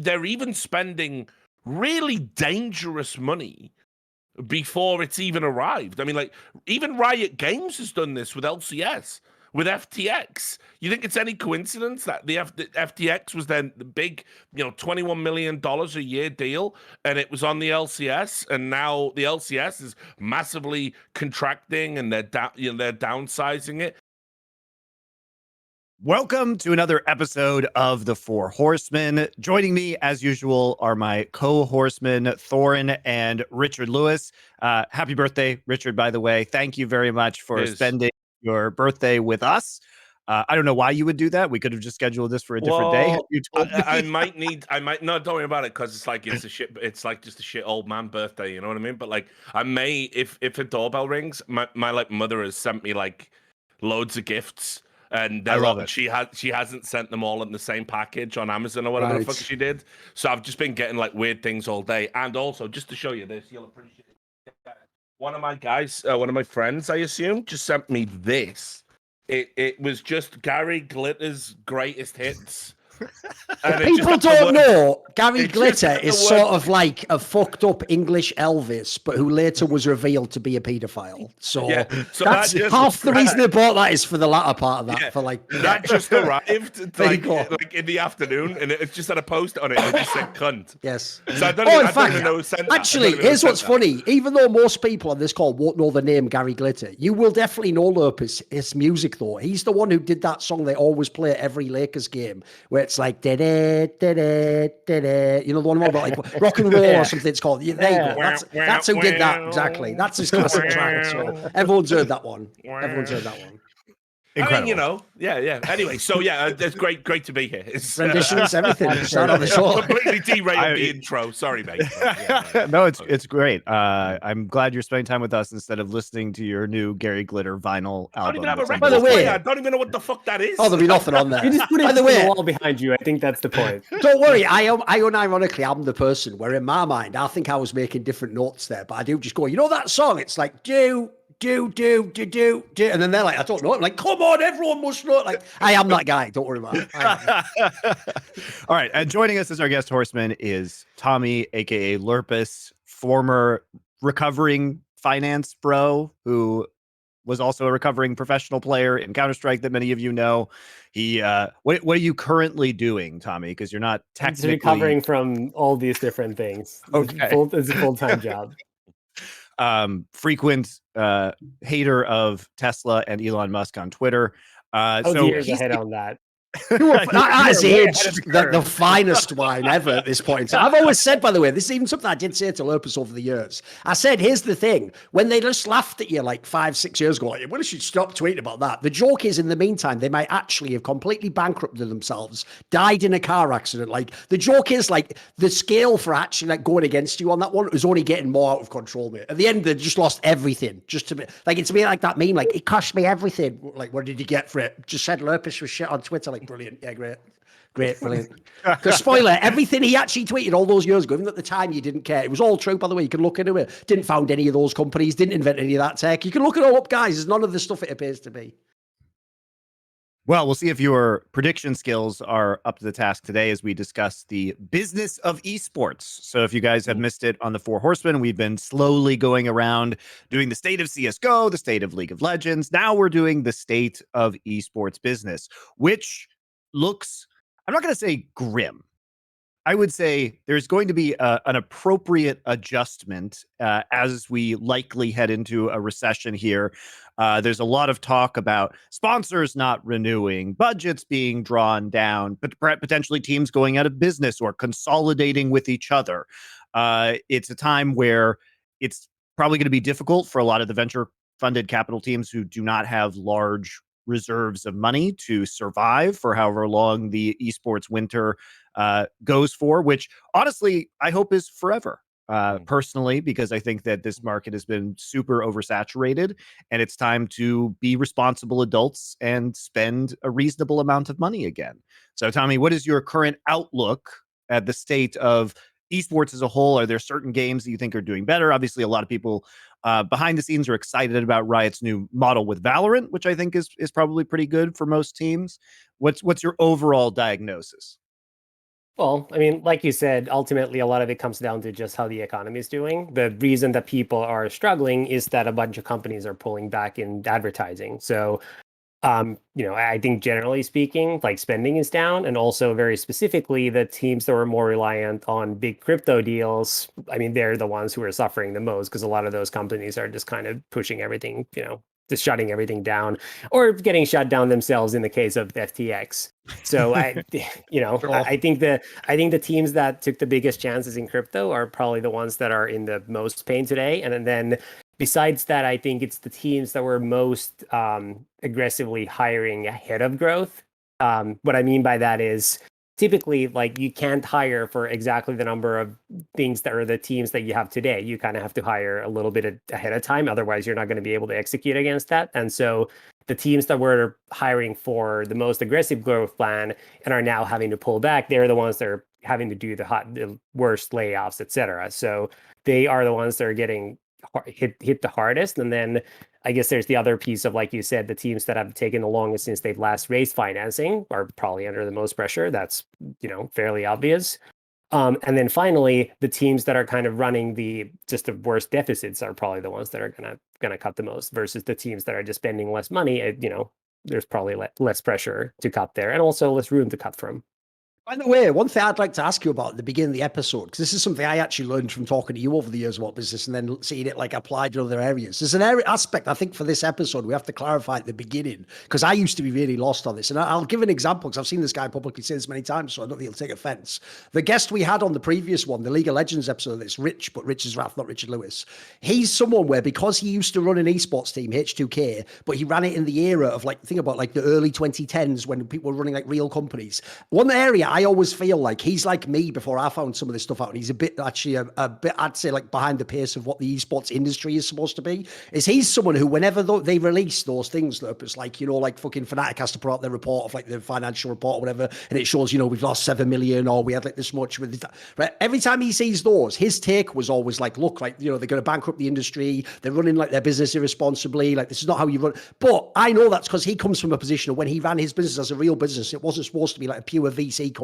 they're even spending really dangerous money before it's even arrived. I mean, like, even Riot Games has done this with LCS, with FTX. You think it's any coincidence that the FTX was then the big, $21 million a year deal, and it was on the LCS, and now the LCS is massively contracting, and they're downsizing it. Welcome to another episode of the Four Horsemen. Joining me, as usual, are my co-horsemen, Thorin and Richard Lewis. Happy birthday, Richard, by the way. Thank you very much for spending your birthday with us. I don't know why you would do that. We could have just scheduled this for a different day. Have you told me? I might no, don't worry about it, because it's like it's like just a shit old man birthday, you know what I mean? But like, I may, if a doorbell rings, my like mother has sent me like loads of gifts. And I love it. She hasn't sent them all in the same package on Amazon or whatever the fuck she did. So I've just been getting like weird things all day. And also, just to show you this, you'll appreciate it. One of my guys, one of my friends, I assume, just sent me this. It was just Gary Glitter's greatest hits. And people don't know, Gary Glitter is sort of like a fucked up English Elvis, but who later was revealed to be a paedophile. So, that's half the reason they bought that is for the latter part of that. Yeah, for like that just arrived like in the afternoon, and it's just had a post on it and it just said cunt. Yes. So I don't even know who sent that. Actually, here's what's funny. Even though most people on this call won't know the name Gary Glitter, you will definitely know lurppis, his music though. He's the one who did that song they always play at every Lakers game, where it's like da-da, da-da, da-da. You know the one about like rock and roll or something it's called. There you go. That's who did that exactly. That's his classic track. So everyone's heard that one. Incredible. I mean, Anyway, so it's great to be here. It's renditions, everything. Start on the show. Completely derailed the intro. Sorry, mate. No, it's great. I'm glad you're spending time with us instead of listening to your new Gary Glitter vinyl album. I don't even have a record. By the way, I don't even know what the fuck that is. Oh, there'll be nothing on there. You just put it on the wall behind you. I think that's the point. Don't worry. I unironically am the person where in my mind I think I was making different notes there, but I do just go, you know that song? It's like do, and then they're like, I don't know. I'm like, come on, everyone must know. Like, I am that guy. Don't worry about it. All right, and joining us as our guest horseman is Tommy, aka lurppis, former recovering finance bro who was also a recovering professional player in Counter-Strike that many of you know. He, what are you currently doing, Tommy? Because you're not technically recovering from all these different things. Okay, it's a full-time job. Frequent hater of Tesla and Elon Musk on Twitter. So years ahead on that. That is aged the finest wine ever at this point. I've always said, by the way, this is even something I did say to lurppis over the years. I said, here's the thing. When they just laughed at you like 5-6 years ago, like, well, you should stop tweeting about that. The joke is, in the meantime, they might actually have completely bankrupted themselves, died in a car accident. Like, the joke is, like, the scale for actually like going against you on that one was only getting more out of control, mate. At the end, they just lost everything. Just to be like, it's to be like that meme, like, it cost me everything. Like, what did you get for it? Just said lurppis was shit on Twitter. Like, brilliant. Yeah, great, brilliant. Because spoiler, everything he actually tweeted all those years ago, even at the time you didn't care. It was all true, by the way. You can look into it. Didn't found any of those companies, didn't invent any of that tech. You can look it all up, guys. There's none of the stuff it appears to be. Well, we'll see if your prediction skills are up to the task today as we discuss the business of esports. So if you guys have missed it on the Four Horsemen, we've been slowly going around doing the state of CSGO, the state of League of Legends. Now we're doing the state of esports business, which looks, I'm not going to say grim. I would say there's going to be an appropriate adjustment as we likely head into a recession here. There's a lot of talk about sponsors not renewing, budgets being drawn down, but potentially teams going out of business or consolidating with each other. It's a time where it's probably going to be difficult for a lot of the venture-funded capital teams who do not have large reserves of money to survive for however long the esports winter goes for, which honestly, I hope is forever. Personally, because I think that this market has been super oversaturated and it's time to be responsible adults and spend a reasonable amount of money again. So Tommy, what is your current outlook at the state of esports as a whole? Are there certain games that you think are doing better? Obviously, a lot of people behind the scenes are excited about Riot's new model with Valorant, which I think is probably pretty good for most teams. What's your overall diagnosis? Well, I mean, like you said, ultimately, a lot of it comes down to just how the economy is doing. The reason that people are struggling is that a bunch of companies are pulling back in advertising. So, I think generally speaking, like spending is down, and also very specifically, the teams that were more reliant on big crypto deals, I mean, they're the ones who are suffering the most because a lot of those companies are just kind of pushing everything, just shutting everything down or getting shut down themselves in the case of FTX. So I think the teams that took the biggest chances in crypto are probably the ones that are in the most pain today. And then besides that, I think it's the teams that were most aggressively hiring ahead of growth. What I mean by that is typically, like, you can't hire for exactly the number of things that are the teams that you have today. You kind of have to hire a little bit ahead of time. Otherwise, you're not going to be able to execute against that. And so the teams that were hiring for the most aggressive growth plan and are now having to pull back, they're the ones that are having to do the worst layoffs, et cetera. So they are the ones that are getting hit the hardest. And then I guess there's the other piece of, like you said, the teams that have taken the longest since they've last raised financing are probably under the most pressure. That's, fairly obvious. And then finally, the teams that are kind of running the worst deficits are probably the ones that are gonna cut the most versus the teams that are just spending less money. There's probably less pressure to cut there and also less room to cut from. By the way, one thing I'd like to ask you about at the beginning of the episode, because this is something I actually learned from talking to you over the years about business and then seeing it like applied in other areas. There's an aspect I think for this episode we have to clarify at the beginning, because I used to be really lost on this. And I'll give an example because I've seen this guy publicly say this many times, so I don't think he'll take offense. The guest we had on the previous one, the League of Legends episode, it's Rich, but Rich's Wrath, not Richard Lewis. He's someone where, because he used to run an esports team, H2K, but he ran it in the era of, like, think about like the early 2010s when people were running like real companies. One area I always feel like he's like me before I found some of this stuff out, and he's a bit actually a bit, I'd say, like behind the pace of what the esports industry is supposed to be. Is he's someone who, whenever they release those things, it's like, like fucking Fnatic has to put out their report of like the financial report or whatever, and it shows, we've lost 7 million or we had like this much with this, right? Every time he sees those, his take was always like, look, like, they're going to bankrupt the industry, they're running like their business irresponsibly, like this is not how you run. But I know that's because he comes from a position of when he ran his business as a real business, it wasn't supposed to be like a pure VC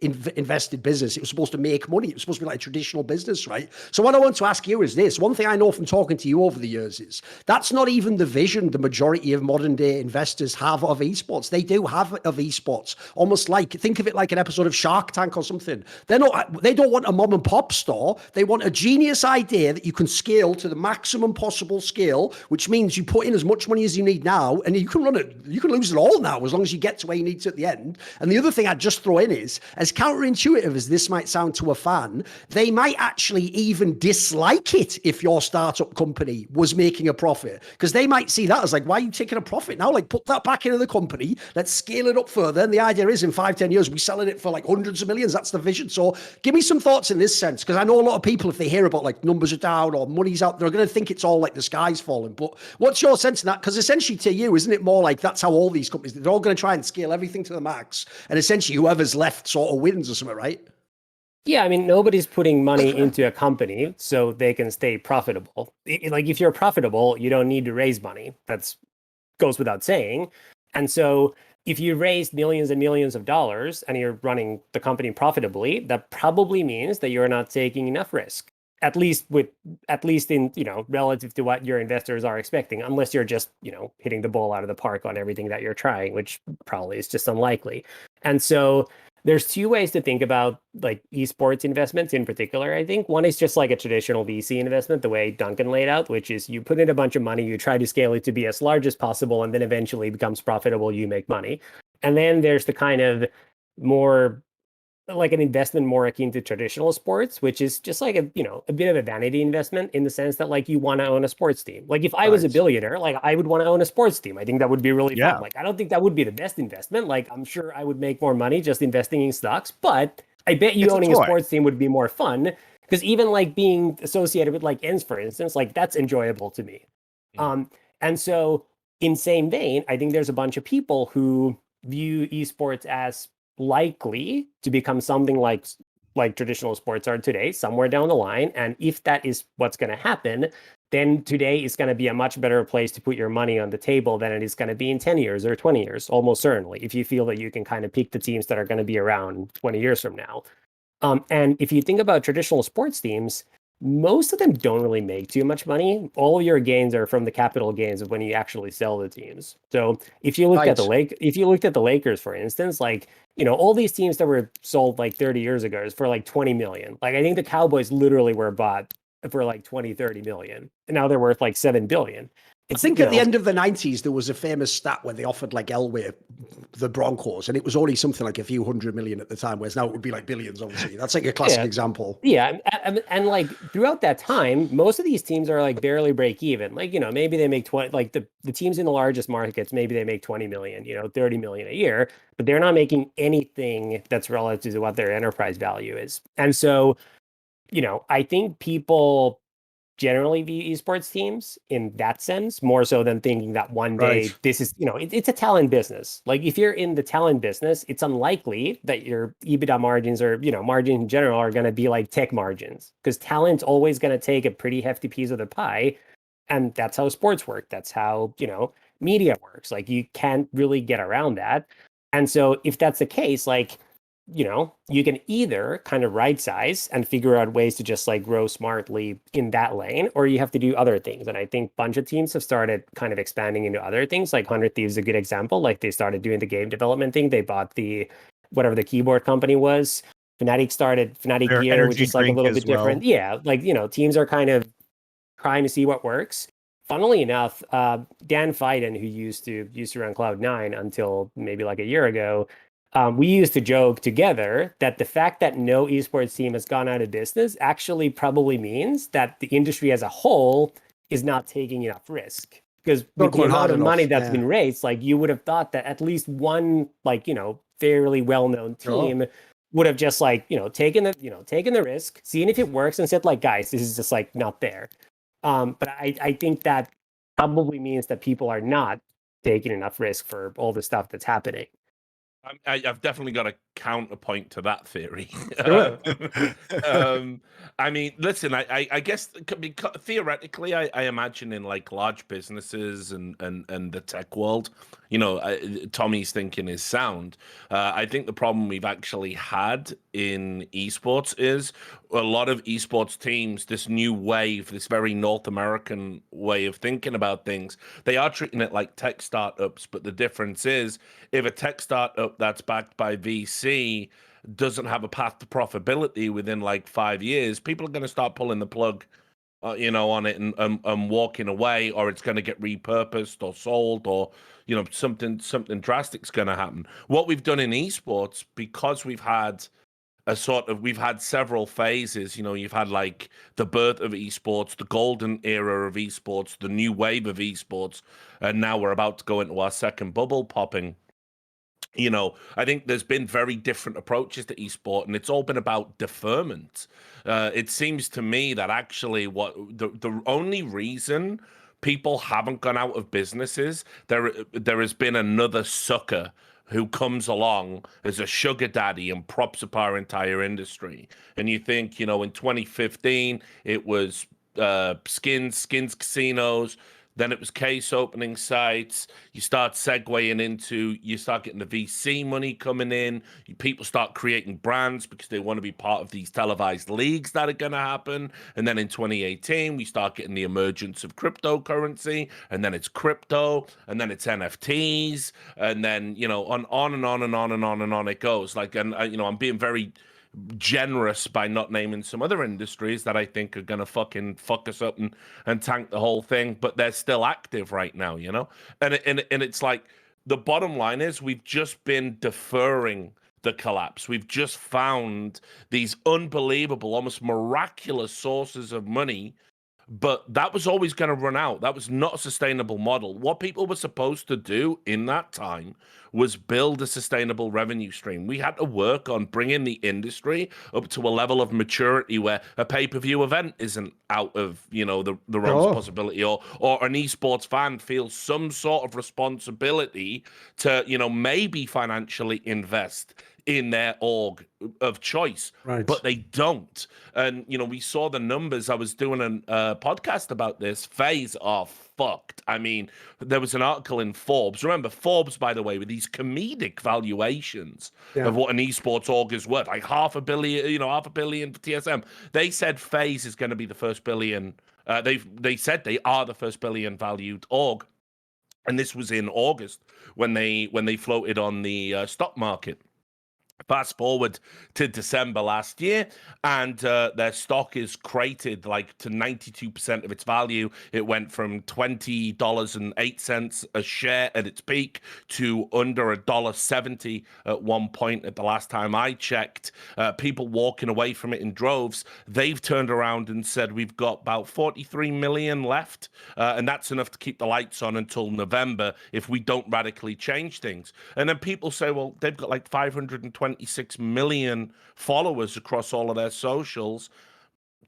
invested business. It was supposed to make money. It was supposed to be like a traditional business, right? So what I want to ask you is this. One thing I know from talking to you over the years is that's not even the vision the majority of modern day investors have of esports. They do have of esports, almost like, think of it like an episode of Shark Tank or something. They don't want a mom and pop store. They want a genius idea that you can scale to the maximum possible scale, which means you put in as much money as you need now, and you can run it. You can lose it all now as long as you get to where you need to at the end. And the other thing I'd just throw in is, as counterintuitive as this might sound to a fan, they might actually even dislike it if your startup company was making a profit, because they might see that as like, why are you taking a profit now? Like, put that back into the company. Let's scale it up further. And the idea is, in 5-10 years, we're selling it for like hundreds of millions. That's the vision. So give me some thoughts in this sense, because I know a lot of people, if they hear about like numbers are down or money's out, they're going to think it's all like the sky's falling. But what's your sense in that? Because essentially to you, isn't it more like that's how all these companies, they're all going to try and scale everything to the max, and essentially whoever's left sort of wins or something, right? Yeah, I mean, nobody's putting money into a company so they can stay profitable. Like, if you're profitable, you don't need to raise money. That's goes without saying. And so if you raise millions and millions of dollars and you're running the company profitably, that probably means that you're not taking enough risk. At least in, relative to what your investors are expecting, unless you're just, hitting the ball out of the park on everything that you're trying, which probably is just unlikely. And so there's two ways to think about like esports investments in particular. I think one is just like a traditional VC investment, the way Duncan laid out, which is you put in a bunch of money, you try to scale it to be as large as possible, and then eventually it becomes profitable, you make money. And then there's the kind of more like an investment more akin to traditional sports, which is just like a bit of a vanity investment in the sense that like you want to own a sports team. Like if I was a billionaire, like I would want to own a sports team. I think that would be really fun. Like I don't think that would be the best investment. Like I'm sure I would make more money just investing in stocks, but I bet you owning a sports team would be more fun, because even like being associated with like ENS, for instance, like that's enjoyable to me. And so in same vein, I think there's a bunch of people who view esports as likely to become something like traditional sports are today, somewhere down the line. And if that is what's going to happen, then today is going to be a much better place to put your money on the table than it is going to be in 10 years or 20 years, almost certainly, if you feel that you can kind of pick the teams that are going to be around 20 years from now. And if you think about traditional sports teams, most of them don't really make too much money. All your gains are from the capital gains of when you actually sell the teams. So if you looked at the Lakers, for instance, like, you know, all these teams that were sold like 30 years ago is for like 20 million. Like, I think the Cowboys literally were bought for like 20, 30 million. And now they're worth like 7 billion. I think at the end of the 90s, there was a famous stat where they offered like Elway, the Broncos, and it was only something like a few hundred million at the time, whereas now it would be like billions, obviously. That's like a classic example. Yeah. And like throughout that time, most of these teams are like barely break even. Like, you know, maybe they make 20, like the teams in the largest markets, maybe they make 20 million, you know, 30 million a year, but they're not making anything that's relative to what their enterprise value is. And so, you know, I think people generally view esports teams in that sense, more so than thinking that one day this is, you know, it's a talent business. Like if you're in the talent business, it's unlikely that your EBITDA margins or, you know, margins in general are going to be like tech margins, because talent's always going to take a pretty hefty piece of the pie. And that's how sports work. That's how, you know, media works. Like you can't really get around that. And so if that's the case, like, you know, you can either kind of right size and figure out ways to just like grow smartly in that lane, or you have to do other things. And I think a bunch of teams have started kind of expanding into other things. Like 100 Thieves is a good example. Like they started doing the game development thing. They bought the, whatever the keyboard company was. Fnatic started Fnatic Gear, which is like a little bit different. Yeah. Like, you know, teams are kind of trying to see what works. Funnily enough, Dan Fiden, who used to run Cloud9 until maybe like a year ago, we used to joke together that the fact that no esports team has gone out of business actually probably means that the industry as a whole is not taking enough risk. Because with the amount of money that's been raised, like you would have thought that at least one, like, you know, fairly well-known team would have just like, you know, taken the risk, seeing if it works, and said like, guys, this is just like not there. But I think that probably means that people are not taking enough risk for all the stuff that's happening. I've definitely got a counterpoint to that theory. I mean, listen, I guess theoretically, I imagine in like large businesses and the tech world, you know, Tommy's thinking is sound. I think the problem we've actually had in esports is a lot of esports teams, this new wave, this very North American way of thinking about things, they are treating it like tech startups. But the difference is, if a tech startup that's backed by VC doesn't have a path to profitability within like 5 years, people are going to start pulling the plug, you know, on it and walking away, or it's going to get repurposed or sold, or, you know, something drastic's going to happen. What we've done in esports, because we've had several phases, you know, you've had like the birth of esports, the golden era of esports, the new wave of esports, and now we're about to go into our second bubble popping. You know, I think there's been very different approaches to esport, and it's all been about deferment. It seems to me that actually what the only reason people haven't gone out of business is there has been another sucker who comes along as a sugar daddy and props up our entire industry. And you think, you know, in 2015, it was skins casinos. Then it was case opening sites. You start segueing into, you start getting the VC money coming in. People start creating brands because they want to be part of these televised leagues that are going to happen. And then in 2018, we start getting the emergence of cryptocurrency. And then it's crypto. And then it's NFTs. And then, you know, on and on and on and on and on it goes. Like, and you know, I'm being very generous by not naming some other industries that I think are gonna fucking fuck us up and tank the whole thing, but they're still active right now, you know. And it's like, the bottom line is, we've just been deferring the collapse. We've just found these unbelievable, almost miraculous sources of money, but that was always going to run out. That was not a sustainable model. What people were supposed to do in that time was build a sustainable revenue stream. We had to work on bringing the industry up to a level of maturity where a pay-per-view event isn't out of, you know, the realms of possibility, or an esports fan feels some sort of responsibility to, you know, maybe financially invest in their org of choice, Right. but they don't. And we saw the numbers. I was doing a podcast about this. FaZe are fucked. I mean, there was an article in Forbes. Remember, Forbes, by the way, with these comedic valuations of what an esports org is worth, like $500 million for TSM. They said FaZe is going to be the first billion. They said they are the first billion valued org, and this was in August when they floated on the stock market. Fast forward to December last year, and their stock is cratered like to 92% of its value. It went from $20.08 a share at its peak to under $1.70 at one point at the last time I checked. People walking away from it in droves. They've turned around and said we've got about 43 million left, and that's enough to keep the lights on until November if we don't radically change things. And then people say, well, they've got like 526 million followers across all of their socials.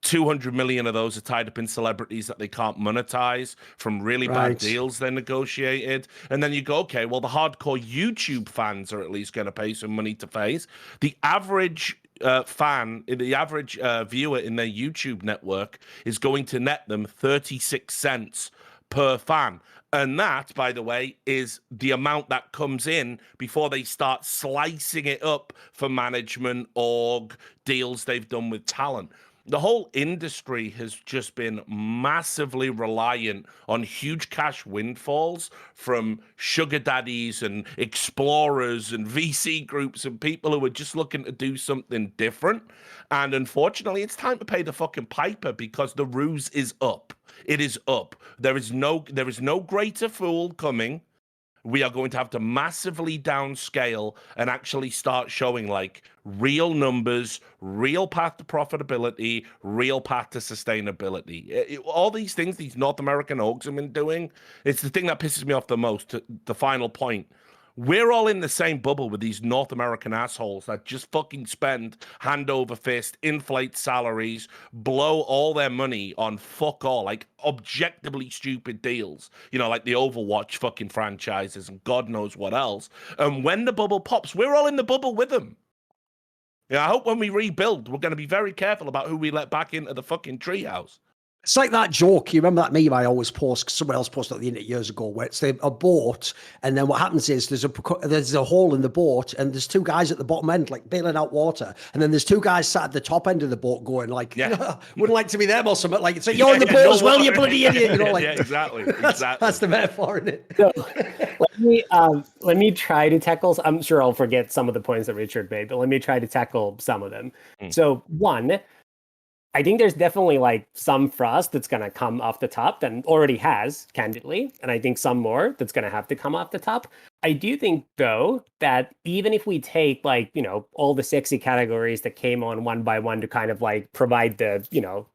200 million of those are tied up in celebrities that they can't monetize from really bad deals they negotiated. And then you go, okay, well, the hardcore YouTube fans are at least going to pay some money to FaZe. The average fan, the average viewer in their YouTube network is going to net them 36 cents per fan. And that, by the way, is the amount that comes in before they start slicing it up for management, org, deals they've done with talent. The whole industry has just been massively reliant on huge cash windfalls from sugar daddies and explorers and VC groups and people who are just looking to do something different. And unfortunately, it's time to pay the fucking piper because the ruse is up. It is up. There is no greater fool coming. We are going to have to massively downscale and actually start showing like real numbers, real path to profitability, real path to sustainability. All these things these North American orgs have been doing, it's the thing that pisses me off the most. The final point. We're all in the same bubble with these North American assholes that just fucking spend hand over fist, inflate salaries, blow all their money on fuck all, like objectively stupid deals, like the Overwatch fucking franchises and God knows what else. And when the bubble pops, we're all in the bubble with them. I hope when we rebuild, we're going to be very careful about who we let back into the fucking treehouse. It's like that joke. You remember that meme I always post? Someone else posted on the internet years ago, where it's a boat, and then what happens is there's a hole in the boat, and there's two guys at the bottom end, like bailing out water, and then there's two guys sat at the top end of the boat, going like, "Wouldn't like to be them or something." Like, so you're in the boat as well, you bloody idiot. Like, yeah, exactly. That's the metaphor, isn't it? So, let me try to tackle. I'm sure I'll forget some of the points that Richard made, but let me try to tackle some of them. So one, I think there's definitely like some frost that's going to come off the top and already has, candidly. And I think some more that's going to have to come off the top. I do think, though, that even if we take like, all the sexy categories that came on one by one to kind of like provide the,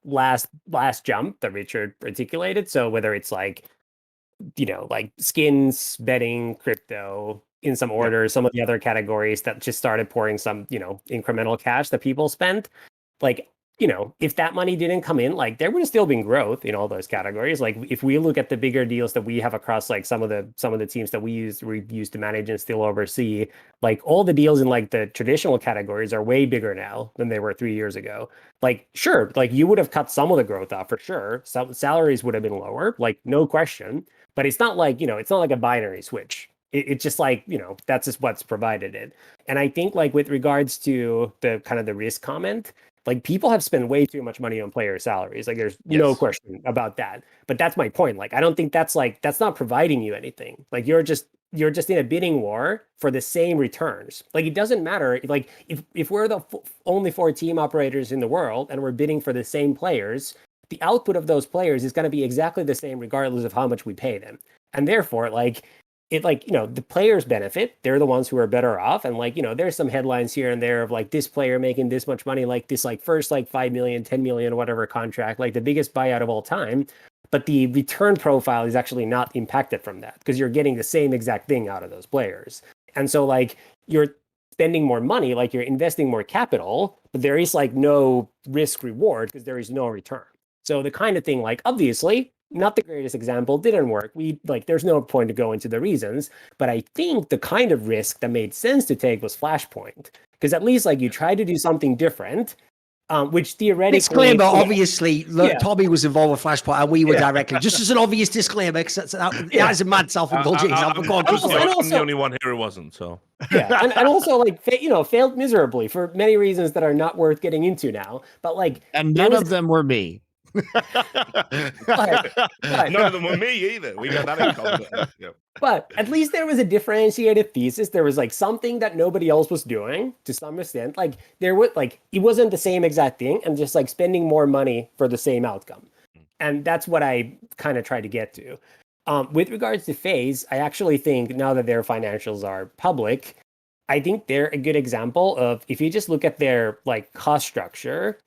last jump that Richard articulated. So whether it's like, like skins, betting, crypto, in some order, some of the other categories that just started pouring some, incremental cash that people spent, like, if that money didn't come in, like there would have still been growth in all those categories. Like if we look at the bigger deals that we have across like some of the teams that we've used to manage and still oversee, like all the deals in like the traditional categories are way bigger now than they were 3 years ago. Like sure, like you would have cut some of the growth off for sure. Some salaries would have been lower, like no question. But it's not like, it's not like a binary switch. It's just like, that's just what's provided it. And I think like with regards to the kind of the risk comment, like people have spent way too much money on player salaries. Like there's no question about that. But that's my point. Like, I don't think that's not providing you anything. Like you're just in a bidding war for the same returns. Like it doesn't matter. Like if we're the only 4 team operators in the world and we're bidding for the same players, the output of those players is going to be exactly the same regardless of how much we pay them. And therefore, the players benefit. They're the ones who are better off. And there's some headlines here and there of like this player making this much money, like this first 5 million, 10 million, whatever contract, like the biggest buyout of all time. But the return profile is actually not impacted from that because you're getting the same exact thing out of those players. And so you're spending more money, like you're investing more capital, but there is no risk reward because there is no return. So the kind of thing, obviously, not the greatest example, didn't work. There's no point to go into the reasons, but I think the kind of risk that made sense to take was Flashpoint. because at least like you try to do something different, which theoretically disclaimer, obviously, Yeah. Tommy was involved with Flashpoint and we were directly, just as an obvious disclaimer, because that is a mad self-indulgence. I'm also- the only one here who wasn't, so. Yeah, and also like failed miserably for many reasons that are not worth getting into now. But like, And none of them were me. but- None of them were me either. We got that in common. Yeah. But at least there was a differentiated thesis. There was like something that nobody else was doing to some extent. Like there was like it wasn't the same exact thing, and just like spending more money for the same outcome. And that's what I kind of try to get to. With regards to FaZe, I actually think now that their financials are public, I think they're a good example of if you just look at their like cost structure,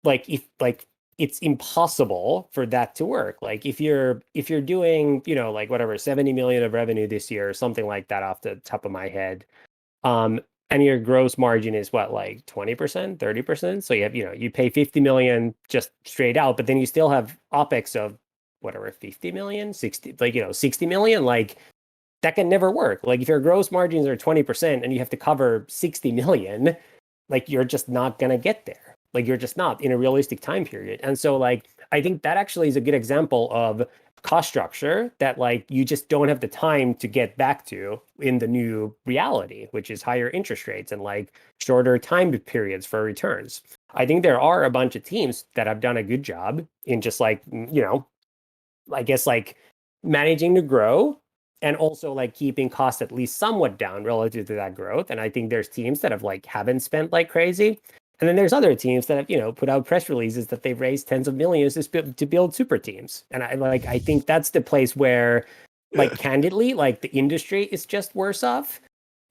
like if like it's impossible for that to work. Like if you're doing, you know, like whatever 70 million of revenue this year or something like that off the top of my head, and your gross margin is what, like 20%, 30%. So you have, you know, you pay 50 million just straight out, but then you still have OpEx of whatever 50 million, 60, like, you know, 60 million. Like that can never work. Like if your gross margins are 20% and you have to cover 60 million, like you're just not gonna get there. Like you're just not in a realistic time period. And so like I think that actually is a good example of cost structure that like you just don't have the time to get back to in the new reality, which is higher interest rates and like shorter time periods for returns. I think there are a bunch of teams that have done a good job in just like, you know, I guess like managing to grow and also like keeping costs at least somewhat down relative to that growth. And I think there's teams that have like haven't spent like crazy. And then there's other teams that have, you know, put out press releases that they've raised tens of millions to build super teams. And I think that's the place where, like, candidly, like the industry is just worse off.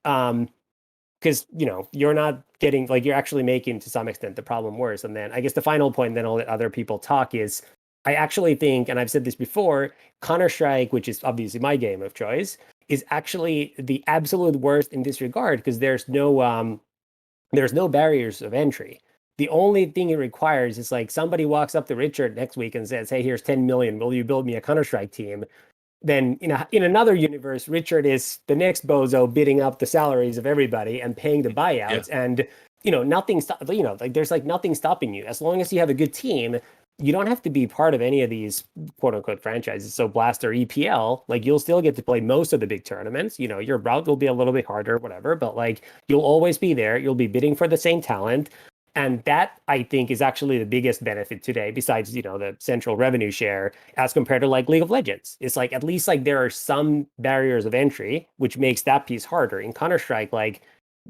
Because, you know, you're not getting, like, you're actually making to some extent the problem worse. And then I guess the final point, then I'll let other people talk, is I actually think, and I've said this before, Counter-Strike, which is obviously my game of choice, is actually the absolute worst in this regard because there's no barriers of entry. The only thing it requires is like somebody walks up to Richard next week and says, "Hey, here's 10 million. Will you build me a Counter-Strike team?" Then in another universe, Richard is the next bozo bidding up the salaries of everybody and paying the buyouts. Yeah. And, you know, there's like nothing stopping you. As long as you have a good team, you don't have to be part of any of these quote unquote franchises. So Blast or EPL, like you'll still get to play most of the big tournaments. You know, your route will be a little bit harder, whatever, but like you'll always be there. You'll be bidding for the same talent. And that I think is actually the biggest benefit today, besides, you know, the central revenue share as compared to like League of Legends. It's like, at least like there are some barriers of entry, which makes that piece harder. In Counter-Strike, like,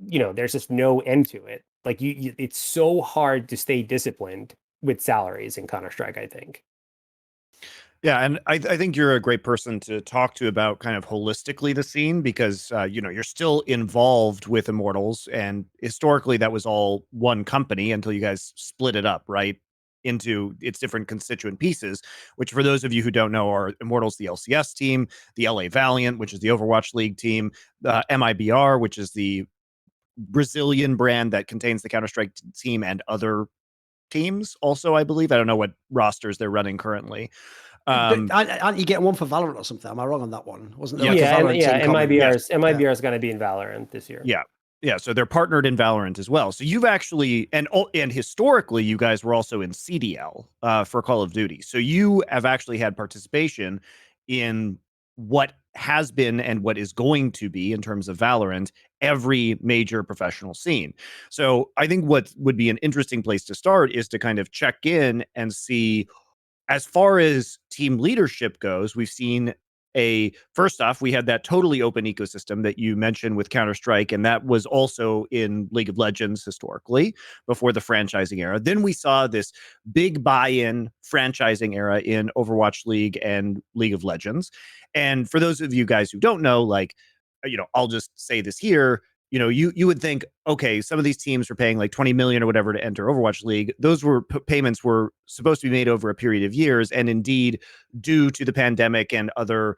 you know, there's just no end to it. Like it's so hard to stay disciplined with salaries in Counter-Strike, I think. Yeah, and I think you're a great person to talk to about kind of holistically the scene because, you know, you're still involved with Immortals, and historically that was all one company until you guys split it up, right, into its different constituent pieces, which for those of you who don't know are Immortals, the LCS team, the LA Valiant, which is the Overwatch League team, MIBR, which is the Brazilian brand that contains the Counter-Strike team and other teams also, I believe. I don't know what rosters they're running currently. Aren't you getting one for Valorant or something? Am I wrong on that one? Wasn't there MIBR is going to be in Valorant this year. Yeah. So they're partnered in Valorant as well. So you've actually and historically you guys were also in CDL for Call of Duty. So you have actually had participation in what has been and what is going to be in terms of Valorant every major professional scene. So I think what would be an interesting place to start is to kind of check in and see, as far as team leadership goes, we've seen first off, we had that totally open ecosystem that you mentioned with Counter-Strike, and that was also in League of Legends historically before the franchising era. Then we saw this big buy-in franchising era in Overwatch League and League of Legends. And for those of you guys who don't know, like, you know, I'll just say this here. You know, you would think, okay, some of these teams were paying like 20 million or whatever to enter Overwatch League. Those were payments were supposed to be made over a period of years. And indeed, due to the pandemic and other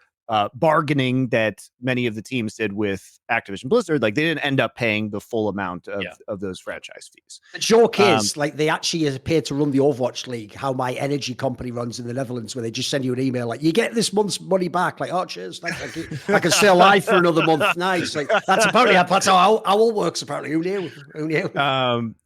bargaining that many of the teams did with Activision Blizzard, like they didn't end up paying the full amount of those franchise fees. The joke is, like, they actually appear to run the Overwatch League, how my energy company runs in the Netherlands, where they just send you an email like, you get this month's money back. Like, oh, cheers. Thank you. I can stay alive for another month. Nice. Like, that's how Owl works, apparently. Who knew?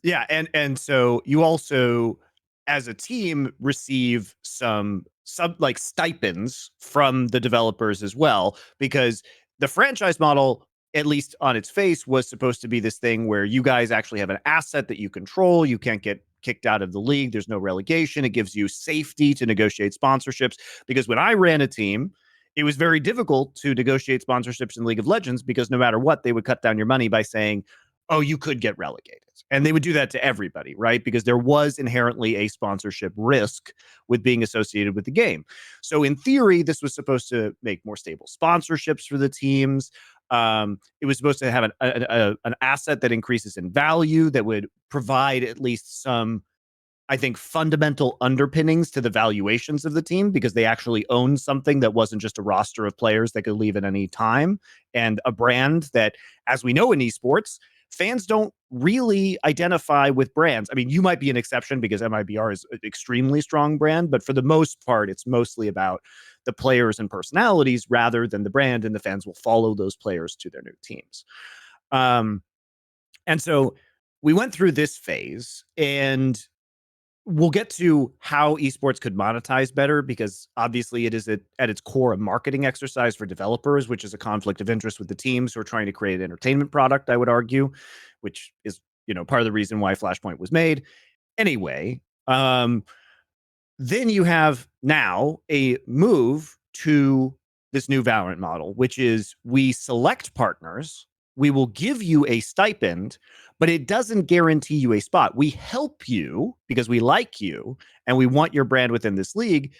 Yeah. And so you also, as a team, receive some stipends from the developers as well, because the franchise model, at least on its face, was supposed to be this thing where you guys actually have an asset that you control. You can't get kicked out of the league. There's no relegation. It gives you safety to negotiate sponsorships, because when I ran a team, it was very difficult to negotiate sponsorships in League of Legends, because no matter what, they would cut down your money by saying, oh, you could get relegated. And they would do that to everybody, right? Because there was inherently a sponsorship risk with being associated with the game. So in theory, this was supposed to make more stable sponsorships for the teams. It was supposed to have an asset that increases in value, that would provide at least some, I think, fundamental underpinnings to the valuations of the team, because they actually own something that wasn't just a roster of players that could leave at any time, and a brand that, as we know in esports, fans don't really identify with brands. I mean, you might be an exception because MIBR is an extremely strong brand, but for the most part, it's mostly about the players and personalities rather than the brand, and the fans will follow those players to their new teams. And so we went through this phase, and we'll get to how esports could monetize better, because obviously it is at its core a marketing exercise for developers, which is a conflict of interest with the teams who are trying to create an entertainment product, I would argue, which is, part of the reason why Flashpoint was made. Anyway, then you have now a move to this new Valorant model, which is we select partners, we will give you a stipend, but it doesn't guarantee you a spot. We help you because we like you and we want your brand within this league,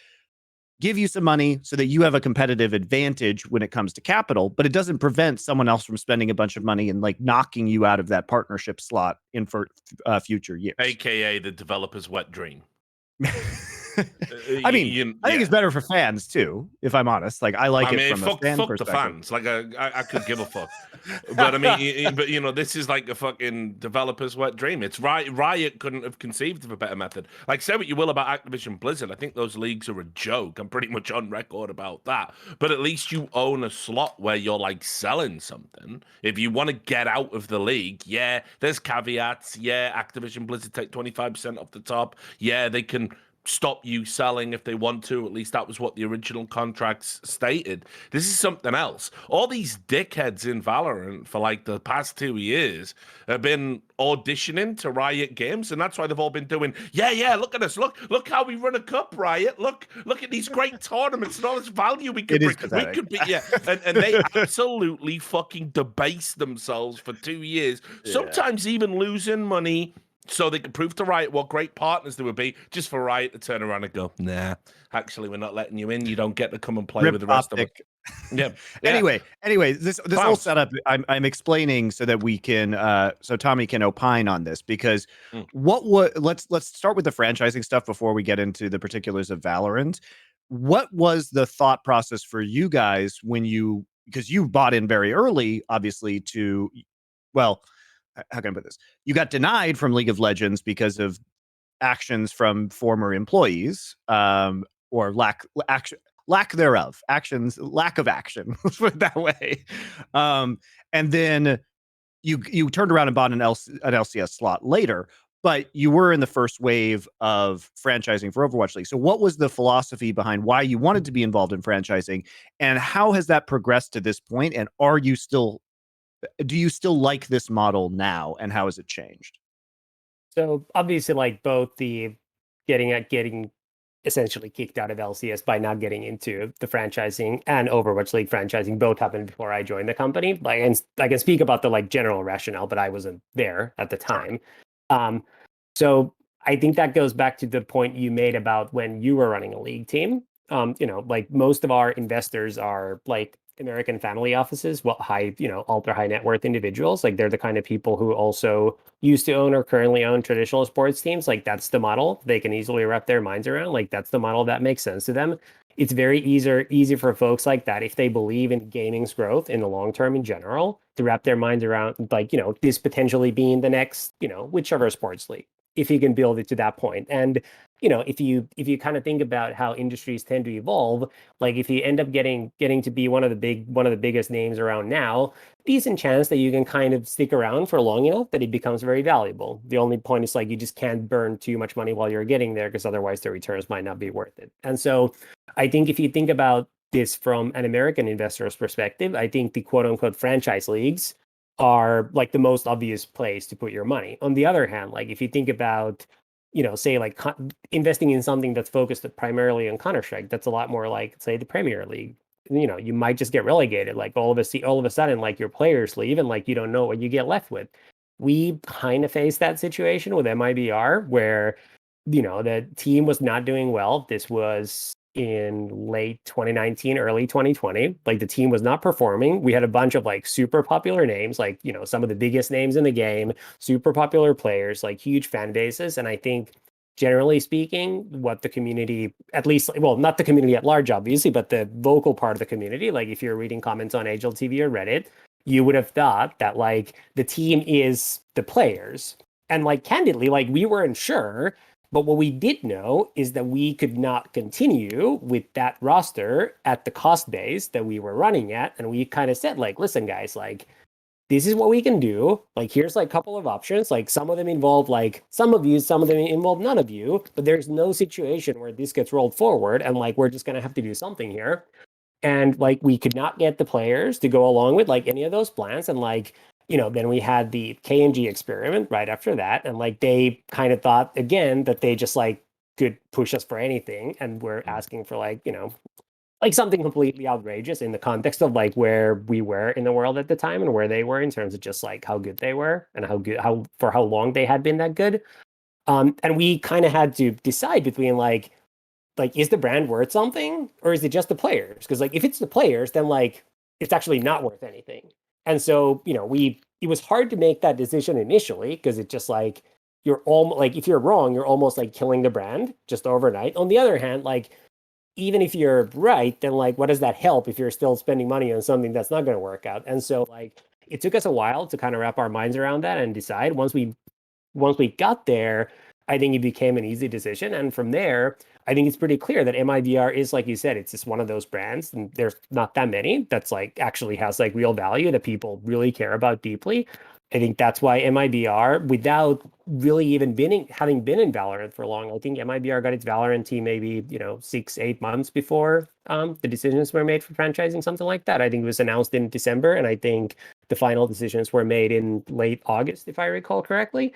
give you some money so that you have a competitive advantage when it comes to capital, but it doesn't prevent someone else from spending a bunch of money and like knocking you out of that partnership slot in for future years. AKA the developer's wet dream. I mean, I think it's better for fans too, if I'm honest. Like, I like it from a fan fuck perspective. the fans. Like, I could give a fuck. But I mean, but this is like a fucking developer's wet dream. It's Riot couldn't have conceived of a better method. Like, say what you will about Activision Blizzard, I think those leagues are a joke. I'm pretty much on record about that. But at least you own a slot where you're like selling something. If you want to get out of the league, yeah, there's caveats. Yeah, Activision Blizzard take 25% off the top. Yeah, they can stop you selling if they want to. At least that was what the original contracts stated. This is something else. All these dickheads in Valorant for like the past 2 years have been auditioning to Riot Games, and that's why they've all been doing, yeah, look at us, look how we run a cup, Riot, look at these great tournaments and all this value we could bring. We could be, and they absolutely fucking debased themselves for 2 years, sometimes even losing money, so they could prove to Riot what great partners they would be, just for Riot to turn around and go, nah, actually, we're not letting you in. You don't get to come and play with the rest of us. Yeah. Anyway, this whole setup I'm explaining so that we can so Tommy can opine on this, because let's start with the franchising stuff before we get into the particulars of Valorant. What was the thought process for you guys because you bought in very early, obviously, to, well, how can I put this? You got denied from League of Legends because of actions from former employees, or lack thereof. Lack of action. Let's put it that way. And then you turned around and bought an LCS slot later, but you were in the first wave of franchising for Overwatch League. So what was the philosophy behind why you wanted to be involved in franchising, and how has that progressed to this point? And do you still like this model now, and how has it changed? So obviously, like, both the getting essentially kicked out of LCS by not getting into the franchising and Overwatch League franchising both happened before I joined the company. Like, and I can speak about the like general rationale, but I wasn't there at the time. So I think that goes back to the point you made about when you were running a league team. Like, most of our investors are like American family offices, ultra high net worth individuals. Like, they're the kind of people who also used to own or currently own traditional sports teams. Like, that's the model they can easily wrap their minds around. Like, that's the model that makes sense to them. it's very easy for folks like that, if they believe in gaming's growth in the long term in general, to wrap their minds around, like, this potentially being the next, whichever sports league, if you can build it to that point. And if you kind of think about how industries tend to evolve, like if you end up getting to be one of the biggest names around now, decent chance that you can kind of stick around for long enough that it becomes very valuable. The only point is, like, you just can't burn too much money while you're getting there, because otherwise the returns might not be worth it. And so I think if you think about this from an American investor's perspective, I think the quote unquote franchise leagues are like the most obvious place to put your money. On the other hand, like if you think about, say like investing in something that's focused primarily on Counter-Strike, that's a lot more like, say, the Premier League. You might just get relegated. Like all of a sudden, like your players leave and like you don't know what you get left with. We kind of faced that situation with MIBR where, the team was not doing well. This was in late 2019, early 2020. Like the team was not performing. We had a bunch of like super popular names, like, some of the biggest names in the game, super popular players, like huge fan bases. And I think generally speaking, what the community, at least, well, not the community at large, obviously, but the vocal part of the community, like if you're reading comments on HLTV or Reddit, you would have thought that like the team is the players. And like candidly, like we weren't sure. But what we did know is that we could not continue with that roster at the cost base that we were running at. And we kind of said, like, listen, guys, like, this is what we can do. Like, here's like a couple of options. Like, some of them involve like some of you, some of them involve none of you. But there's no situation where this gets rolled forward. And like, we're just going to have to do something here. And like, we could not get the players to go along with like any of those plans. And like, then we had the KNG experiment right after that. And like, they kind of thought again that they just like could push us for anything. And we're asking for like, like something completely outrageous in the context of like where we were in the world at the time and where they were in terms of just like how good they were and how long they had been that good. And we kind of had to decide between like, is the brand worth something or is it just the players? Because like, if it's the players, then like, it's actually not worth anything. And so, it was hard to make that decision initially because it's just like, you're almost like, if you're wrong, you're almost like killing the brand just overnight. On the other hand, like, even if you're right, then like, what does that help if you're still spending money on something that's not going to work out? And so like, it took us a while to kind of wrap our minds around that and decide. Once we got there, I think it became an easy decision. And from there, I think it's pretty clear that MIBR is, like you said, it's just one of those brands, and there's not that many that's like actually has like real value that people really care about deeply. I think that's why MIBR, without really even having been in Valorant for long, I think MIBR got its Valorant team maybe 6-8 months before the decisions were made for franchising, something like that. I think it was announced in December, and I think the final decisions were made in late August, if I recall correctly.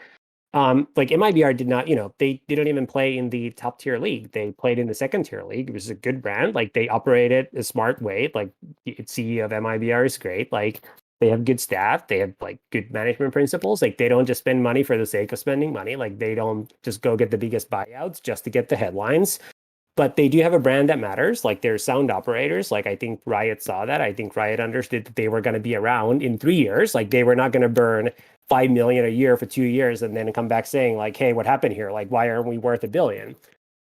Like MIBR did not, they didn't even play in the top tier league. They played in the second tier league. It was a good brand. Like they operated a smart way. Like the CEO of MIBR is great. Like they have good staff. They have like good management principles. Like they don't just spend money for the sake of spending money. Like they don't just go get the biggest buyouts just to get the headlines. But they do have a brand that matters. Like they're sound operators. Like I think Riot saw that. I think Riot understood that they were going to be around in 3 years. Like they were not going to burn $5 million a year for 2 years and then come back saying like, hey, what happened here? Like, why aren't we worth $1 billion?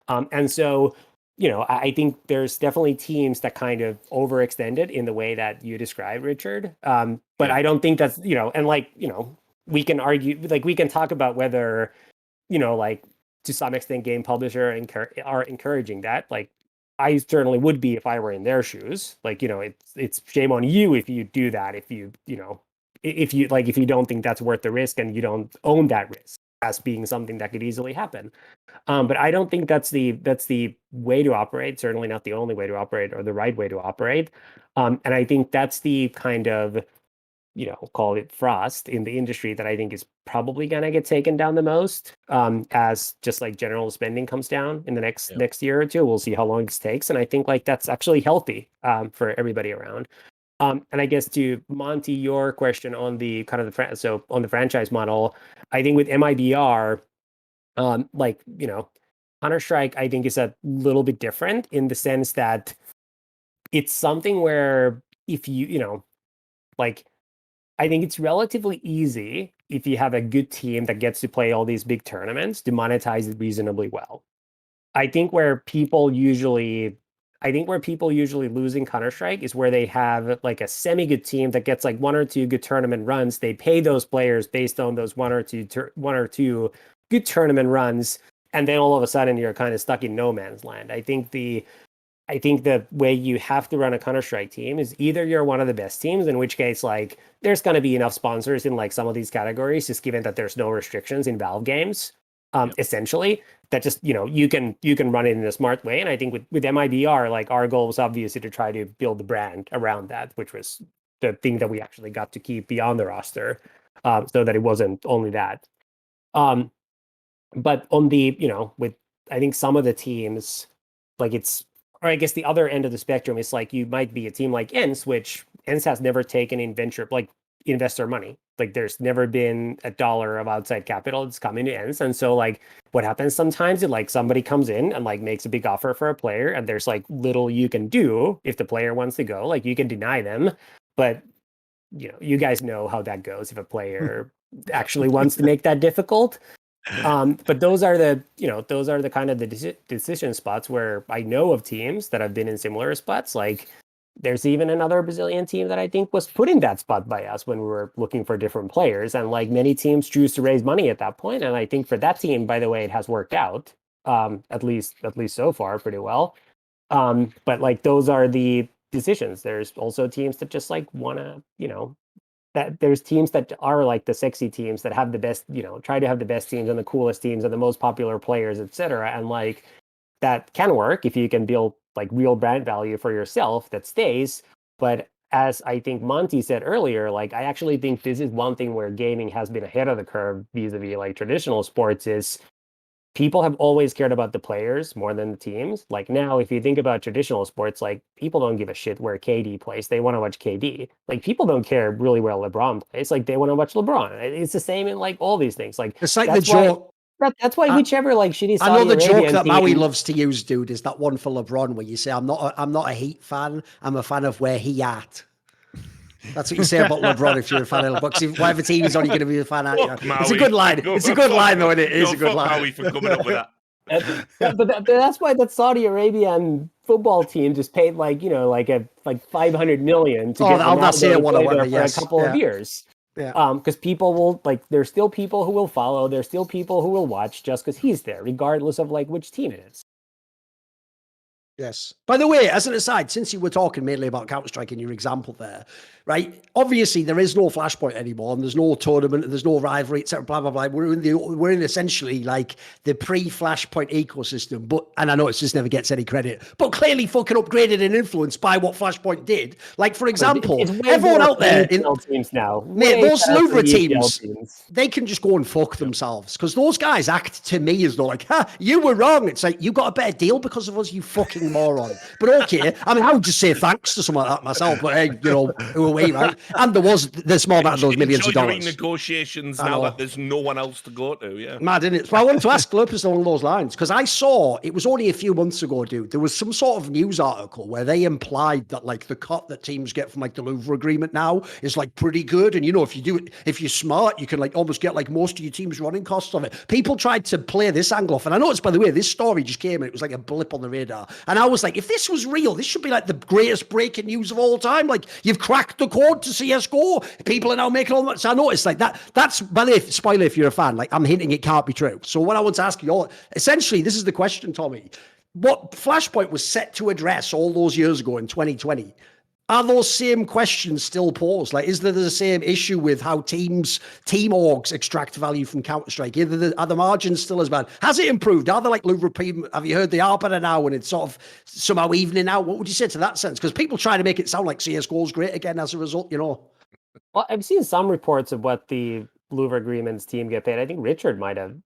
And so, I think there's definitely teams that kind of overextended in the way that you described, Richard. But I don't think that's, and like, we can argue, like we can talk about whether, like to some extent game publisher are encouraging that. Like I certainly would be if I were in their shoes. Like, it's shame on you if you do that, if you don't think that's worth the risk and you don't own that risk as being something that could easily happen. But I don't think that's the way to operate, certainly not the only way to operate or the right way to operate. And I think that's the kind of, call it frost in the industry that I think is probably going to get taken down the most as just like general spending comes down in the next year or two. We'll see how long this takes. And I think like that's actually healthy for everybody around. And I guess to Monty, your question on the kind of on the franchise model, I think with MIBR, Counter-Strike, I think is a little bit different in the sense that it's something where if I think it's relatively easy if you have a good team that gets to play all these big tournaments to monetize it reasonably well. I think where people usually I think where people usually lose in Counter-Strike is where they have like a semi-good team that gets like 1 or 2 good tournament runs. They pay those players based on those 1 or 2 good tournament runs, and then all of a sudden you're kind of stuck in no man's land. I think the way you have to run a Counter-Strike team is either you're one of the best teams, in which case like there's going to be enough sponsors in like some of these categories, just given that there's no restrictions in Valve games, essentially, that just, you can run it in a smart way. And I think with MIBR, like our goal was obviously to try to build the brand around that, which was the thing that we actually got to keep beyond the roster, so that it wasn't only that. But on the, with, I think some of the teams, like or I guess the other end of the spectrum is like you might be a team like ENCE, which ENCE has never taken in investor money. Like there's never been a dollar of outside capital that's come into ENCE. And so like what happens sometimes is like somebody comes in and like makes a big offer for a player, and there's like little you can do if the player wants to go. Like you can deny them, but you guys know how that goes if a player actually wants to make that difficult. But those are the kind of the decision spots where I know of teams that have been in similar spots. Like there's even another Brazilian team that I think was put in that spot by us when we were looking for different players, and like many teams choose to raise money at that point. And I think for that team, by the way, it has worked out, at least so far pretty well. But like those are the decisions. There's also teams that just like want to, that there's teams that are like the sexy teams that have the best, try to have the best teams and the coolest teams and the most popular players, etc. And like that can work if you can build like real brand value for yourself that stays. But as I think Monty said earlier, like I actually think this is one thing where gaming has been ahead of the curve vis-a-vis like traditional sports is people have always cared about the players more than the teams. Like now, if you think about traditional sports, like people don't give a shit where KD plays. They want to watch KD. Like people don't care really where LeBron plays. Like they want to watch LeBron. It's the same in like all these things. Like it's like the joke. That's why whichever like shitty Saudi I know the Arabian joke that team, Maui loves to use, dude, is that one for LeBron where you say, I'm not a Heat fan. I'm a fan of where he at. That's what you say about LeBron if you're a fan of LeBron. Whatever team he's on, you're going to be a fan of. It's a good line. It's a good line, though, isn't it? It is a good line. Maui for coming up with that. But that's why that Saudi Arabian football team just paid like $500 million to get Ronaldo for a couple of years. Yeah. Because people will like, there's still people who will follow. There's still people who will watch just because he's there, regardless of like which team it is. Yes. By the way, as an aside, since you were talking mainly about Counter-Strike in your example there, right? Obviously, there is no Flashpoint anymore, and there's no tournament, and there's no rivalry, etc. Blah blah blah. We're in essentially like the pre-Flashpoint ecosystem, but and I know it just never gets any credit, but clearly fucking upgraded and influenced by what Flashpoint did. Like for example, everyone out there in teams now, mate, those Louvre teams, they can just go and fuck themselves because those guys act to me as though like, you were wrong. It's like you got a better deal because of us, you fucking moron. But okay, I mean, I would just say thanks to someone like that myself. But hey, who are we, right? And there was the small amount of those millions of dollars. Negotiations now that there's no one else to go to. Yeah, mad, isn't it? So I wanted to ask lurppis along those lines because I saw it was only a few months ago, dude. There was some sort of news article where they implied that like the cut that teams get from like the Louvre agreement now is like pretty good. And if you do it, if you're smart, you can like almost get like most of your team's running costs of it. People tried to play this angle off, and I noticed, by the way, this story just came and it was like a blip on the radar. And I was like, if this was real, this should be like the greatest breaking news of all time. Like you've cracked the code to CSGO. People are now making all that. So I noticed like that. That's, by the way, spoiler if you're a fan, like I'm hinting it can't be true. So what I want to ask you all, essentially, this is the question, Tommy. What Flashpoint was set to address all those years ago in 2020, are those same questions still posed? Like, is there the same issue with how team orgs extract value from Counter-Strike? Are the margins still as bad? Has it improved? Are they like Louvre? Have you heard they are better now and it's sort of somehow evening out? What would you say to that sense? Because people try to make it sound like CSGO is great again as a result, Well, I've seen some reports of what the Louvre agreements team get paid. I think Richard might have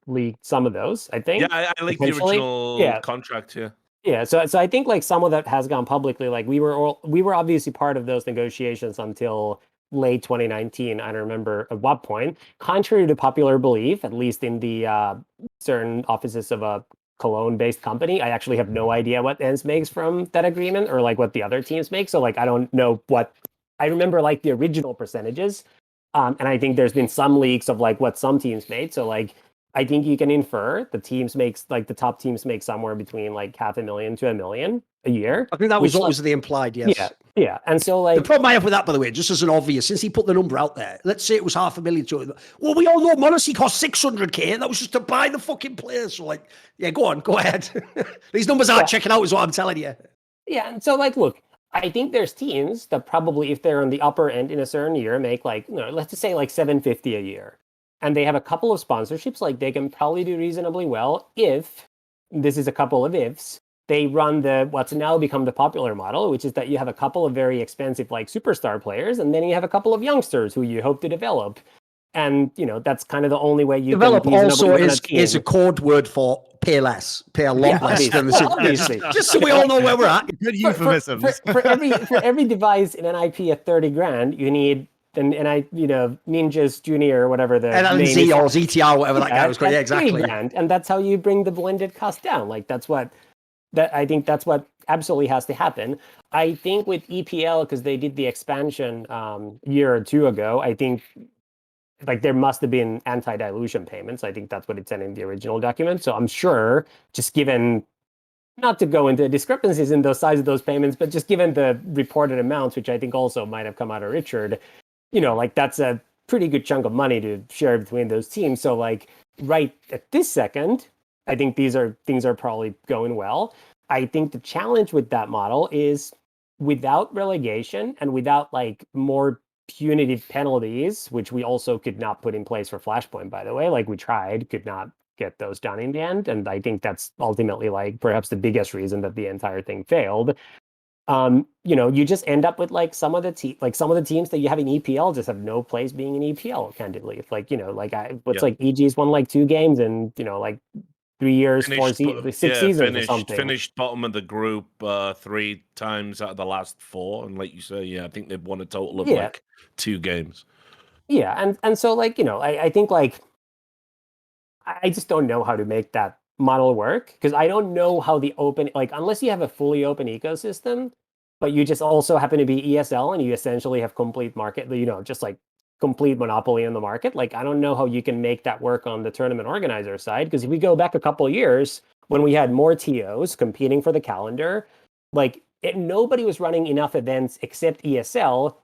leaked some of those, I think. Yeah, I like the original contract here. Yeah, so I think like some of that has gone publicly. Like we were obviously part of those negotiations until late 2019. I don't remember at what point. Contrary to popular belief, at least in the certain offices of a Cologne-based company, I actually have no idea what ENCE makes from that agreement or like what the other teams make. So like I don't know what. I remember like the original percentages, and I think there's been some leaks of like what some teams made. So like. I think you can infer the top teams make somewhere between like $500,000 to $1 million. a year. I think that was which, what was the implied, yes. Yeah. And so, The like, problem I have with that, by the way, just as an obvious, since he put the number out there, let's say it was 500,000 to it. Well, we all know Monarchy cost 600K, and that was just to buy the fucking players. So, like, yeah, go ahead. These numbers aren't checking out, is what I'm telling you. Yeah, and so, like, look, I think there's teams that probably, if they're on the upper end in a certain year, make like, let's just say like 750 a year. And they have a couple of sponsorships, like they can probably do reasonably well if, this is a couple of ifs, they run what's now become the popular model, which is that you have a couple of very expensive like superstar players, and then you have a couple of youngsters who you hope to develop. And, that's kind of the only way you develop can reasonably also run a team. is a code word for pay less, pay a lot less than the obviously. Just so we all know where we're at. Good euphemisms. For every device in an IP at 30 grand, you need Ninjas Junior or whatever the name is. NLZ or ZTR, whatever that guy was called. Yeah, exactly. And that's how you bring the blended cost down. Like I think that's what absolutely has to happen. I think with EPL, because they did the expansion year or two ago, I think like there must have been anti-dilution payments. I think that's what it said in the original document. So I'm sure, just given, not to go into discrepancies in those size of those payments, but just given the reported amounts, which I think also might have come out of Richard, like that's a pretty good chunk of money to share between those teams. So like right at this second, I think things are probably going well. I think the challenge with that model is without relegation and without like more punitive penalties, which we also could not put in place for Flashpoint, by the way, like we tried, could not get those done in the end. And I think that's ultimately like perhaps the biggest reason that the entire thing failed. You just end up with like some of the teams that you have in EPL just have no place being in EPL, candidly. It's like, like EG's won like 2 games and, like 3 years, 6 seasons or something. Finished bottom of the group 3 times out of the last 4. And like you say, I think they've won a total of like 2 games. Yeah. And so like, I think like, I just don't know how to make that model work, because I don't know how the open, like unless you have a fully open ecosystem, but you just also happen to be ESL and you essentially have complete market, just like complete monopoly in the market. Like, I don't know how you can make that work on the tournament organizer side, because if we go back a couple of years when we had more TOs competing for the calendar, like nobody was running enough events except ESL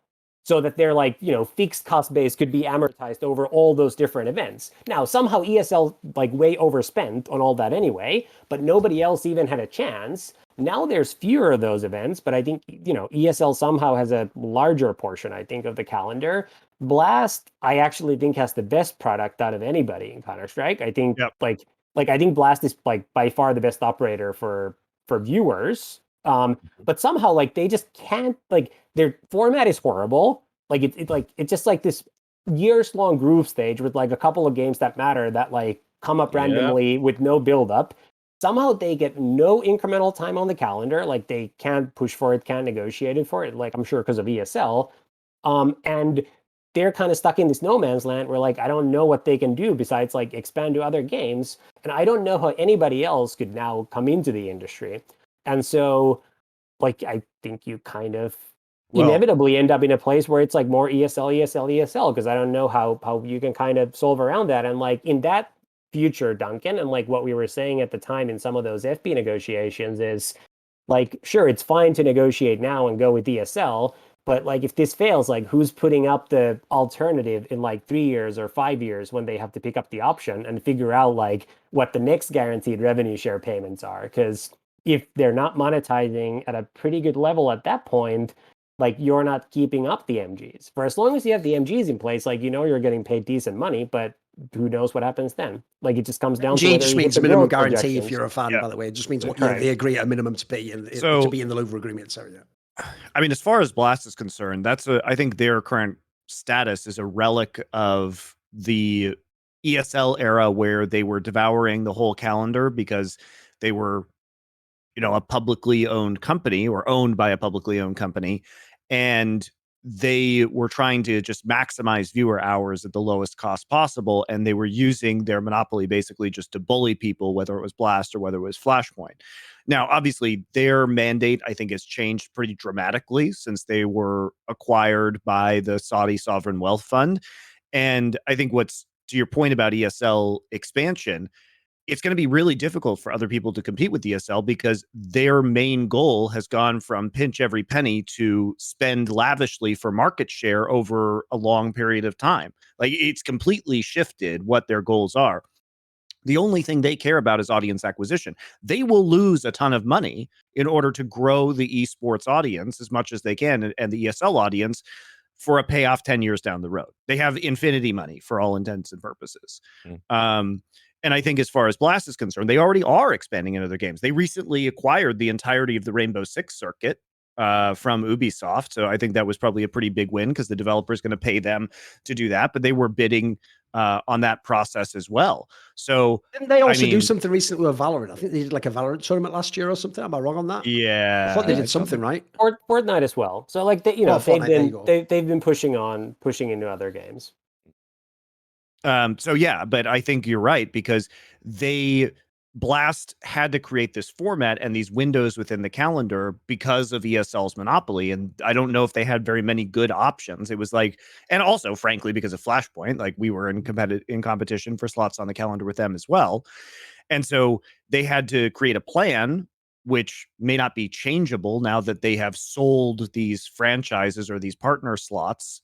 so that their like, fixed cost base could be amortized over all those different events. Now, somehow ESL like way overspent on all that anyway, but nobody else even had a chance. Now there's fewer of those events, but I think, ESL somehow has a larger portion, I think, of the calendar. Blast, I actually think, has the best product out of anybody in Counter-Strike. I think like I think Blast is like by far the best operator for viewers. But somehow like they just can't, like their format is horrible. Like it's just like this years-long group stage with like a couple of games that matter that like come up randomly with no build-up. Somehow they get no incremental time on the calendar. Like they can't push for it, can't negotiate it for it. Like I'm sure because of ESL. And they're kind of stuck in this no man's land where like I don't know what they can do besides like expand to other games. And I don't know how anybody else could now come into the industry. And so like I think you kind of inevitably end up in a place where it's like more ESL, because I don't know how you can kind of solve around that. And like in that future, Duncan, and like what we were saying at the time in some of those FP negotiations is like, sure, it's fine to negotiate now and go with ESL, but like if this fails, like who's putting up the alternative in like 3 years or 5 years when they have to pick up the option and figure out like what the next guaranteed revenue share payments are? Because if they're not monetizing at a pretty good level at that point, like you're not keeping up the MGs. For as long as you have the MGs in place, like you're getting paid decent money, but who knows what happens then? Like it just comes down to just means a minimum guarantee if you're a fan, by the way. It just means what they agree at a minimum to pay to be in the Louvre agreement. So I mean, as far as Blast is concerned, I think their current status is a relic of the ESL era where they were devouring the whole calendar because they were, a publicly owned company or owned by a publicly owned company. And they were trying to just maximize viewer hours at the lowest cost possible. And they were using their monopoly basically just to bully people, whether it was Blast or whether it was Flashpoint. Now, obviously, their mandate, I think, has changed pretty dramatically since they were acquired by the Saudi Sovereign Wealth Fund. And I think to your point about ESL expansion, it's going to be really difficult for other people to compete with ESL because their main goal has gone from pinch every penny to spend lavishly for market share over a long period of time. Like, it's completely shifted what their goals are. The only thing they care about is audience acquisition. They will lose a ton of money in order to grow the esports audience as much as they can and the ESL audience for a payoff 10 years down the road. They have infinity money for all intents and purposes. And I think as far as Blast is concerned, they already are expanding into other games. They recently acquired the entirety of the Rainbow Six circuit from Ubisoft. So I think that was probably a pretty big win because the developer is going to pay them to do that. But they were bidding on that process as well. So didn't they also do something recently with Valorant? I think they did like a Valorant tournament last year or something. Am I wrong on that? Yeah, I thought they did something, right? Fortnite as well. So like they've been pushing into other games. So yeah, but I think you're right because Blast had to create this format and these windows within the calendar because of ESL's monopoly. And I don't know if they had very many good options. It was like, and also frankly, because of Flashpoint, like we were in competition for slots on the calendar with them as well. And so they had to create a plan, which may not be changeable now that they have sold these franchises or these partner slots.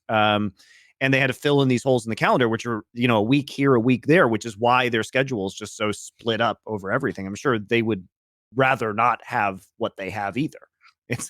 And they had to fill in these holes in the calendar, which are, a week here, a week there, which is why their schedule is just so split up over everything. I'm sure they would rather not have what they have either.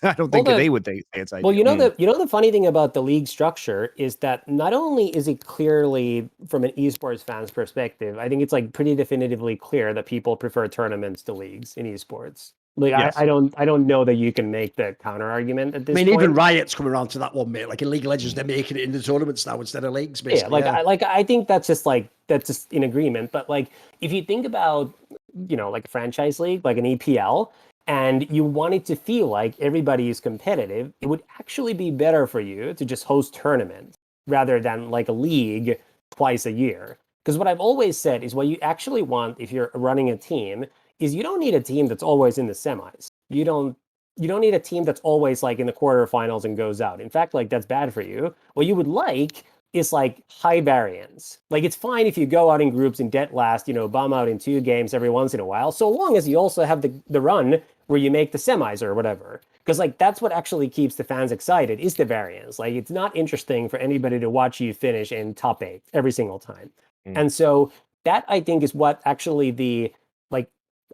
I don't think they would say it's ideal. Well, the funny thing about the league structure is that not only is it clearly from an esports fan's perspective, I think it's like pretty definitively clear that people prefer tournaments to leagues in esports. Like yes. I don't know that you can make the counter argument at this point. Even Riot's coming around to that one, mate. Like in League of Legends, they're making it into tournaments now instead of leagues, basically. I think that's just in agreement. But like if you think about, like a franchise league, like an EPL, and you want it to feel like everybody is competitive, it would actually be better for you to just host tournaments rather than like a league twice a year. Because what I've always said is what you actually want if you're running a team is you don't need a team that's always in the semis. You don't need a team that's always like in the quarterfinals and goes out. In fact, like that's bad for you. What you would like is like high variance. Like it's fine if you go out in groups and dead last, bomb out in 2 games every once in a while, so long as you also have the run where you make the semis or whatever. Because like that's what actually keeps the fans excited is the variance. Like it's not interesting for anybody to watch you finish in top 8 every single time. And so that I think is what actually the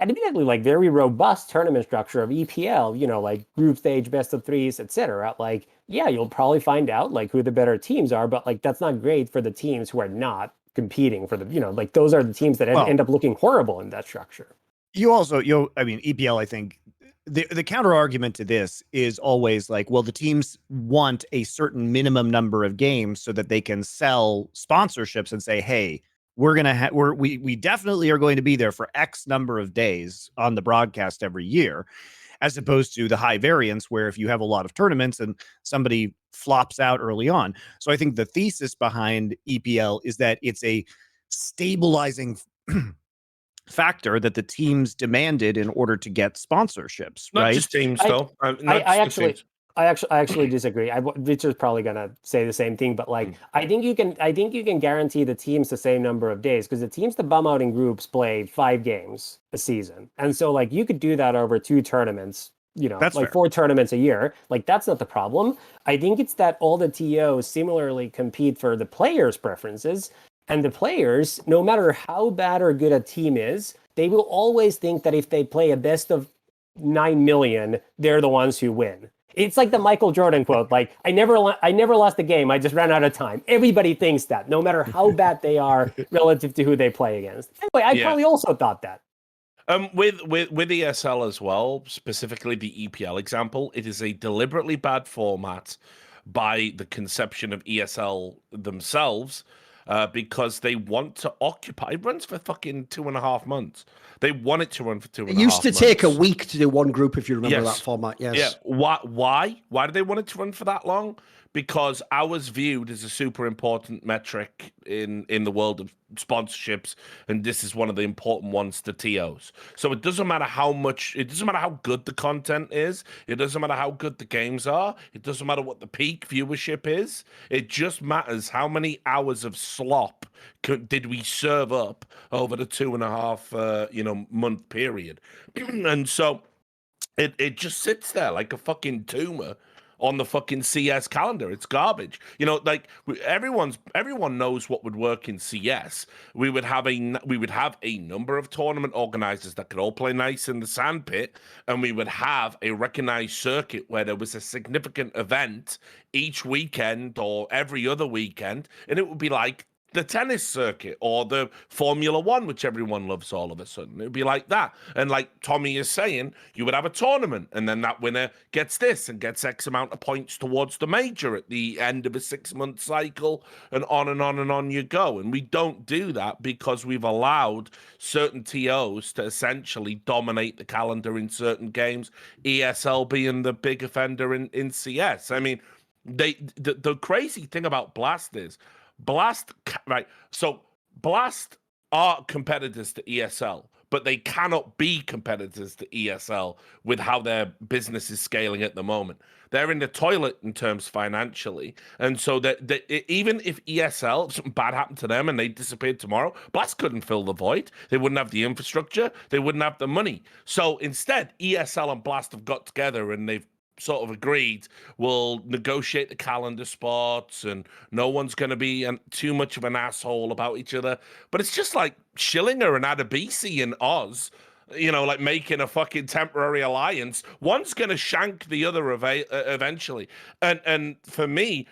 admittedly like very robust tournament structure of EPL, like group stage, best of 3s, etc. Like, yeah, you'll probably find out like who the better teams are, but like that's not great for the teams who are not competing for the, like those are the teams that end up looking horrible in that structure. EPL, I think the counter argument to this is always like, well, the teams want a certain minimum number of games so that they can sell sponsorships and say, hey, we're going to we definitely are going to be there for X number of days on the broadcast every year, as opposed to the high variance where if you have a lot of tournaments and somebody flops out early on. So I think the thesis behind EPL is that it's a stabilizing factor that the teams demanded in order to get sponsorships. Not right? just teams, though. I actually disagree. Richard's probably gonna say the same thing, but like I think you can guarantee the teams the same number of days because the teams that bum out in groups play 5 games a season, and so like you could do that over 2 tournaments. That's like fair. 4 tournaments a year. Like that's not the problem. I think it's that all the TOs similarly compete for the players' preferences, and the players, no matter how bad or good a team is, they will always think that if they play a best of 9 million, they're the ones who win. It's like the Michael Jordan quote, like, I never lost a game, I just ran out of time. Everybody thinks that, no matter how bad they are relative to who they play against. Anyway, I probably also thought that. With ESL as well, specifically the EPL example, it is a deliberately bad format by the conception of ESL themselves, because they want to occupy. It runs for fucking 2.5 months. They want it to run for 2.5 months. It used to take a week to do one group, if you remember that format. Yes. Yeah. Why? Why do they want it to run for that long? because hours viewed is a super important metric in the world of sponsorships, and this is one of the important ones to TOs. So it doesn't matter how good the content is, it doesn't matter how good the games are, it doesn't matter what the peak viewership is, it just matters how many hours of slop did we serve up over the 2.5 month period. And so it just sits there like a fucking tumor on the fucking CS calendar. It's garbage. Like everyone knows what would work in CS. We would have a number of tournament organizers that could all play nice in the sandpit, and we would have a recognized circuit where there was a significant event each weekend or every other weekend, and it would be like the tennis circuit or the Formula One, which everyone loves all of a sudden. It would be like that. And like Tommy is saying, you would have a tournament, and then that winner gets this and gets X amount of points towards the major at the end of a 6-month cycle, and on and on and on you go. And we don't do that because we've allowed certain TOs to essentially dominate the calendar in certain games, ESL being the big offender in CS. I mean, the crazy thing about Blast is, right? So Blast are competitors to ESL, but they cannot be competitors to ESL with how their business is scaling at the moment. They're in the toilet in terms financially. And so that even if ESL, if something bad happened to them and they disappeared tomorrow, Blast couldn't fill the void. They wouldn't have the infrastructure. They wouldn't have the money. So instead, ESL and Blast have got together and they've sort of agreed we'll negotiate the calendar spots and no one's going to be too much of an asshole about each other. But it's just like Schillinger and Adebisi and Oz, like making a fucking temporary alliance. One's going to shank the other eventually. And for me,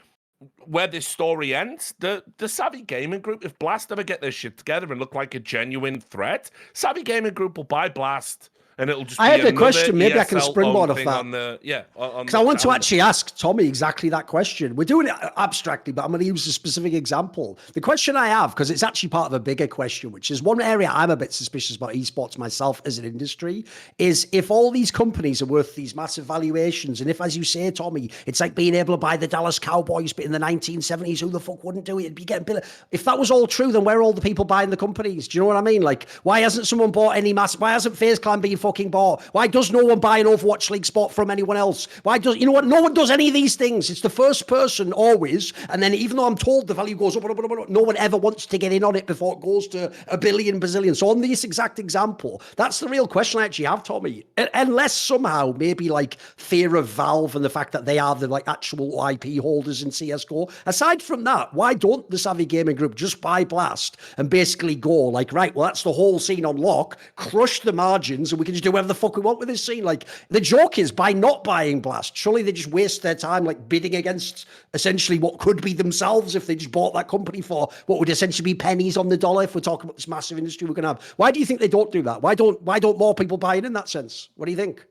where this story ends, the Savvy Gaming Group, if Blast ever get their shit together and look like a genuine threat, Savvy Gaming Group will buy Blast. And it'll just. I had a question. Maybe I can springboard off that. Because I want to actually ask Tommy exactly that question. We're doing it abstractly, but I'm going to use a specific example. The question I have, because it's actually part of a bigger question, which is one area I'm a bit suspicious about esports myself as an industry, is if all these companies are worth these massive valuations, and if, as you say, Tommy, it's like being able to buy the Dallas Cowboys, but in the 1970s, who the fuck wouldn't do it? It'd be getting billion. If that was all true, then where are all the people buying the companies? Do you know what I mean? Like, why hasn't someone bought any why hasn't FaZe Clan been fucking bought? Why does no one buy an Overwatch League spot from anyone else? Why does, no one does any of these things. It's the first person always. And then even though I'm told the value goes up, no one ever wants to get in on it before it goes to a billion, bazillion. So on this exact example, that's the real question I actually have, Tommy. Unless somehow maybe like fear of Valve and the fact that they are the like actual IP holders in CSGO. Aside from that, why don't the Savvy Gaming Group just buy Blast and basically go like, right, well, that's the whole scene on lock, crush the margins, and we can just do whatever the fuck we want with this scene? Like, the joke is, by not buying Blast, surely they just waste their time like bidding against essentially what could be themselves if they just bought that company for what would essentially be pennies on the dollar if we're talking about this massive industry we're going to have. Why do you think they don't do that? Why don't more people buy it in that sense? What do you think?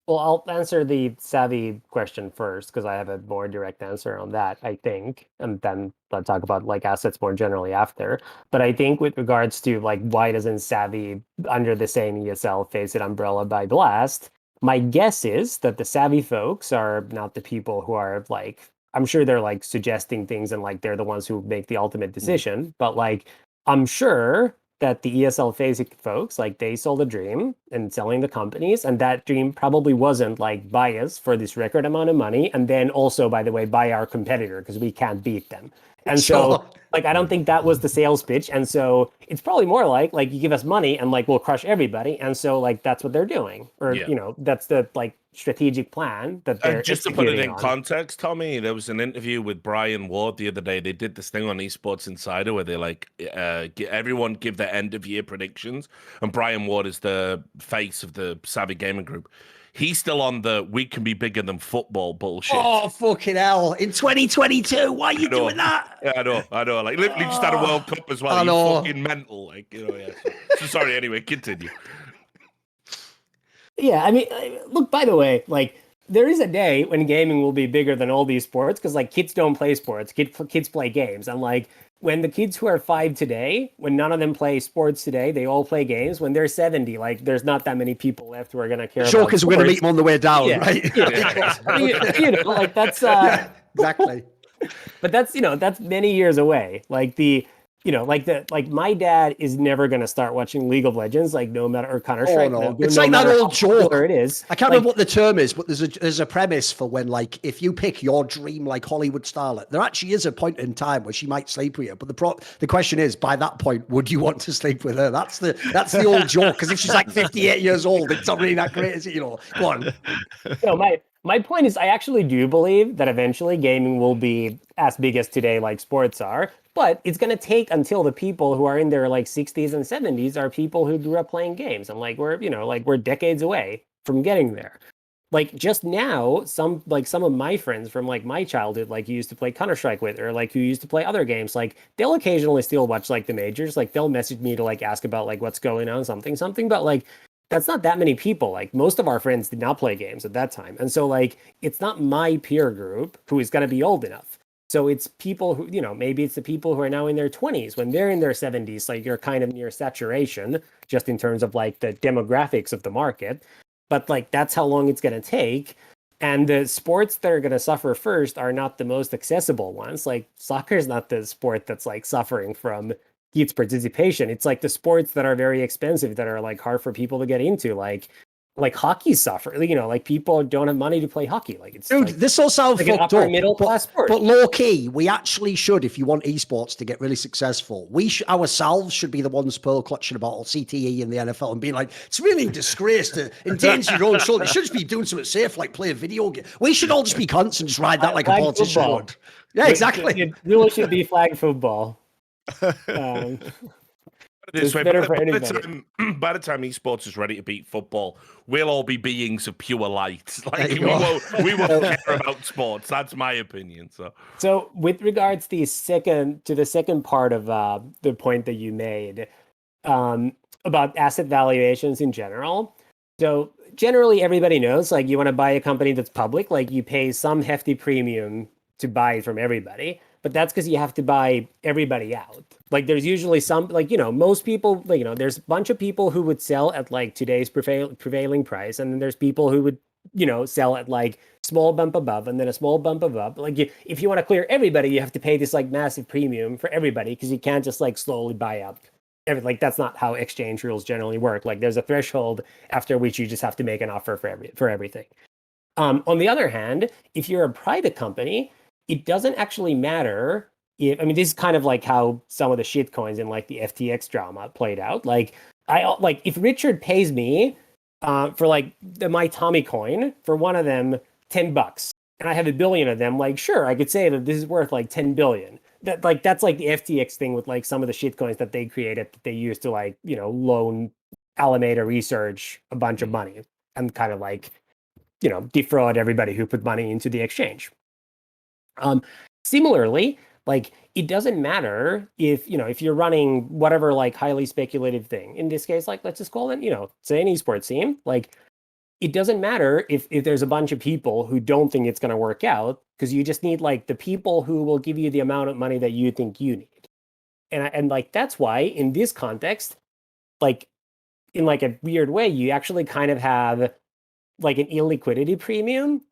Well, I'll answer the Savvy question first because I have a more direct answer on that, I think, and then I'll talk about like assets more generally after. But I think with regards to like why doesn't Savvy under the same ESL face it umbrella by Blast, my guess is that the Savvy folks are not the people who are like, I'm sure they're like suggesting things and like they're the ones who make the ultimate decision, but like I'm sure that the ESL phase folks, like they sold a dream and selling the companies, and that dream probably wasn't like buy us for this record amount of money, and then also, by the way, buy our competitor because we can't beat them. And so, like, I don't think that was the sales pitch. And so it's probably more like you give us money and like we'll crush everybody. And so like that's what they're doing, or that's the like strategic plan that they're just to put it in on. context, Tommy, there was an interview with Brian Ward the other day. They did this thing on Esports Insider where they like everyone give their end of year predictions, and Brian Ward is the face of the Savvy Gaming Group. He's still on the we can be bigger than football bullshit. Oh, fucking hell. In 2022, why are you doing that? Yeah, I know. Like, literally just had a World Cup as well. I know. Fucking mental. Like, yeah. So sorry, anyway, continue. Yeah, I mean, look, by the way, like, there is a day when gaming will be bigger than all these sports because, like, kids don't play sports. Kids play games. And, like, when the kids who are 5 today, when none of them play sports today, they all play games. When they're 70, like, there's not that many people left who are going to care about sports. Because we're going to meet them on the way down, right? Yeah. Like, that's... exactly. But that's many years away. Like my dad is never gonna start watching League of Legends, like no matter or Counter Strike. Oh, no. It's like that old joke. It is. I can't remember what the term is, but there's a premise for when, like, if you pick your dream like Hollywood starlet, there actually is a point in time where she might sleep with you. But the question is, by that point, would you want to sleep with her? That's the old joke. Because if she's like 58 years old, it's not really that great, is it? Go on. My point is, I actually do believe that eventually gaming will be as big as today, like sports are. But it's going to take until the people who are in their like 60s and 70s are people who grew up playing games. And we're decades away from getting there. Like just now, some of my friends from like my childhood, like who used to play Counter-Strike with, or like who used to play other games, like they'll occasionally still watch like the majors. Like they'll message me to like ask about like what's going on, something. But like that's not that many people. Like most of our friends did not play games at that time. And so like it's not my peer group who is going to be old enough. So it's people who, maybe it's the people who are now in their 20s when they're in their 70s, like you're kind of near saturation just in terms of like the demographics of the market. But like that's how long it's going to take. And the sports that are going to suffer first are not the most accessible ones. Like soccer is not the sport that's like suffering from youth participation. It's like the sports that are very expensive that are like hard for people to get into, like hockey suffer. Like people don't have money to play hockey. Like it's dude, this all sounds like fucked up. Middle class sport. But low key, we actually should, if you want esports to get really successful, ourselves should be the ones pearl clutching about CTE in the NFL and being like, it's really a disgrace to endanger your own children. You should just be doing something safe, like play a video game. We should all just be cunts and just ride that like a politician would. Yeah, exactly. It really should be flag football. This way, by the time esports is ready to beat football, we'll all be beings of pure light. Like we won't care about sports. That's my opinion. So with regards to the second part of the point that you made about asset valuations in general. So generally, everybody knows, like you want to buy a company that's public, like you pay some hefty premium to buy it from everybody. But that's because you have to buy everybody out. Like there's usually some, like, most people, like, there's a bunch of people who would sell at like today's prevailing price. And then there's people who would, sell at like small bump above and then a small bump above. Like if you want to clear everybody, you have to pay this like massive premium for everybody because you can't just like slowly buy up. Like that's not how exchange rules generally work. Like there's a threshold after which you just have to make an offer for everything. On the other hand, if you're a private company, it doesn't actually matter if, this is kind of like how some of the shit coins in like the FTX drama played out. Like if Richard pays me for like my Tommy coin for one of them $10 and I have 1 billion of them, like sure, I could say that this is worth like 10 billion. That's like the FTX thing with like some of the shit coins that they created that they used to like, loan Alameda Research a bunch of money and kind of like, defraud everybody who put money into the exchange. Similarly, like it doesn't matter if you're running whatever like highly speculative thing. In this case, like let's just call it, say an esports team. Like it doesn't matter if there's a bunch of people who don't think it's going to work out because you just need like the people who will give you the amount of money that you think you need. And like that's why in this context, like in like a weird way, you actually kind of have like an illiquidity premium.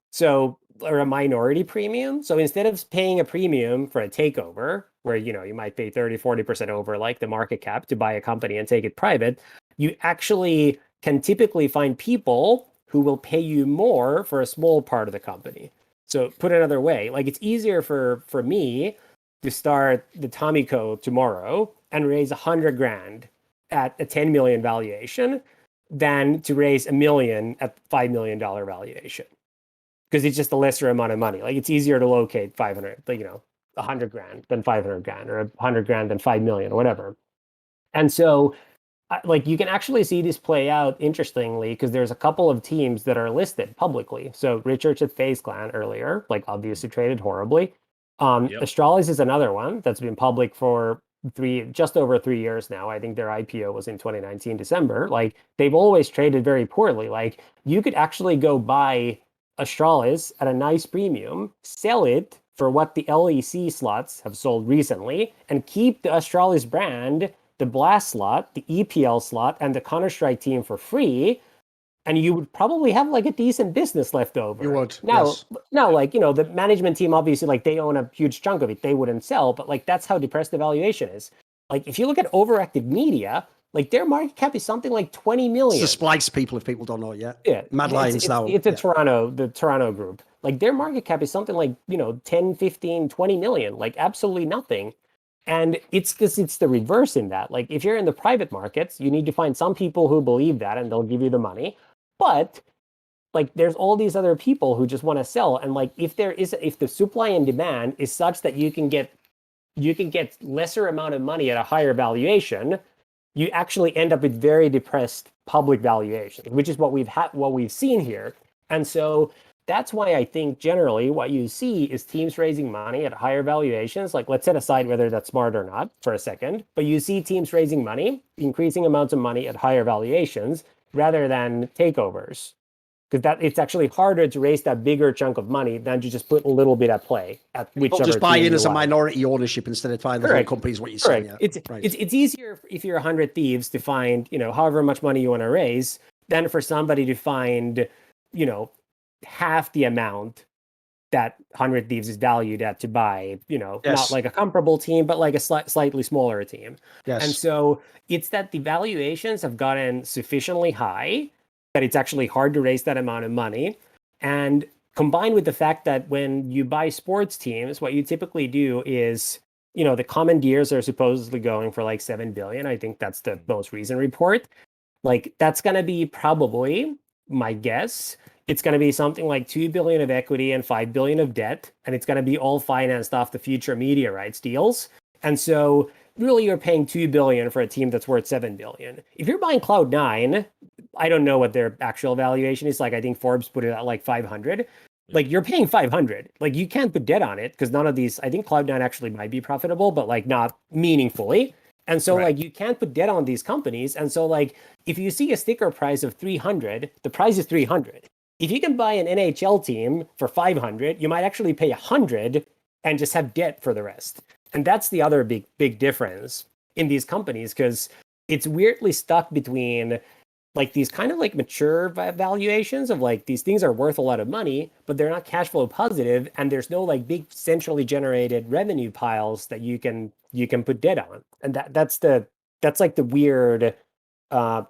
Or a minority premium. So instead of paying a premium for a takeover, where, you might pay 30-40% over like the market cap to buy a company and take it private, you actually can typically find people who will pay you more for a small part of the company. So put another way, like it's easier for me to start the Tommyco tomorrow and raise 100 grand at a 10 million valuation than to raise $1 million at $5 million valuation. Because it's just a lesser amount of money. Like it's easier to locate 500, like, 100 grand than 500 grand or 100 grand than 5 million or whatever. And so like you can actually see this play out interestingly because there's a couple of teams that are listed publicly. So Richards at FaZe Clan earlier, like obviously traded horribly. Astralis is another one that's been public for just over 3 years now. I think their IPO was in 2019 December. Like they've always traded very poorly. Like you could actually go buy Astralis at a nice premium, sell it for what the LEC slots have sold recently, and keep the Astralis brand, the Blast slot, the EPL slot, and the Counter-Strike team for free, and you would probably have like a decent business left over. You would. Now, Yes. now, like, the management team, obviously, like, they own a huge chunk of it. They wouldn't sell, but like, that's how depressed the valuation is. Like, if you look at Overactive Media, like, their market cap is something like 20 million. It's the Splice people, if people don't know it yet. Yeah. Mad Lions it's, now. It's a the Toronto group. Like, their market cap is something like, 10, 15, 20 million, like, absolutely nothing. And it's because it's the reverse in that. Like, if you're in the private markets, you need to find some people who believe that and they'll give you the money. But like, there's all these other people who just want to sell. And like, if the supply and demand is such that you can get lesser amount of money at a higher valuation, you actually end up with very depressed public valuations, which is what we've seen here. And so that's why I think generally what you see is teams raising money at higher valuations. Like, let's set aside whether that's smart or not for a second, but you see teams raising money, increasing amounts of money at higher valuations rather than takeovers. Because it's actually harder to raise that bigger chunk of money than to just put a little bit at play at whichever. Just buy in as a like. minority ownership instead of buying the whole company is what you're saying. Yeah. It's easier if you're 100 Thieves to find, however much money you want to raise than for somebody to find, half the amount that 100 Thieves is valued at to buy, not like a comparable team, but like a slightly smaller team. Yes. And so it's that the valuations have gotten sufficiently high that it's actually hard to raise that amount of money. And combined with the fact that when you buy sports teams, what you typically do is, the commandeers are supposedly going for like 7 billion. I think that's the most recent report. Like, that's going to be probably, my guess, it's going to be something like 2 billion of equity and 5 billion of debt. And it's going to be all financed off the future media rights deals. And so really you're paying 2 billion for a team that's worth 7 billion. If you're buying Cloud9, I don't know what their actual valuation is. Like, I think Forbes put it at like 500. Like, you're paying 500. Like, you can't put debt on it because none of these, I think Cloud9 actually might be profitable, but like not meaningfully. And so like, you can't put debt on these companies. And so like, if you see a sticker price of 300, the price is 300. If you can buy an NHL team for 500, you might actually pay 100 and just have debt for the rest. And that's the other big difference in these companies, because it's weirdly stuck between like these kind of like mature valuations of like these things are worth a lot of money, but they're not cash flow positive, and there's no like big centrally generated revenue piles that you can put debt on. And that's like the weird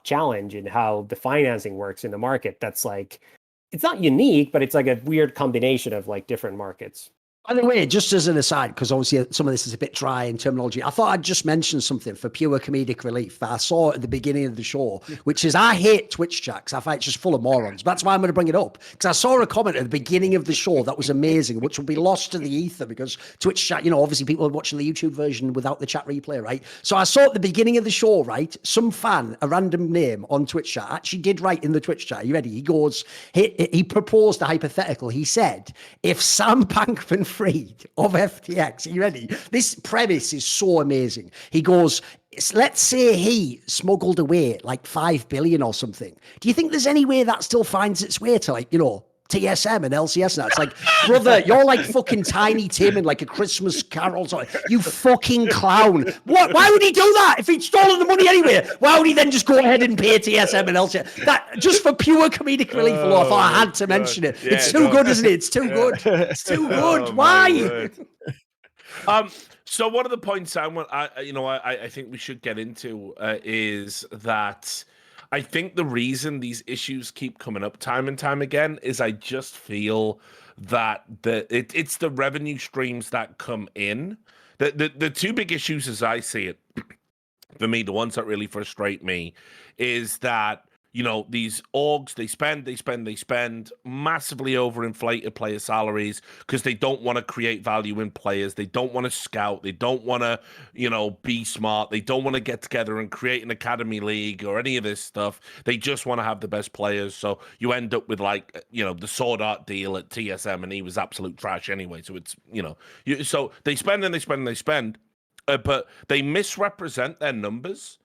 challenge in how the financing works in the market. That's like, it's not unique, but it's like a weird combination of like different markets. By the way, just as an aside, because obviously some of this is a bit dry in terminology, I thought I'd just mention something for pure comedic relief that I saw at the beginning of the show, which is I hate Twitch chat because I find it's just full of morons. That's why I'm going to bring it up, because I saw a comment at the beginning of the show that was amazing, which will be lost to the ether because Twitch chat, obviously people are watching the YouTube version without the chat replay, right? So I saw at the beginning of the show, right, some fan, a random name on Twitch chat, actually did write in the Twitch chat. Are you ready? He goes, he proposed a hypothetical. He said, if Sam Bankman-Fried of FTX, are you ready? This premise is so amazing. He goes, let's say he smuggled away like 5 billion or something. Do you think there's any way that still finds its way to like, TSM and LCS now? It's like, brother, you're like fucking Tiny Tim in like a Christmas Carol. You fucking clown. What? Why would he do that? If he'd stolen the money anyway, why would he then just go ahead and pay TSM and LCS? That just for pure comedic relief alone, I thought I had to mention it. It's too good, isn't it? It's too good. It's too good. Why? So one of the points I think we should get into is that I think the reason these issues keep coming up time and time again is I just feel that it's the revenue streams that come in. The two big issues as I see it, for me, the ones that really frustrate me is that, these orgs, they spend massively overinflated player salaries because they don't want to create value in players. They don't want to scout. They don't want to, be smart. They don't want to get together and create an academy league or any of this stuff. They just want to have the best players. So you end up with like, the Sword Art deal at TSM, and he was absolute trash anyway. So it's, so they spend and they spend and they spend, but they misrepresent their numbers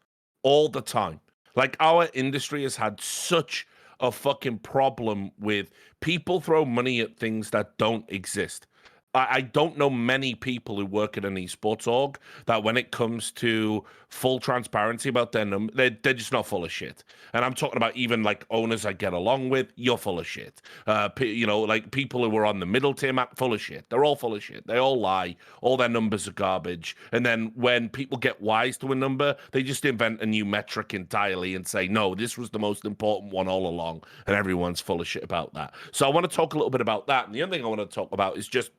all the time. Like, our industry has had such a fucking problem with people throw money at things that don't exist. I don't know many people who work at an esports org that when it comes to full transparency about their number, they're just not full of shit. And I'm talking about even like owners I get along with, you're full of shit. Like people who are on the middle tier map, full of shit. They're all full of shit. They all lie. All their numbers are garbage. And then when people get wise to a number, they just invent a new metric entirely and say, no, this was the most important one all along. And everyone's full of shit about that. So I want to talk a little bit about that. And the other thing I want to talk about is just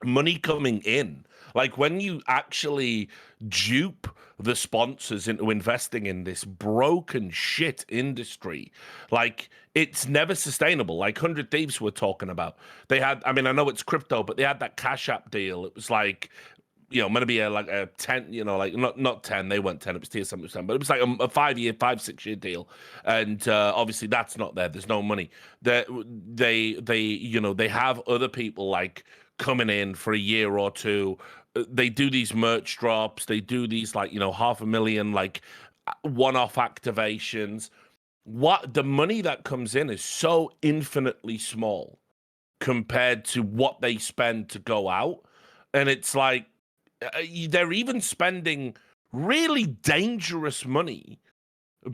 money coming in. Like when you actually dupe the sponsors into investing in this broken shit industry, like it's never sustainable. Like 100 Thieves we're talking about. They had, I mean, I know it's crypto, but they had that Cash App deal. It was like, going to be like a 10, like not 10, they weren't 10, it was tier 7%, but it was like a 5-year, 5-6 year deal. And obviously that's not there. There's no money. They have other people like coming in for a year or two. They do these merch drops. They do these like, $500,000 like one-off activations. What the money that comes in is so infinitely small compared to what they spend to go out. And it's like, they're even spending really dangerous money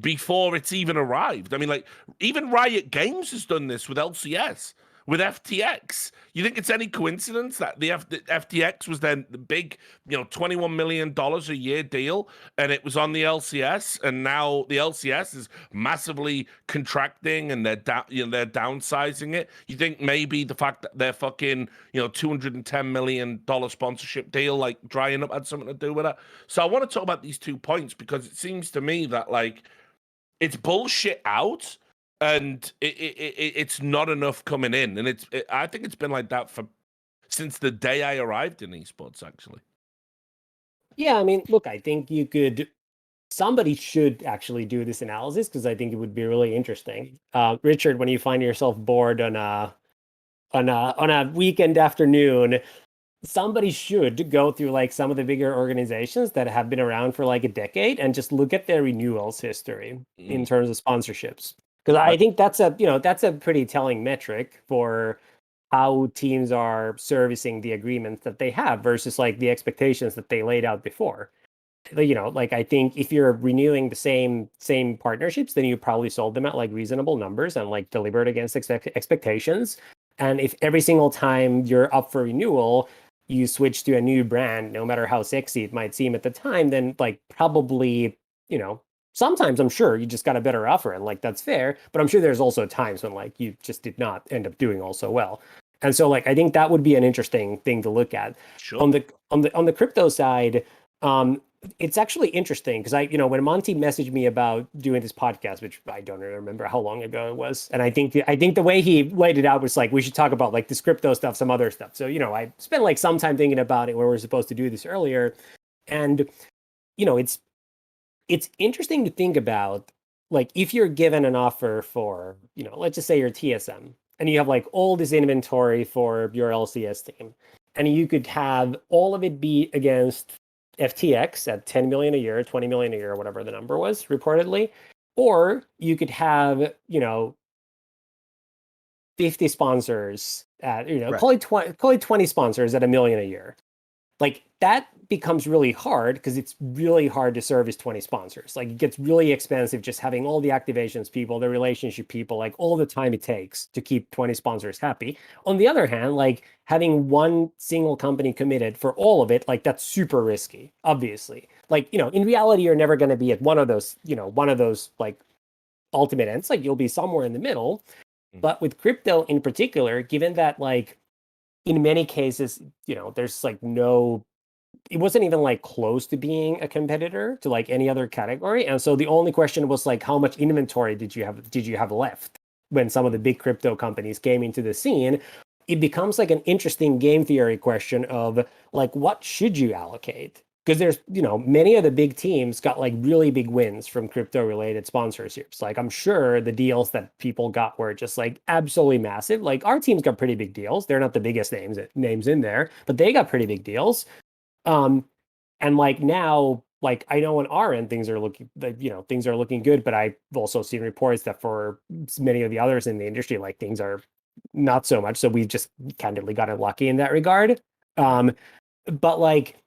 before it's even arrived. I mean, like, even Riot Games has done this with LCS, with FTX. You think it's any coincidence that the FTX was then the big, $21 million a year deal, and it was on the LCS, and now the LCS is massively contracting, and they're downsizing it. You think maybe the fact that their fucking, $210 million sponsorship deal, like, drying up had something to do with that? So I want to talk about these 2 points, because it seems to me that, like, it's bullshit out, and it's not enough coming in, and I think it's been like that since the day I arrived in esports, actually. Yeah, I mean, look, I think somebody should actually do this analysis, because I think it would be really interesting. Richard, when you find yourself bored on a weekend afternoon, somebody should go through like some of the bigger organizations that have been around for like a decade and just look at their renewals history in terms of sponsorships. Because I think that's a pretty telling metric for how teams are servicing the agreements that they have versus like the expectations that they laid out before. Like I think if you're renewing the same partnerships, then you probably sold them at like reasonable numbers and like delivered against expectations. And if every single time you're up for renewal, you switch to a new brand, no matter how sexy it might seem at the time, then like probably, sometimes I'm sure you just got a better offer, and like that's fair, but I'm sure there's also times when like you just did not end up doing all so well. And so like I think that would be an interesting thing to look at. Sure. On the crypto side, it's actually interesting because when Monty messaged me about doing this podcast, which I don't remember how long ago it was, and I think the way he laid it out was like we should talk about like this crypto stuff, some other stuff. So I spent like some time thinking about it when we were supposed to do this earlier, and it's interesting to think about, like, if you're given an offer for, let's just say you're TSM and you have like all this inventory for your LCS team, and you could have all of it be against FTX at 10 million a year, 20 million a year, whatever the number was reportedly, or you could have, 50 sponsors at, Right. call it 20 sponsors at $1 million a year. Like that becomes really hard because it's really hard to service 20 sponsors. Like it gets really expensive just having all the activations people, the relationship people, like all the time it takes to keep 20 sponsors happy. On the other hand, like having one single company committed for all of it, like that's super risky, obviously. Like, in reality, you're never going to be at one of those like ultimate ends. Like you'll be somewhere in the middle. But with crypto in particular, given that like in many cases, there's like it wasn't even like close to being a competitor to like any other category. And so the only question was like, how much inventory did you have left when some of the big crypto companies came into the scene? It becomes like an interesting game theory question of like, what should you allocate? Because there's, many of the big teams got like really big wins from crypto related sponsorships. Like I'm sure the deals that people got were just like absolutely massive. Like our teams got pretty big deals. They're not the biggest names in there, but they got pretty big deals. And like now, like I know on our end things are looking good, but I've also seen reports that for many of the others in the industry, like things are not so much. So we've just candidly gotten lucky in that regard. But like,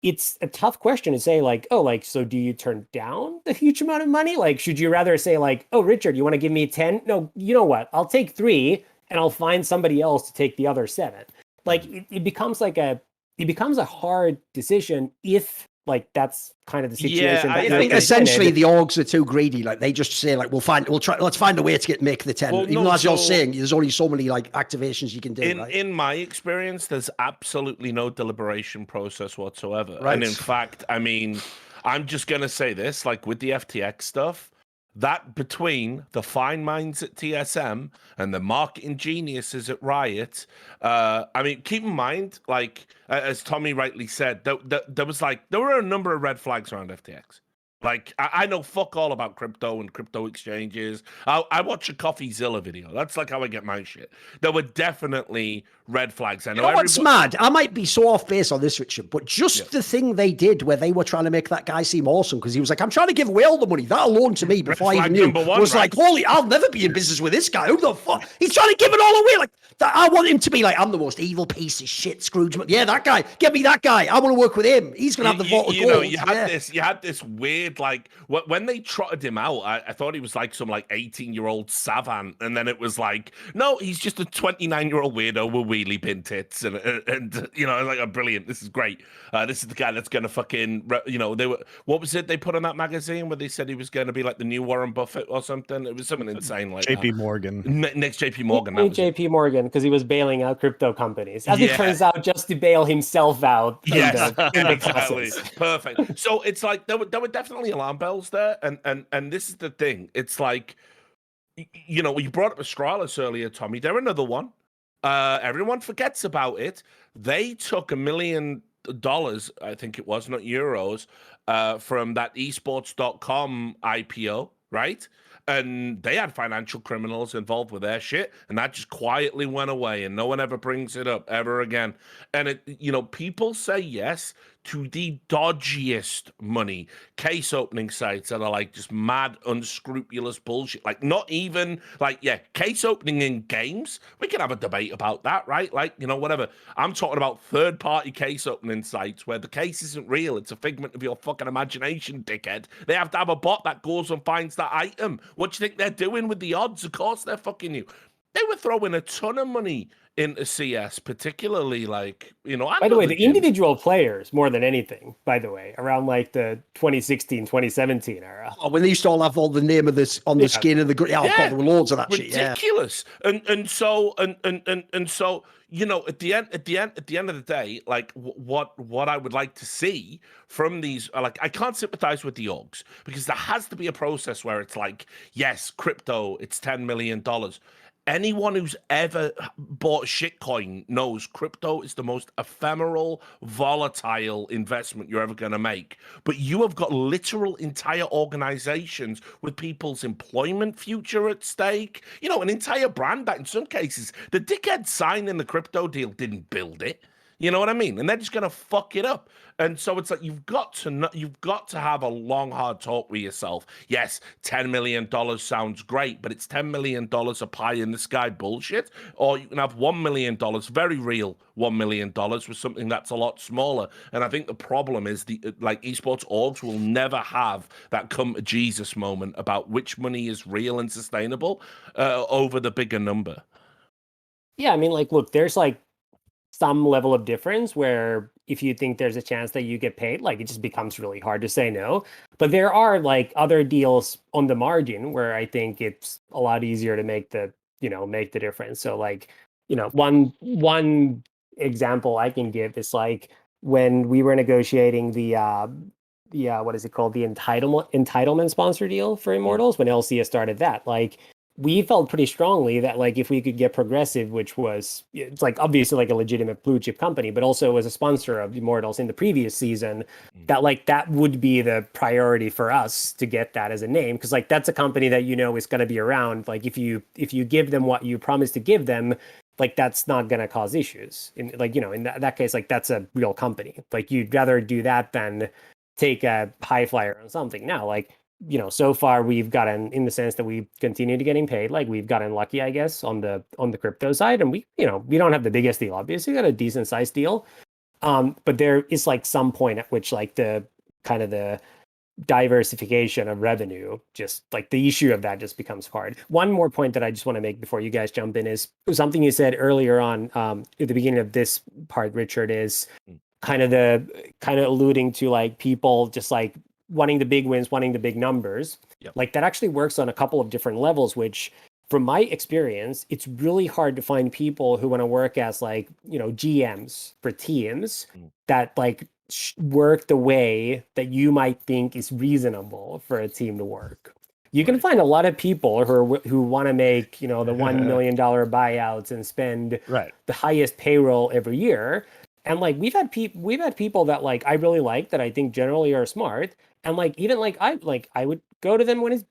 it's a tough question to say, like, oh, like, so do you turn down the huge amount of money? Like, should you rather say, like, oh, Richard, you want to give me 10? No, you know what? I'll take 3 and I'll find somebody else to take the other 7. Like, it becomes a hard decision if, like, that's kind of the situation. I I think essentially the orgs are too greedy. Like, they just say, like, let's find a way to make the 10. Even though, as you're saying, there's only so many like activations you can do. In my experience, there's absolutely no deliberation process whatsoever. Right. And in fact, I mean, I'm just gonna say this, like with the FTX stuff, that between the fine minds at TSM and the marketing geniuses at Riot, I mean, keep in mind, like as Tommy rightly said, there were a number of red flags around FTX. Like, I know fuck all about crypto and crypto exchanges. I watch a CoffeeZilla video. That's like how I get my shit. There were definitely red flags. I know, what's mad? I might be so off base on this, Richard, but just the thing they did where they were trying to make that guy seem awesome because he was like, I'm trying to give away all the money. That alone to me, before I even knew, was like, holy, I'll never be in business with this guy. Who the fuck? He's trying to give it all away. Like, I want him to be like, I'm the most evil piece of shit, Scrooge. Yeah, that guy. Get me that guy. I want to work with him. He's going to have the vault of gold. Know, you had this weird, like, when they trotted him out, I thought he was like some like 18-year-old savant, and then it was like, no, he's just a 29-year-old weirdo with wheelie bin tits, and you know, like, oh, brilliant, this is great. This is the guy that's gonna fucking, you know, what was it they put on that magazine where they said he was gonna be like the new Warren Buffett or something? It was something insane like JP that. Morgan. Next JP Morgan. JP Morgan, because he was bailing out crypto companies, as it turns out, just to bail himself out. Yes, in the exactly. process. Perfect. So it's like there were definitely alarm bells there, and this is the thing. It's like, you know, you brought up Astralis earlier, Tommy. They're another one. Everyone forgets about it. They took $1 million, I think it was, not euros, from that esports.com IPO, right? And they had financial criminals involved with their shit, and that just quietly went away, and no one ever brings it up ever again. And it, you know, people say yes to the dodgiest money, case opening sites that are like just mad, unscrupulous bullshit. Like, not even like, yeah, case opening in games. We can have a debate about that, right? Like, you know, whatever. I'm talking about third party case opening sites where the case isn't real. It's a figment of your fucking imagination, dickhead. They have to have a bot that goes and finds that item. What do you think they're doing with the odds? Of course they're fucking you. They were throwing a ton of money into CS, particularly, like, you know. By the way, the individual players, more than anything, by the way, around like the 2016, 2017 era. Oh, when they used to all have all the name of this on the skin of the there were loads of that shit. Ridiculous. And so you know, at the end of the day, like, what I would like to see from these, like, I can't sympathize with the orgs because there has to be a process where it's like, yes, crypto, it's $10 million. Anyone who's ever bought shitcoin knows crypto is the most ephemeral, volatile investment you're ever going to make. But you have got literal entire organizations with people's employment future at stake. You know, an entire brand that in some cases, the dickhead signing the crypto deal didn't build it. You know what I mean? And they're just gonna fuck it up. And so it's like you've got to have a long, hard talk with yourself. Yes, $10 million sounds great, but it's $10 million a pie in the sky bullshit. Or you can have $1 million, very real $1 million, with something that's a lot smaller. And I think the problem is like esports orgs will never have that come to Jesus moment about which money is real and sustainable over the bigger number. Yeah, I mean, like, look, there's like some level of difference where if you think there's a chance that you get paid, like, it just becomes really hard to say no. But there are like other deals on the margin where I think it's a lot easier to make the difference. So like, you know, one example I can give is like when we were negotiating the what is it called? The entitlement sponsor deal for Immortals, when LCS started that, like, we felt pretty strongly that, like, if we could get Progressive, which was, it's like obviously like a legitimate blue chip company, but also was a sponsor of Immortals in the previous season, that like that would be the priority for us to get that as a name, because like that's a company that, you know, is going to be around. Like if you give them what you promised to give them, like that's not going to cause issues. In like, you know, in that case, like that's a real company. Like you'd rather do that than take a high flyer on something. Now, like so far we've gotten, in the sense that we've continued to getting paid, like we've gotten lucky, I guess, on the crypto side, and we don't have the biggest deal, obviously. We got a decent sized deal, but there is like some point at which like the kind of the diversification of revenue, just like the issue of that just becomes hard. One more point that I just want to make before you guys jump in is something you said earlier on at the beginning of this part, Richard, is kind of alluding to like people just like wanting the big wins, wanting the big numbers. Yep. Like that actually works on a couple of different levels, which from my experience, it's really hard to find people who want to work as like, GMs for teams that like work the way that you might think is reasonable for a team to work. You can find a lot of people who want to make, the $1 million buyouts and spend the highest payroll every year. And like we've had people that like I really like, that I think generally are smart. And like even like I would go to them when it's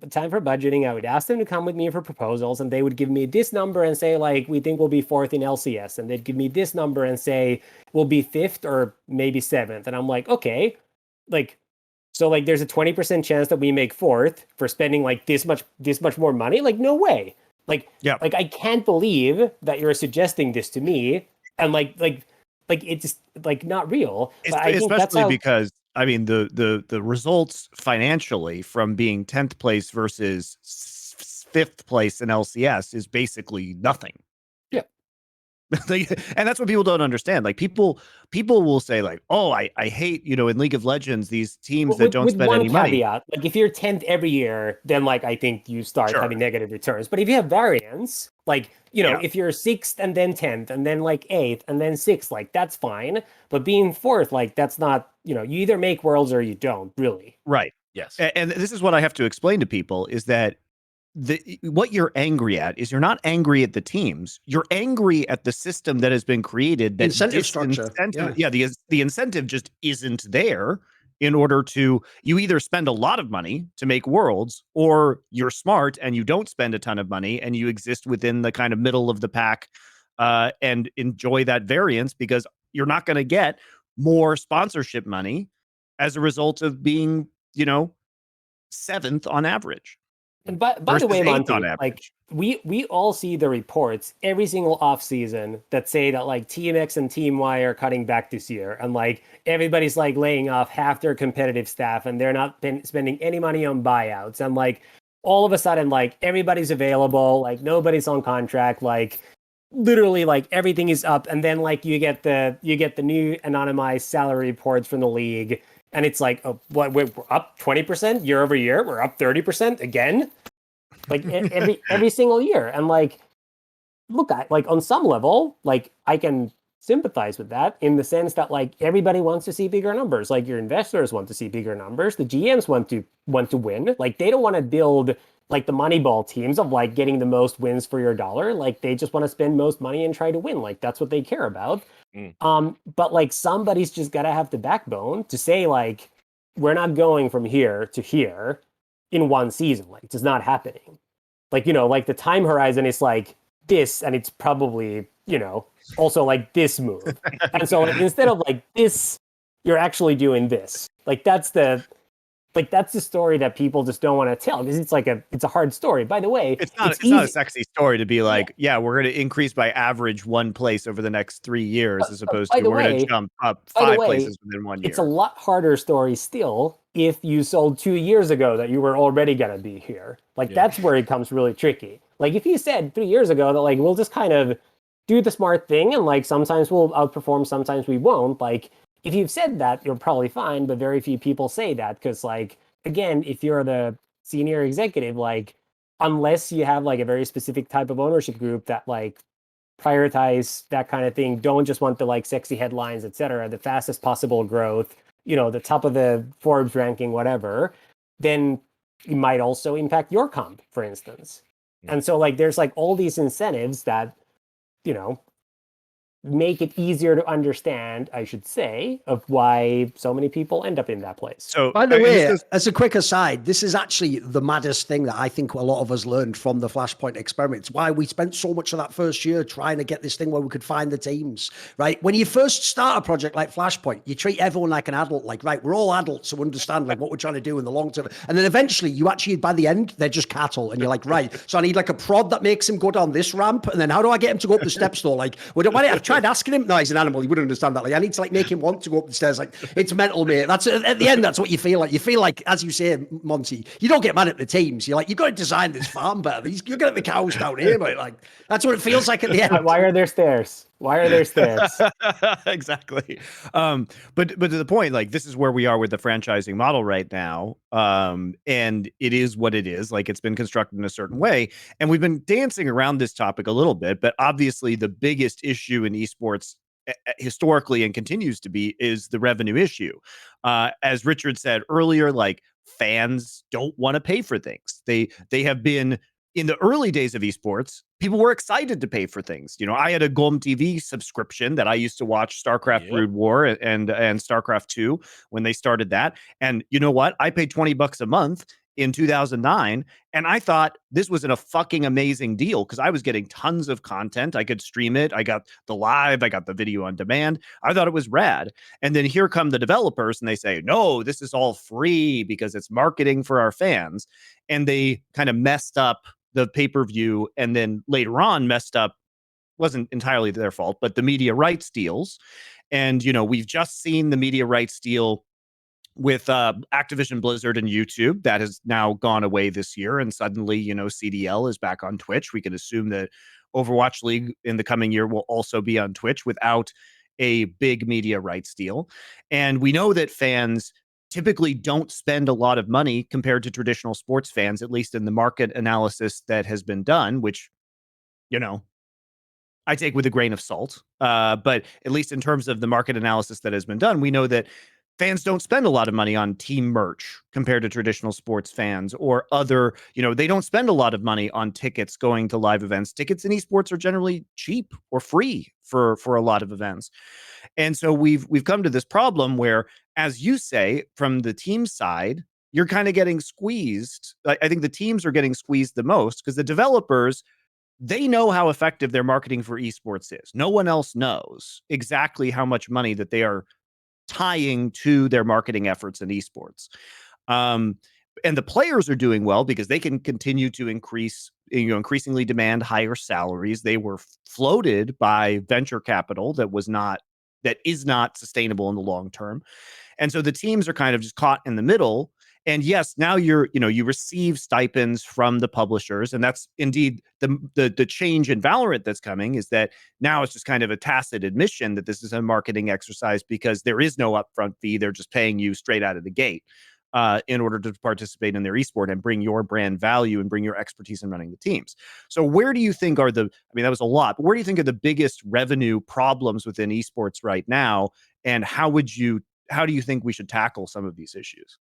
time for budgeting. I would ask them to come with me for proposals, and they would give me this number and say like, we think we'll be 4th in LCS, and they'd give me this number and say we'll be 5th or maybe 7th. And I'm like, okay, like so like there's a 20% chance that we make 4th for spending like this much more money. Like no way. Like I can't believe that you're suggesting this to me, and like it's like not real. But I think especially because I mean the results financially from being 10th place versus 5th place in LCS is basically nothing. Yeah. And that's what people don't understand. Like people will say like, oh, I hate, in League of Legends, these teams that don't spend any money. Like if you're 10th every year, then like I think you start having negative returns. But if you have variance, like, if you're 6th and then 10th and then like 8th and then 6th, like that's fine. But being 4th, like that's not, you either make worlds or you don't, really. Right. Yes. And this is what I have to explain to people is that what you're angry at is you're not angry at the teams. You're angry at the system that has been created. That incentive structure. The incentive just isn't there in order to, you either spend a lot of money to make worlds, or you're smart and you don't spend a ton of money and you exist within the kind of middle of the pack and enjoy that variance, because you're not going to get more sponsorship money as a result of being, 7th on average. And by the way, Monty, like we all see the reports every single off season that say that like Team X and Team Y are cutting back this year, and like everybody's like laying off half their competitive staff, and they're not spending any money on buyouts, and like all of a sudden like everybody's available, like nobody's on contract, like literally like everything is up, and then like you get the new anonymized salary reports from the league. And it's like, oh, what? We're up 20% year over year. We're up 30% again, like every single year. And like, look, like on some level, like I can sympathize with that in the sense that like everybody wants to see bigger numbers. Like your investors want to see bigger numbers. The GMs want to win. Like they don't want to build like the Moneyball teams of like getting the most wins for your dollar. Like they just want to spend most money and try to win. Like that's what they care about. But like somebody's just gotta have the backbone to say like, we're not going from here to here in one season. Like it's not happening. Like, like the time horizon is like this, and it's probably, also like this move. And so like, instead of like this, you're actually doing this. Like that's the story that people just don't want to tell, because it's a hard story. By the way, it's not a sexy story to be like, we're going to increase by average 1 place over the next 3 years, as opposed to we're going to jump up 5 places within 1 year. It's a lot harder story still if you sold 2 years ago that you were already going to be here. Like that's where it becomes really tricky. Like if you said 3 years ago that like we'll just kind of do the smart thing, and like sometimes we'll outperform, sometimes we won't. Like if you've said that, you're probably fine, but very few people say that, because like, again, if you're the senior executive, like unless you have like a very specific type of ownership group that like prioritize that kind of thing, don't just want the like sexy headlines, etc., the fastest possible growth, the top of the Forbes ranking, whatever, then it might also impact your comp, for instance. And so like there's like all these incentives that, make it easier to understand, I should say, of why so many people end up in that place. So, by the way, as a quick aside, this is actually the maddest thing that I think a lot of us learned from the Flashpoint experiments. Why we spent so much of that first year trying to get this thing where we could find the teams, right? When you first start a project like Flashpoint, you treat everyone like an adult, like, right, we're all adults who understand like what we're trying to do in the long term. And then eventually you actually, by the end, they're just cattle. And you're like, right, so I need like a prod that makes him go down this ramp. And then how do I get him to go up the steps though? Like, I've tried asking him. No, he's an animal. He wouldn't understand that. Like, I need to like make him want to go up the stairs. Like, it's mental, mate. That's at the end. That's what you feel like. You feel like, as you say, Monty, you don't get mad at the teams. You're like, you've got to design this farm better. You're getting the cows down here, mate. Like, that's what it feels like at the end. Why are there stairs? Why are there stairs? Exactly. But to the point, like, this is where we are with the franchising model right now. And it is what it is. Like, it's been constructed in a certain way. And we've been dancing around this topic a little bit, but obviously the biggest issue in esports historically and continues to be is the revenue issue. As Richard said earlier, like, fans don't want to pay for things. They have been, in the early days of esports, people were excited to pay for things. You know, I had a Golem TV subscription that I used to watch StarCraft Brood War and StarCraft 2 when they started that. And you know what? I paid $20 a month in 2009, and I thought this was a fucking amazing deal because I was getting tons of content. I could stream it. I got the live. I got the video on demand. I thought it was rad. And then here come the developers, and they say, no, this is all free because it's marketing for our fans. And they kind of messed up the pay-per-view, and then later on messed up, wasn't entirely their fault, but the media rights deals. And, you know, we've just seen the media rights deal with Activision Blizzard and YouTube that has now gone away this year. And suddenly, you know, CDL is back on Twitch. We can assume that Overwatch League in the coming year will also be on Twitch without a big media rights deal. And we know that fans typically don't spend a lot of money compared to traditional sports fans, at least in the market analysis that has been done, which, you know, I take with a grain of salt. But at least in terms of the market analysis that has been done, we know that fans don't spend a lot of money on team merch compared to traditional sports fans or other, you know, they don't spend a lot of money on tickets going to live events. Tickets in esports are generally cheap or free for a lot of events. And so we've come to this problem where, as you say, from the team side, you're kind of getting squeezed. I think the teams are getting squeezed the most because the developers, they know how effective their marketing for esports is. No one else knows exactly how much money that they are tying to their marketing efforts in esports. And the players are doing well because they can continue to increasingly demand higher salaries. They were floated by venture capital that is not sustainable in the long term. And so the teams are kind of just caught in the middle. And yes, now you receive stipends from the publishers. And that's indeed the change in Valorant that's coming, is that now it's just kind of a tacit admission that this is a marketing exercise because there is no upfront fee. They're just paying you straight out of the gate in order to participate in their esport and bring your brand value and bring your expertise in running the teams. So where do you think are that was a lot, but where do you think are the biggest revenue problems within esports right now? And how do you think we should tackle some of these issues?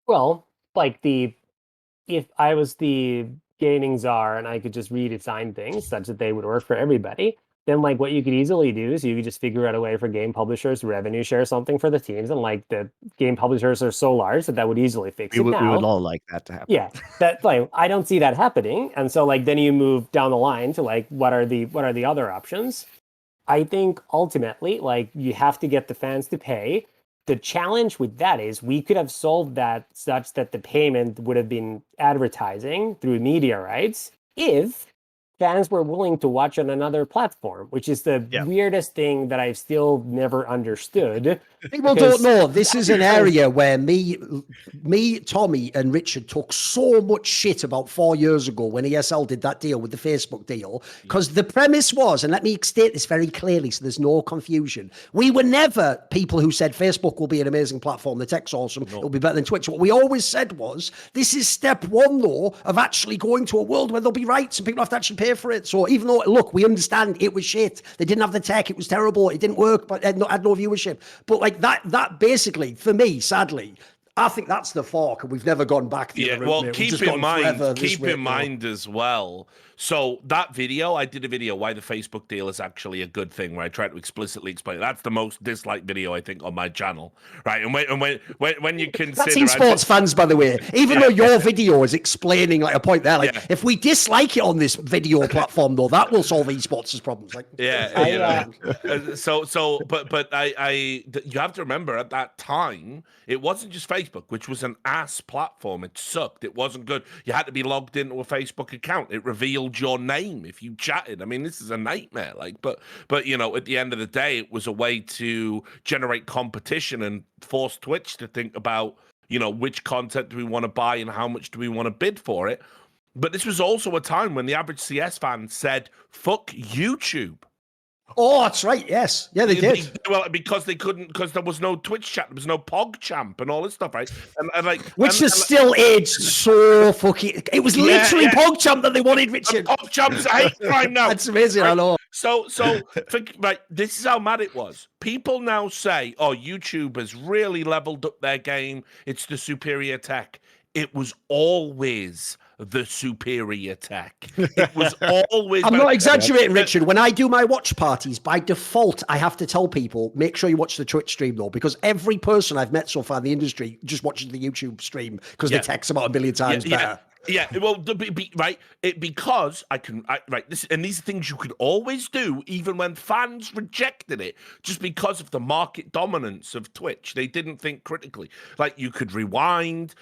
Well, like if I was the gaming czar and I could just redesign things such that they would work for everybody, then like what you could easily do is you could just figure out a way for game publishers to revenue share something for the teams, and like the game publishers are so large that would easily fix it. We would all like that to happen. Yeah, that like I don't see that happening, and so like then you move down the line to like what are the other options? I think ultimately like you have to get the fans to pay. The challenge with that is we could have solved that such that the payment would have been advertising through media rights if fans were willing to watch on another platform, which is the weirdest thing that I've still never understood. People don't know. This is an area where me, Tommy, and Richard took so much shit about 4 years ago when ESL did that deal with the Facebook deal, because the premise was, and let me state this very clearly so there's no confusion, we were never people who said Facebook will be an amazing platform, the tech's awesome, it'll be better than Twitch. What we always said was, this is step one, though, of actually going to a world where there'll be rights and people have to actually pay for it. So even though, look, we understand it was shit, they didn't have the tech, it was terrible, it didn't work, but had no viewership. But like that basically, for me, sadly, I think that's the fork, and we've never gone back. Keep in mind as well, So that video, I did a video why the Facebook deal is actually a good thing, where I try to explicitly explain. That's the most disliked video I think on my channel, right? And when you consider that's esports fans, by the way. Even though your video is explaining like a point there, like if we dislike it on this video platform, though, that will solve esports' problems. Like, but you have to remember at that time it wasn't just Facebook, which was an ass platform. It sucked. It wasn't good. You had to be logged into a Facebook account. It revealed your name if you chatted. I mean, this is a nightmare. Like, but you know, at the end of the day, it was a way to generate competition and force Twitch to think about, you know, which content do we want to buy and how much do we want to bid for it. But this was also a time when the average CS fan said, "Fuck YouTube." Oh, that's right. Yes. Yeah, they did. Well, because they couldn't, because there was no Twitch chat, there was no PogChamp and all this stuff, right? And like, which is still aged so fucking. It was literally PogChamp that they wanted, Richard. PogChamp's a hate crime now. That's amazing. Right? I know. So, right, this is how mad it was. People now say, "Oh, YouTube has really leveled up their game. It's the superior tech." It was always the superior tech. It was always. I'm not exaggerating, Richard. When I do my watch parties, by default, I have to tell people, make sure you watch the Twitch stream, though, because every person I've met so far in the industry just watches the YouTube stream because the tech's about a million times better. Yeah, well, right, because these are things you could always do, even when fans rejected it, just because of the market dominance of Twitch. They didn't think critically. Like, you could rewind.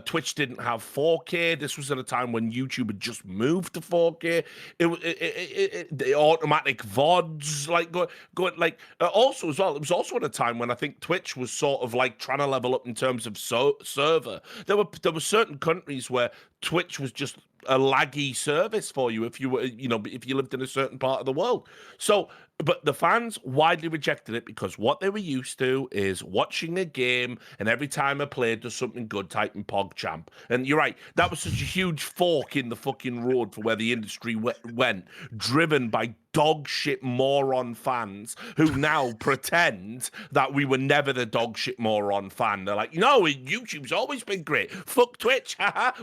Twitch didn't have 4K. This was at a time when YouTube had just moved to 4K. The automatic VODs, like going like also as well. It was also at a time when I think Twitch was sort of like trying to level up in terms of server. There were certain countries where Twitch was just a laggy service for you if you were, you know, if you lived in a certain part of the world. So, but the fans widely rejected it because what they were used to is watching a game, and every time a player does something good, typing PogChamp. And you're right, that was such a huge fork in the fucking road for where the industry went, driven by dog shit moron fans who now pretend that we were never the dog shit moron fan. They're like, no, YouTube's always been great. Fuck Twitch.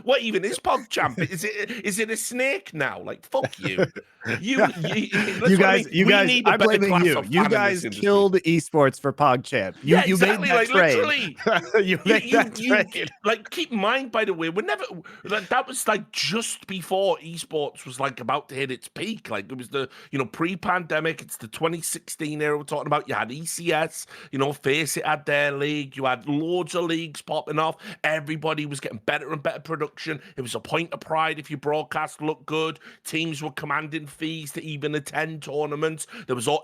What even is PogChamp? Is it a snake now? Like, fuck you. You guys, I'm blaming you. You guys killed esports for PogChamp. You exactly, made that trade. Literally. you made that trade. Like, keep in mind, by the way, we're never like that was like just before esports was like about to hit its peak. Like, it was the, you know, pre-pandemic. It's the 2016 era we're talking about. You had ECS, you know, Face It had their league. You had loads of leagues popping off. Everybody was getting better and better production. It was a point of pride if your broadcast looked good. Teams were commanding fees to even attend tournaments.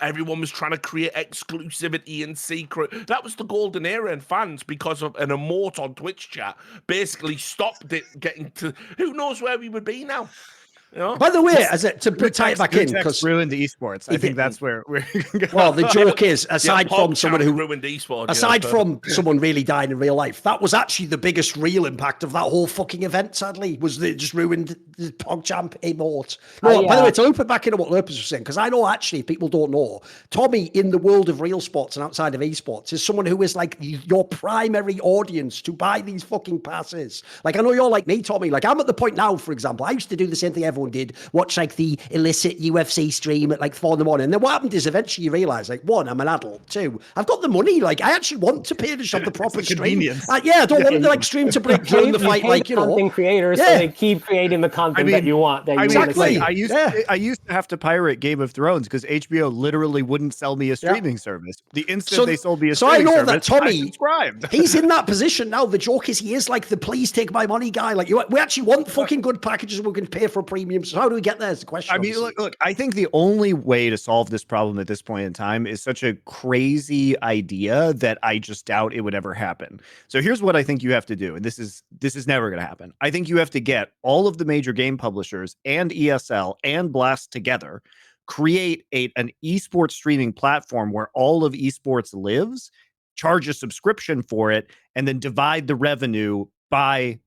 Everyone was trying to create exclusivity and secret. That was the golden era, and fans, because of an emote on Twitch chat, basically stopped it getting to who knows where we would be now. You know? By the way, to tie it back in, because ruined the esports. I think that's where we're going. Well, the joke is, aside from someone who ruined esports, aside from someone really dying in real life, that was actually the biggest real impact of that whole fucking event. Sadly, was that it just ruined the PogChamp emote. No, by the way, to loop it back into what Lurppis was saying, because I know actually, if people don't know, Tommy in the world of real sports and outside of esports is someone who is like your primary audience to buy these fucking passes. Like, I know you're like me, Tommy. Like, I'm at the point now, for example, I used to do the same thing everyone did, watch like the illicit UFC stream at like 4 a.m. And then what happened is eventually you realize, like, one, I'm an adult. Two, I've got the money. Like, I actually want to pay to shop the proper stream. I don't want to like stream to break during the fight, like, you know. Content creators, so they keep creating the content that you want. Exactly. I used to have to pirate Game of Thrones because HBO literally wouldn't sell me a streaming service. The instant they sold me a streaming service, I know that Tommy, subscribed. He's in that position now. The joke is he is like the please take my money guy. Like, we actually want fucking good packages we can pay for premium. So how do we get there is the question. I mean, look, I think the only way to solve this problem at this point in time is such a crazy idea that I just doubt it would ever happen. So here's what I think you have to do. And this is never going to happen. I think you have to get all of the major game publishers and ESL and Blast together, create an esports streaming platform where all of esports lives, charge a subscription for it, and then divide the revenue by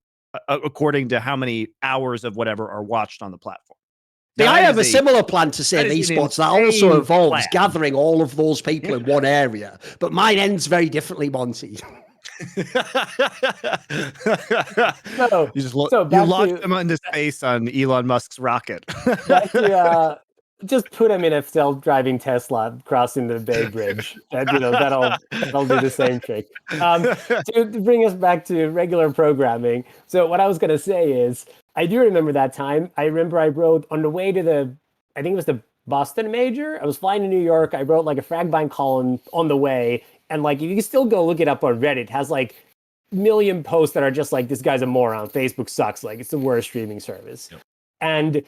according to how many hours of whatever are watched on the platform. I have a similar plan to save esports that also involves gathering all of those people in one area, but mine ends very differently, Monty. So, You just so you back launched to- them into space on Elon Musk's rocket. back to, just put him in a self-driving Tesla crossing the Bay Bridge. That'll do the same trick. To bring us back to regular programming. So what I was gonna say is, I do remember that time. I remember I wrote on the way to I think it was the Boston Major. I was flying to New York. I wrote like a Fragbind column on the way, and like you can still go look it up on Reddit. It has like million posts that are just like, this guy's a moron. Facebook sucks. Like it's the worst streaming service. Yep. And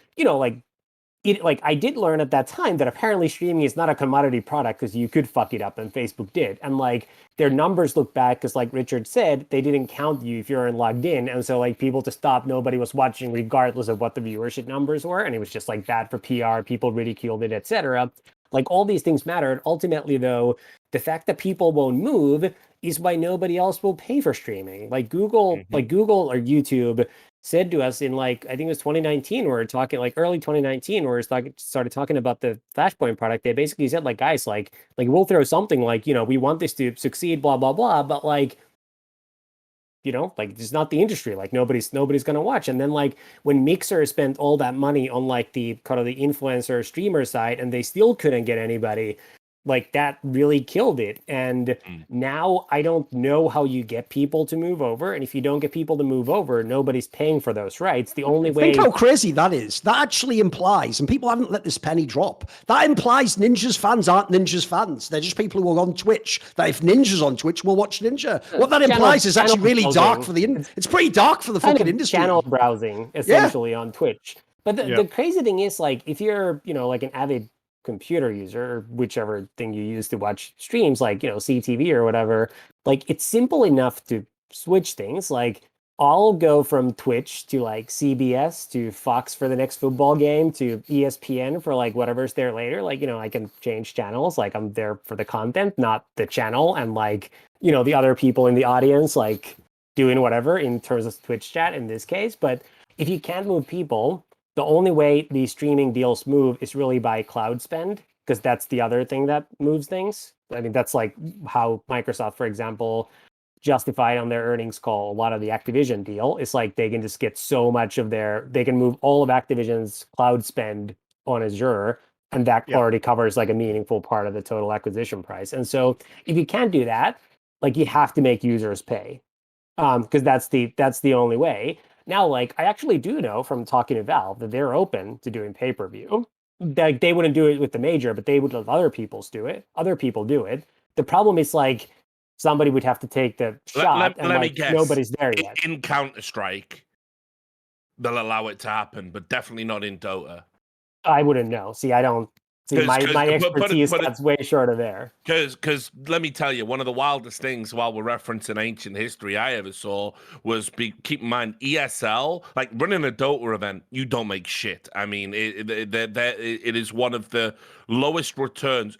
I did learn at that time that apparently streaming is not a commodity product because you could fuck it up, and Facebook did. And like their numbers look bad because, like Richard said, they didn't count you if you weren't logged in, and so like people to stop, nobody was watching regardless of what the viewership numbers were, and it was just like bad for PR. People ridiculed it, etc. Like all these things mattered. Ultimately, though, the fact that people won't move is why nobody else will pay for streaming. Like Google or YouTube said to us in like, I think it was 2019, we were talking like early 2019, where we started talking about the Flashpoint product. They basically said like, guys, like we'll throw something like, we want this to succeed, blah, blah, blah. But like, like it's not the industry, like nobody's going to watch. And then like when Mixer spent all that money on like the kind of the influencer streamer side, and they still couldn't get anybody, like that really killed it. And now I don't know how you get people to move over. And if you don't get people to move over, nobody's paying for those rights. The only way. Think how crazy that is. That actually implies, and people haven't let this penny drop, that implies Ninja's fans aren't Ninja's fans. They're just people who are on Twitch, that if Ninja's on Twitch, will watch Ninja. What that implies is actually really dark for it's pretty dark for the fucking industry. Channel browsing, essentially, on Twitch. But the crazy thing is, like, if you're, like an avid computer user, or whichever thing you use to watch streams, like CTV or whatever, like it's simple enough to switch things. Like I'll go from Twitch to like CBS to Fox for the next football game to ESPN for like whatever's there later. Like I can change channels. Like I'm there for the content, not the channel, and like the other people in the audience like doing whatever in terms of Twitch chat in this case. But if you can't move people, the only way these streaming deals move is really by cloud spend, because that's the other thing that moves things. I mean, that's like how Microsoft, for example, justified on their earnings call a lot of the Activision deal. It's like they can just get so much of they can move all of Activision's cloud spend on Azure, and that already covers like a meaningful part of the total acquisition price. And so if you can't do that, like you have to make users pay, because that's the only way. Now, like, I actually do know from talking to Valve that they're open to doing pay-per-view. Like, they wouldn't do it with the major, but they would let other people do it. The problem is, like, somebody would have to take the shot, and let like, me guess. Nobody's there yet. In Counter-Strike, they'll allow it to happen, but definitely not in Dota. I wouldn't know. See, I don't. See, my expertise that's way short of there. Because let me tell you, one of the wildest things while we're referencing ancient history I ever saw was, keep in mind, ESL, like running a Dota event, you don't make shit. I mean, it is one of the lowest returns,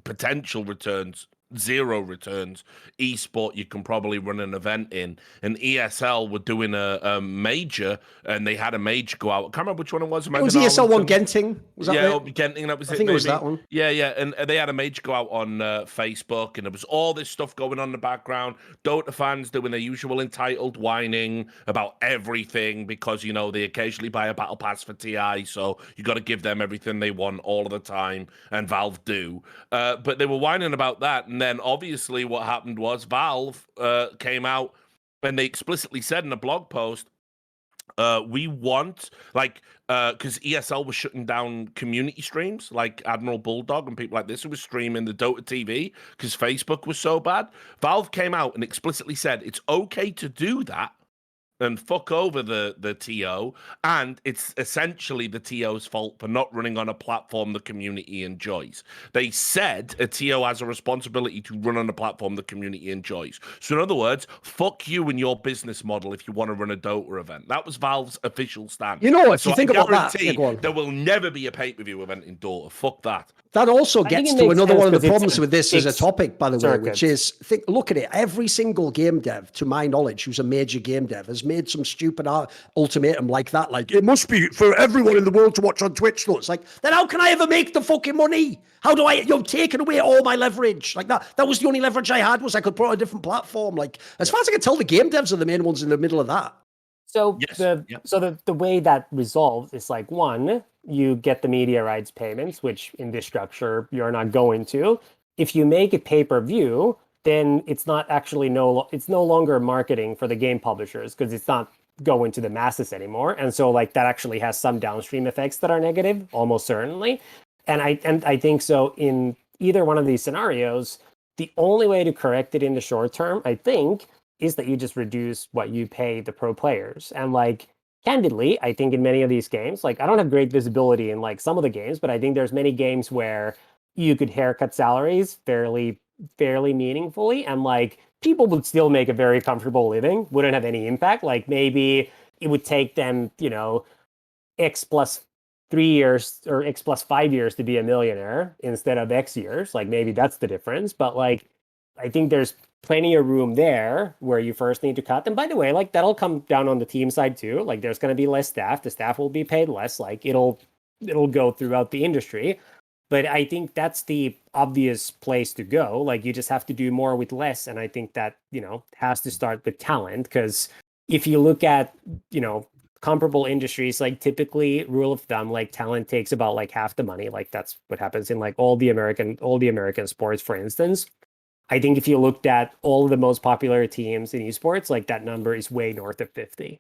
potential returns, zero returns esport you can probably run an event in. And ESL were doing a major, and they had a major go out. I can't remember which one it was. It was ESL one Genting. Was that it? Genting. That was I think it was that one. Yeah. And they had a major go out on Facebook, and there was all this stuff going on in the background. Dota fans doing their usual entitled whining about everything because, they occasionally buy a battle pass for TI, so you got to give them everything they want all of the time, and Valve do. But they were whining about that, and then obviously what happened was Valve came out and they explicitly said in a blog post, we want, because ESL was shutting down community streams like Admiral Bulldog and people like this who were streaming the Dota TV because Facebook was so bad. Valve came out and explicitly said it's okay to do that and fuck over the TO, and it's essentially the TO's fault for not running on a platform the community enjoys. They said a TO has a responsibility to run on a platform the community enjoys. So in other words, fuck you and your business model if you want to run a Dota event. That was Valve's official stand. If you think about that, there will never be a pay-per-view event in Dota. Fuck that. That also gets to another one of the problems with this as a topic, by the way, which is, look at it. Every single game dev, to my knowledge, who's a major game dev, has made some stupid ultimatum like that. Like, it must be for everyone in the world to watch on Twitch. Though it's like, then how can I ever make the fucking money? How do I? You're taking away all my leverage. Like that. That was the only leverage I had, was I could put on a different platform. Like, as far as I can tell, the game devs are the main ones in the middle of that. So the way that resolves is like, one, you get the media rights payments, which in this structure you're not going to. If you make it pay-per-view, then it's not actually it's no longer marketing for the game publishers, because it's not going to the masses anymore. And so like that actually has some downstream effects that are negative, almost certainly. And I think so in either one of these scenarios, the only way to correct it in the short term, I think, is that you just reduce what you pay the pro players. And like, candidly, I think in many of these games, like I don't have great visibility in like some of the games, but I think there's many games where you could haircut salaries fairly meaningfully, and like people would still make a very comfortable living, wouldn't have any impact. Like maybe it would take them, X plus 3 years or X plus 5 years to be a millionaire instead of X years. Like maybe that's the difference. But like, I think there's plenty of room there where you first need to cut. And by the way, like that'll come down on the team side too. Like there's going to be less staff. The staff will be paid less. Like it'll go throughout the industry. But I think that's the obvious place to go. Like you just have to do more with less. And I think that, has to start with talent. Because if you look at, comparable industries, like typically rule of thumb, like talent takes about like half the money. Like that's what happens in like all the American sports, for instance. I think if you looked at all of the most popular teams in esports, like that number is way north of 50.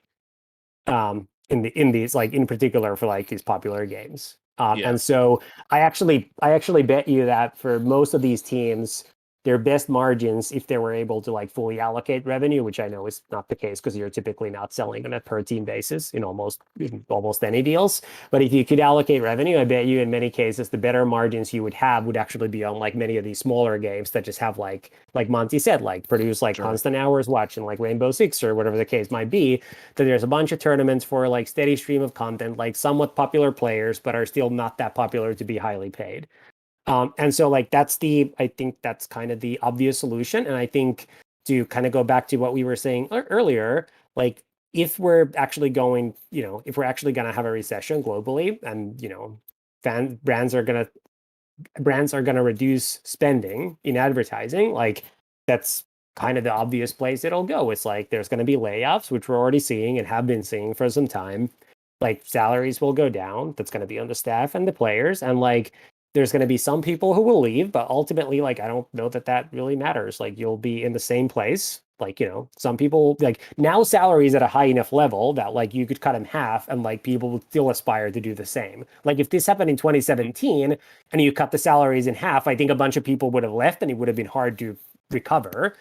In these, like in particular for like these popular games. And so I actually bet you that for most of these teams, their best margins, if they were able to like fully allocate revenue, which I know is not the case because you're typically not selling on a per team basis in almost any deals. But if you could allocate revenue, I bet you in many cases the better margins you would have would actually be on like many of these smaller games that just have like Monty said, like produce like constant hours watching like Rainbow Six or whatever the case might be. That there's a bunch of tournaments for like steady stream of content, like somewhat popular players, but are still not that popular to be highly paid. And so like I think that's kind of the obvious solution. And I think to kind of go back to what we were saying earlier, like if we're actually going, if we're actually going to have a recession globally and, brands are going to reduce spending in advertising, like that's kind of the obvious place it'll go. It's like there's going to be layoffs, which we're already seeing and have been seeing for some time. Like salaries will go down. That's going to be on the staff and the players. And like, there's going to be some people who will leave, but ultimately, like, I don't know that really matters. Like, you'll be in the same place. Like, some people, like, now salaries at a high enough level that, like, you could cut them half and, like, people would still aspire to do the same. Like, if this happened in 2017 and you cut the salaries in half, I think a bunch of people would have left and it would have been hard to recover.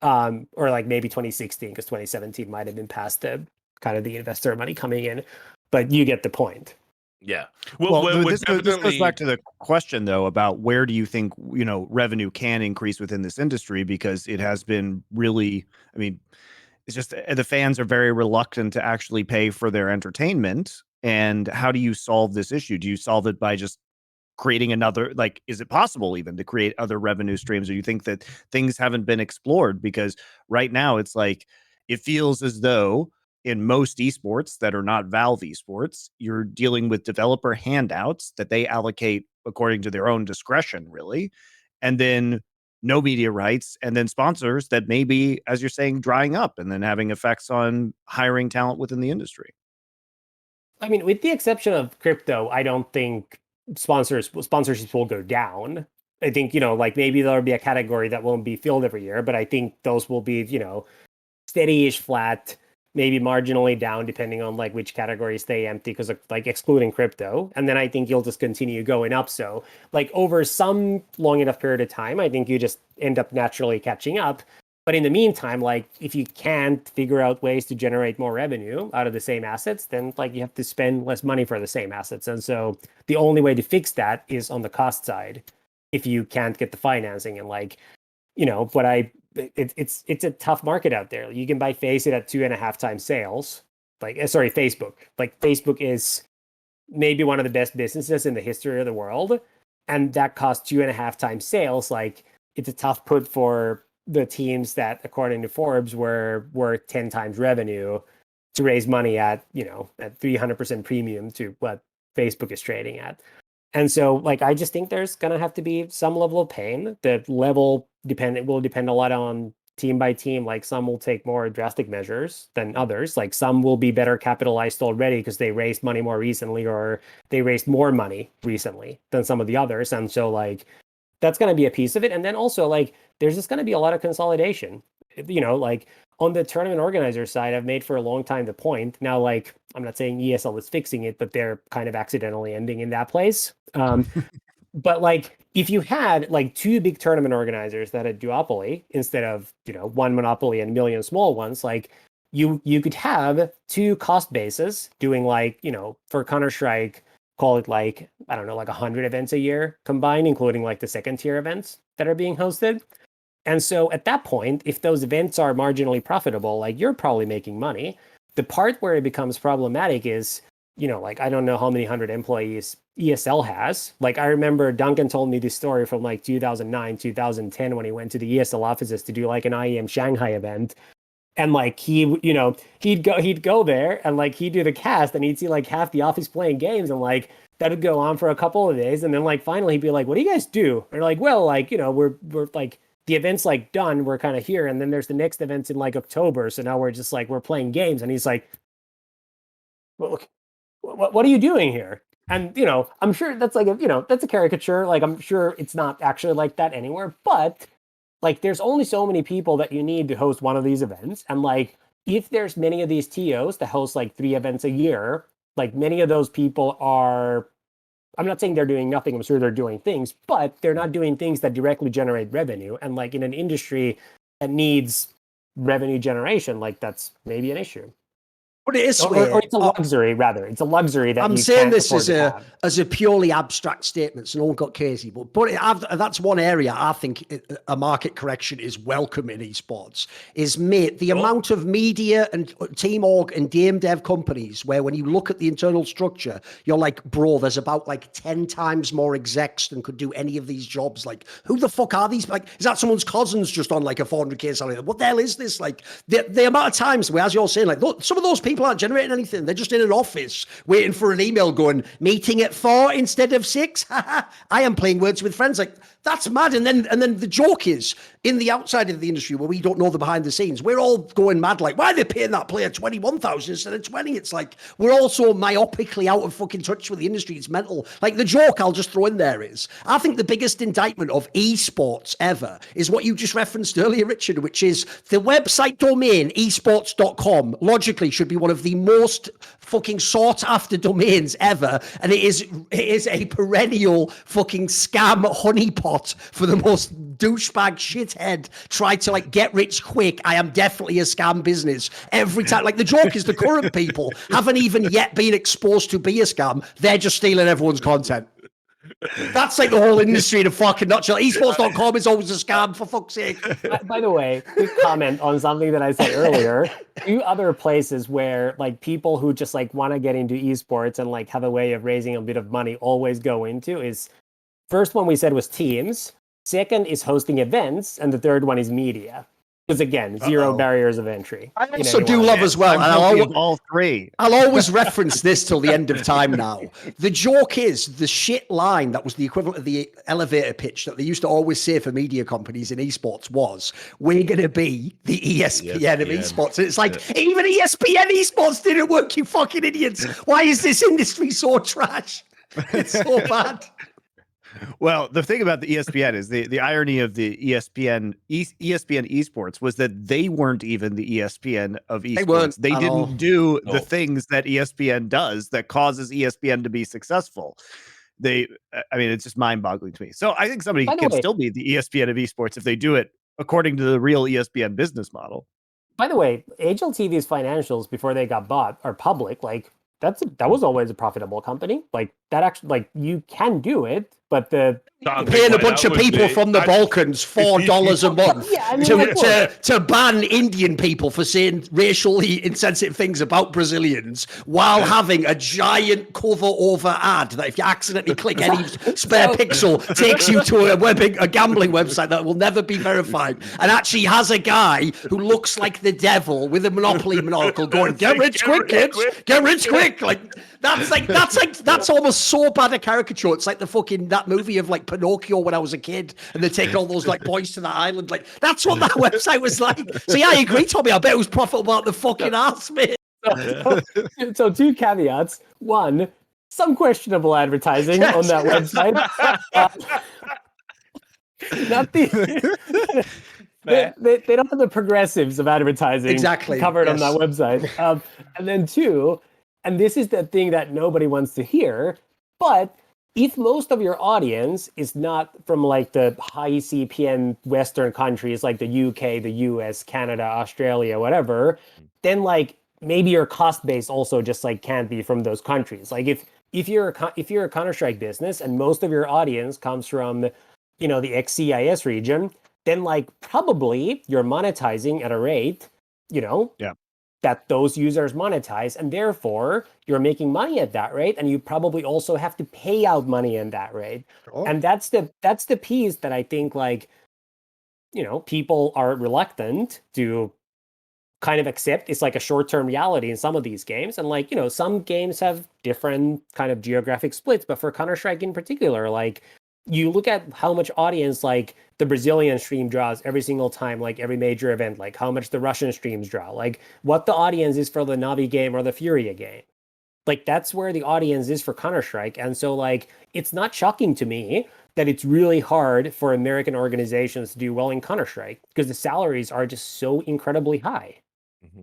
Or, like, maybe 2016, because 2017 might have been past the kind of the investor money coming in. But you get the point. Yeah. Well, this goes back to the question, though, about where do you think, revenue can increase within this industry? Because it has been really, it's just the fans are very reluctant to actually pay for their entertainment. And how do you solve this issue? Do you solve it by just creating another, like, is it possible even to create other revenue streams? Or you think that things haven't been explored? Because right now it's like, it feels as though in most esports that are not Valve esports, you're dealing with developer handouts that they allocate according to their own discretion, really. And then no media rights, and then sponsors that may be, as you're saying, drying up and then having effects on hiring talent within the industry. I mean, with the exception of crypto, I don't think sponsorships will go down. I think, like maybe there'll be a category that won't be filled every year, but I think those will be, steady-ish flat, maybe marginally down depending on like which categories stay empty because of like excluding crypto. And then I think you'll just continue going up. So like over some long enough period of time, I think you just end up naturally catching up. But in the meantime, like if you can't figure out ways to generate more revenue out of the same assets, then like you have to spend less money for the same assets. And so the only way to fix that is on the cost side. If you can't get the financing and like, it's a tough market out there. You can buy Faceit at 2.5 times sales. Facebook. Like Facebook is maybe one of the best businesses in the history of the world, and that costs 2.5 times sales. Like it's a tough put for the teams that, according to Forbes, were 10 times revenue to raise money at, at 300% premium to what Facebook is trading at. And so, like, I just think there's going to have to be some level of pain. The level will depend a lot on team by team. Like, some will take more drastic measures than others. Like, some will be better capitalized already because they raised money more recently, or they raised more money recently than some of the others. And so, like, that's going to be a piece of it. And then also, like, there's just going to be a lot of consolidation. Like, on the tournament organizer side, I've made for a long time the point. Now, like, I'm not saying ESL is fixing it, but they're kind of accidentally ending in that place. But like, if you had like two big tournament organizers that had duopoly instead of, one monopoly and a million small ones, like you could have two cost bases doing like, for Counter-Strike, call it like, I don't know, like 100 events a year combined, including like the second tier events that are being hosted. And so at that point, if those events are marginally profitable, like you're probably making money. The part where it becomes problematic is, like, I don't know how many hundred employees ESL has. Like, I remember Duncan told me this story from like 2009, 2010, when he went to the ESL offices to do like an IEM Shanghai event. And like, he'd go there and like, he'd do the cast and he'd see like half the office playing games, and like, that would go on for a couple of days. And then like, finally he'd be like, what do you guys do? And they're like, well, like, we're like, the event's like done, we're kind of here. And then there's the next event in like October. So now we're just like, we're playing games. And he's like, well, what are you doing here? And, I'm sure that's like, that's a caricature. Like, I'm sure it's not actually like that anywhere, but like, there's only so many people that you need to host one of these events. And like, if there's many of these TOs that host like 3 events a year, like many of those people are, I'm not saying they're doing nothing. I'm sure they're doing things, but they're not doing things that directly generate revenue. And like in an industry that needs revenue generation, like that's maybe an issue. But it is, or it's a luxury, rather. It's a luxury that I'm you saying can't this afford as a purely abstract statement, so no one got crazy. But that's one area I think a market correction is welcome in esports. Is, mate, the amount of media and team org and game dev companies where when you look at the internal structure, you're like, bro, there's about like 10 times more execs than could do any of these jobs. Like, who the fuck are these? Like, is that someone's cousins just on like a 400k salary? What the hell is this? Like, the amount of times where, as you're saying, like, some of those people aren't generating anything. They're just in an office waiting for an email going, meeting at 4 instead of 6. I am playing Words with Friends. Like, that's mad. And then the joke is, in the outside of the industry where we don't know the behind the scenes, we're all going mad like, why are they paying that player 21,000 instead of 20? It's like, we're also myopically out of fucking touch with the industry. It's mental. Like, the joke I'll just throw in there is, I think the biggest indictment of esports ever is what you just referenced earlier, Richard, which is the website domain esports.com logically should be one of the most fucking sought after domains ever, and it is a perennial fucking scam honeypot for the most douchebag shithead try to like get rich quick. I am definitely a scam business every time. Like, the joke is the current people haven't even yet been exposed to be a scam. They're just stealing everyone's content. That's like the whole industry in a fucking nutshell. Esports.com is always a scam, for fuck's sake. By the way, quick comment on something that I said earlier. 2 other places where like people who just like want to get into esports and like have a way of raising a bit of money always go into is, first one we said was teams. Second is hosting events. And the third one is media. Because again, zero barriers of entry. I also do love as well. And all 3. I'll always reference this till the end of time now. The joke is the shit line that was the equivalent of the elevator pitch that they used to always say for media companies in esports was, we're going to be the ESPN of esports. And it's like, even ESPN esports didn't work, you fucking idiots. Why is this industry so trash? It's so bad. Well, the thing about the ESPN is the irony of the ESPN esports was that they weren't even the ESPN of esports. They didn't do the things that ESPN does that causes ESPN to be successful. It's just mind-boggling to me. So I think somebody can still be the ESPN of esports if they do it according to the real ESPN business model. By the way, HLTV's financials before they got bought are public. Like, that was always a profitable company. Like, that actually, like, you can do it. But the Can't Paying think a why bunch that of would people be. from the Balkans $4 a month Yeah, I mean, like, to ban Indian people for saying racially insensitive things about Brazilians while having a giant cover over ad that if you accidentally click any spare pixel takes you to a gambling website that will never be verified and actually has a guy who looks like the devil with a Monopoly monocle going, get rich quick, kids, get rich quick. That's almost so bad a caricature. It's like the fucking that movie of like Pinocchio when I was a kid and they take all those like boys to that island. Like that's what that website was like. So yeah, I agree, Tommy. I bet it was profitable out the fucking ass, mate. so two caveats. One, some questionable advertising on that website. Not the they don't have the progressives of advertising covered on that website. And then two, and this is the thing that nobody wants to hear, but if most of your audience is not from like the high CPM Western countries like the UK, the US, Canada, Australia, whatever, then like maybe your cost base also just like can't be from those countries. Like if you're a Counter-Strike business and most of your audience comes from, the ex-CIS region, then like probably you're monetizing at a rate, that those users monetize, and therefore you're making money at that rate, and you probably also have to pay out money in that rate. Sure. And that's the piece that I think like, people are reluctant to kind of accept. It's like a short-term reality in some of these games. And like, some games have different kind of geographic splits, but for Counter-Strike in particular, like you look at how much audience like the Brazilian stream draws every single time, like every major event, like how much the Russian streams draw, like what the audience is for the Navi game or the Furia game. Like that's where the audience is for Counter-Strike. And so like, it's not shocking to me that it's really hard for American organizations to do well in Counter-Strike because the salaries are just so incredibly high. Mm-hmm.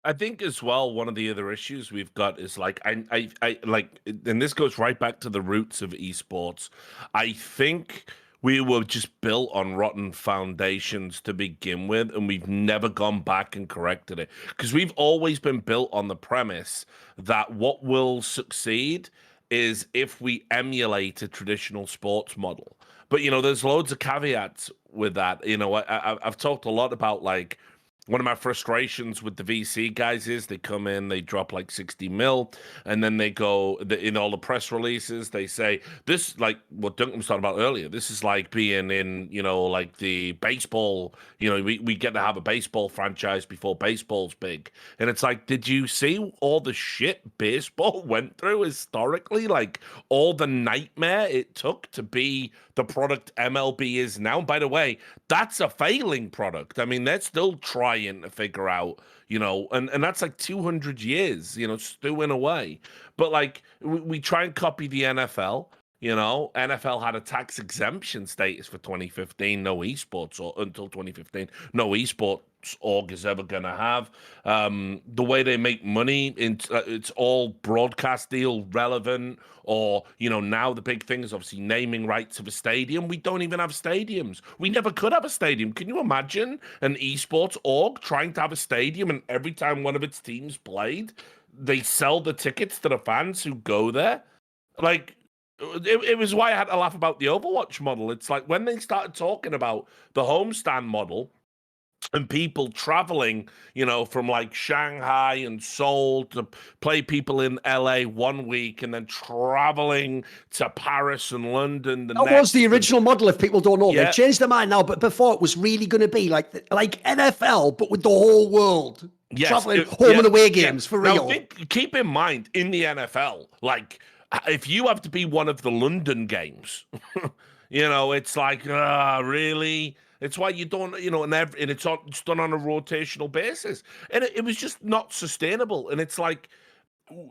I think as well, one of the other issues we've got is like, I like, and this goes right back to the roots of esports. I think we were just built on rotten foundations to begin with, and we've never gone back and corrected it because we've always been built on the premise that what will succeed is if we emulate a traditional sports model. But, there's loads of caveats with that. I've talked a lot about like, one of my frustrations with the VC guys is they come in, they drop like 60 mil, and then they go in all the press releases. They say this, like what Duncan was talking about earlier. This is like being in, like the baseball. We get to have a baseball franchise before baseball's big, and it's like, did you see all the shit baseball went through historically? Like all the nightmare it took to be the product MLB is now. And by the way, that's a failing product. I mean, they're still trying to figure out, and that's like 200 years, stewing away. But like, we try and copy the NFL. NFL had a tax exemption status for 2015, no esports or until 2015, no esports org is ever going to have. The way they make money, it's all broadcast deal relevant, or, now the big thing is obviously naming rights of a stadium. We don't even have stadiums. We never could have a stadium. Can you imagine an esports org trying to have a stadium and every time one of its teams played, they sell the tickets to the fans who go there? Like, it was why I had to laugh about the Overwatch model. It's like when they started talking about the homestand model and people traveling, from like Shanghai and Seoul to play people in LA one week and then traveling to Paris and London the next. That was the original model, if people don't know. Yeah. They've changed their mind now, but before it was really going to be like NFL, but with the whole world. Yes, traveling home and away games for real. Now, keep in mind, in the NFL, like, if you have to be one of the London games, it's like, really? It's why you don't, and it's done on a rotational basis. And it was just not sustainable. And it's like,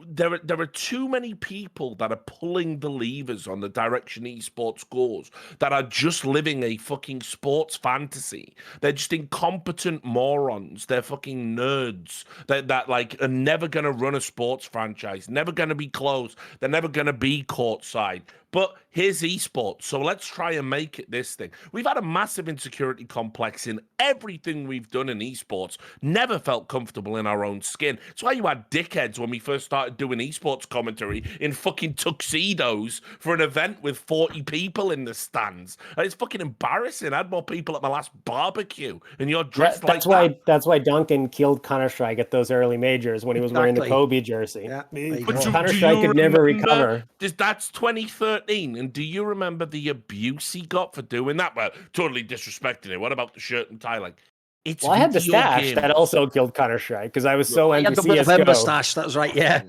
there are too many people that are pulling the levers on the direction esports goes that are just living a fucking sports fantasy. They're just incompetent morons. They're fucking nerds that like are never gonna run a sports franchise, never gonna be close. They're never gonna be courtside. But here's esports, so let's try and make it this thing. We've had a massive insecurity complex in everything we've done in esports. Never felt comfortable in our own skin. That's why you had dickheads when we first started doing esports commentary in fucking tuxedos for an event with 40 people in the stands. It's fucking embarrassing. I had more people at my last barbecue, and you're dressed like that. That's why Duncan killed Counter-Strike at those early majors when he was wearing the Kobe jersey. Yeah. But Counter-Strike could never recover. That's 2013, and do you remember the abuse he got for doing that? Well, totally disrespecting it. What about the shirt and tie? Like, it's I had the video stash games. that also killed Counter-Strike because I was so I into had the CSGO. November stash. That was right. Yeah.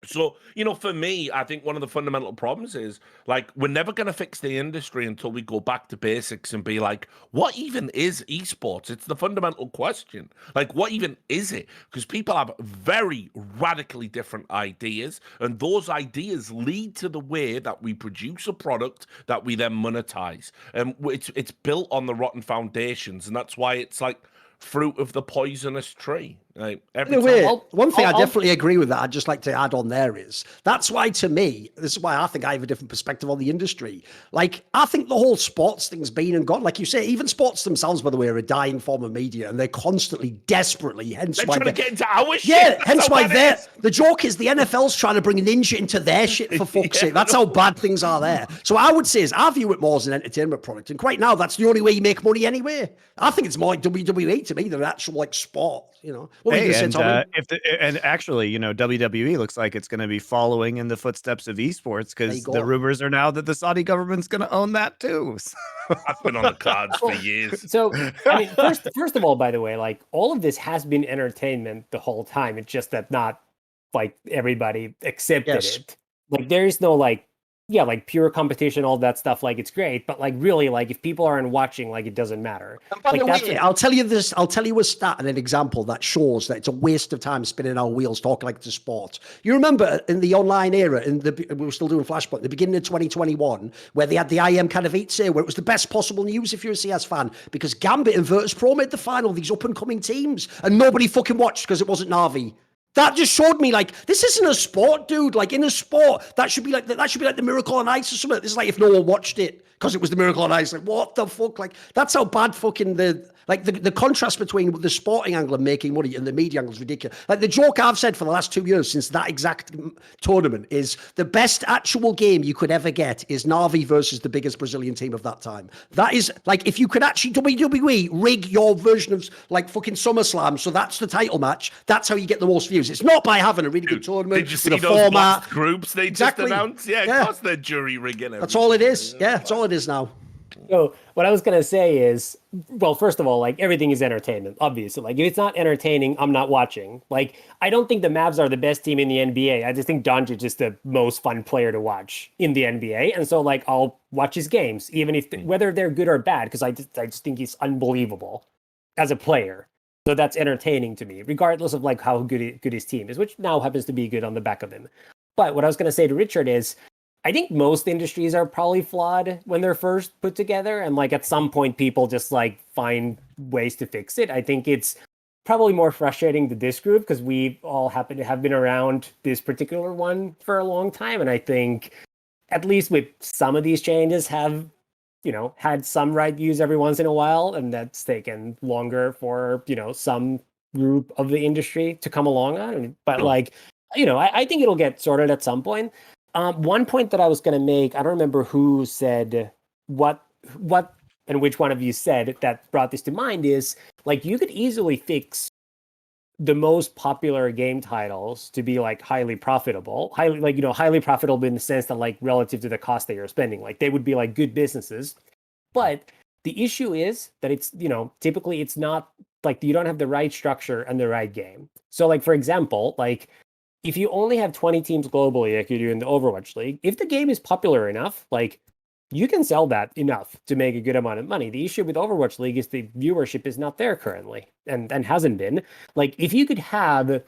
So, for me, I think one of the fundamental problems is, like, we're never going to fix the industry until we go back to basics and be like, what even is esports? It's the fundamental question. Like, what even is it? Because people have very radically different ideas, and those ideas lead to the way that we produce a product that we then monetize. And it's built on the rotten foundations, and that's why it's like fruit of the poisonous tree. Like, one thing I definitely agree with that I'd just like to add on there is that's why, to me, this is why I think I have a different perspective on the industry. Like, I think the whole sports thing's been and gone. Like you say, even sports themselves, by the way, are a dying form of media, and they're constantly, desperately, hence they're why trying to get into our shit. Yeah, hence why the joke is the NFL's trying to bring Ninja into their shit, for fuck's sake. That's how bad things are there. So I would say is I view it more as an entertainment product, and quite now that's the only way you make money anyway. I think it's more like WWE to me than an actual like sport. What were you going to say, Tommy? And actually, WWE looks like it's going to be following in the footsteps of esports, because the rumors are now that the Saudi government's going to own that too. I've been on the cards for years. So, I mean, first of all, by the way, like, all of this has been entertainment the whole time. It's just that not like everybody accepted it. Like, there is no like pure competition, all that stuff. Like, it's great, but like, really, like, if people aren't watching, like, it doesn't matter. And by the way, I'll tell you a stat and an example that shows that it's a waste of time spinning our wheels talking like it's a sport. You remember in the online era, we were still doing Flashpoint, the beginning of 2021, where they had the IM kind of say where it was the best possible news if you're a CS fan, because Gambit and Virtus.pro made the final, these up and coming teams, and nobody fucking watched because it wasn't Na'Vi. That just showed me, like, this isn't a sport, dude. Like, in a sport, that should be like the Miracle on Ice or something. This is like if no one watched it because it was the Miracle on Ice. Like, what the fuck? Like, that's how bad fucking the contrast between the sporting angle of making money and the media angle is ridiculous. Like, the joke I've said for the last 2 years since that exact tournament is the best actual game you could ever get is Na'Vi versus the biggest Brazilian team of that time. That is, like, if you could actually WWE rig your version of, like, fucking SummerSlam, so that's the title match, that's how you get the most views. It's not by having a really good tournament. Did you see those last groups they just announced? Yeah, of course they're jury rigging it. That's all it is. Yeah, that's all it is now. So what I was going to say is, well, first of all, like, everything is entertainment, obviously. Like, if it's not entertaining, I'm not watching. Like, I don't think the Mavs are the best team in the NBA. I just think Doncic is the most fun player to watch in the NBA. And so, like, I'll watch his games, even if whether they're good or bad, because I just think he's unbelievable as a player. So that's entertaining to me, regardless of like how good his team is, which now happens to be good on the back of him. But what I was going to say to Richard is, I think most industries are probably flawed when they're first put together. And like at some point, people just like find ways to fix it. I think it's probably more frustrating to this group because we all happen to have been around this particular one for a long time. And I think at least with some of these changes have, had some right views every once in a while. And that's taken longer for, some group of the industry to come along on. But like, I think it'll get sorted at some point. One point that I was going to make, I don't remember who said what and which one of you said that brought this to mind is like, you could easily fix the most popular game titles to be like highly profitable in the sense that like relative to the cost that you're spending, like they would be like good businesses. But the issue is that it's, typically it's not like you don't have the right structure and the right game. So like, for example, like if you only have 20 teams globally, like you do in the Overwatch League, if the game is popular enough, like you can sell that enough to make a good amount of money. The issue with Overwatch League is the viewership is not there currently and hasn't been. Like if you could have,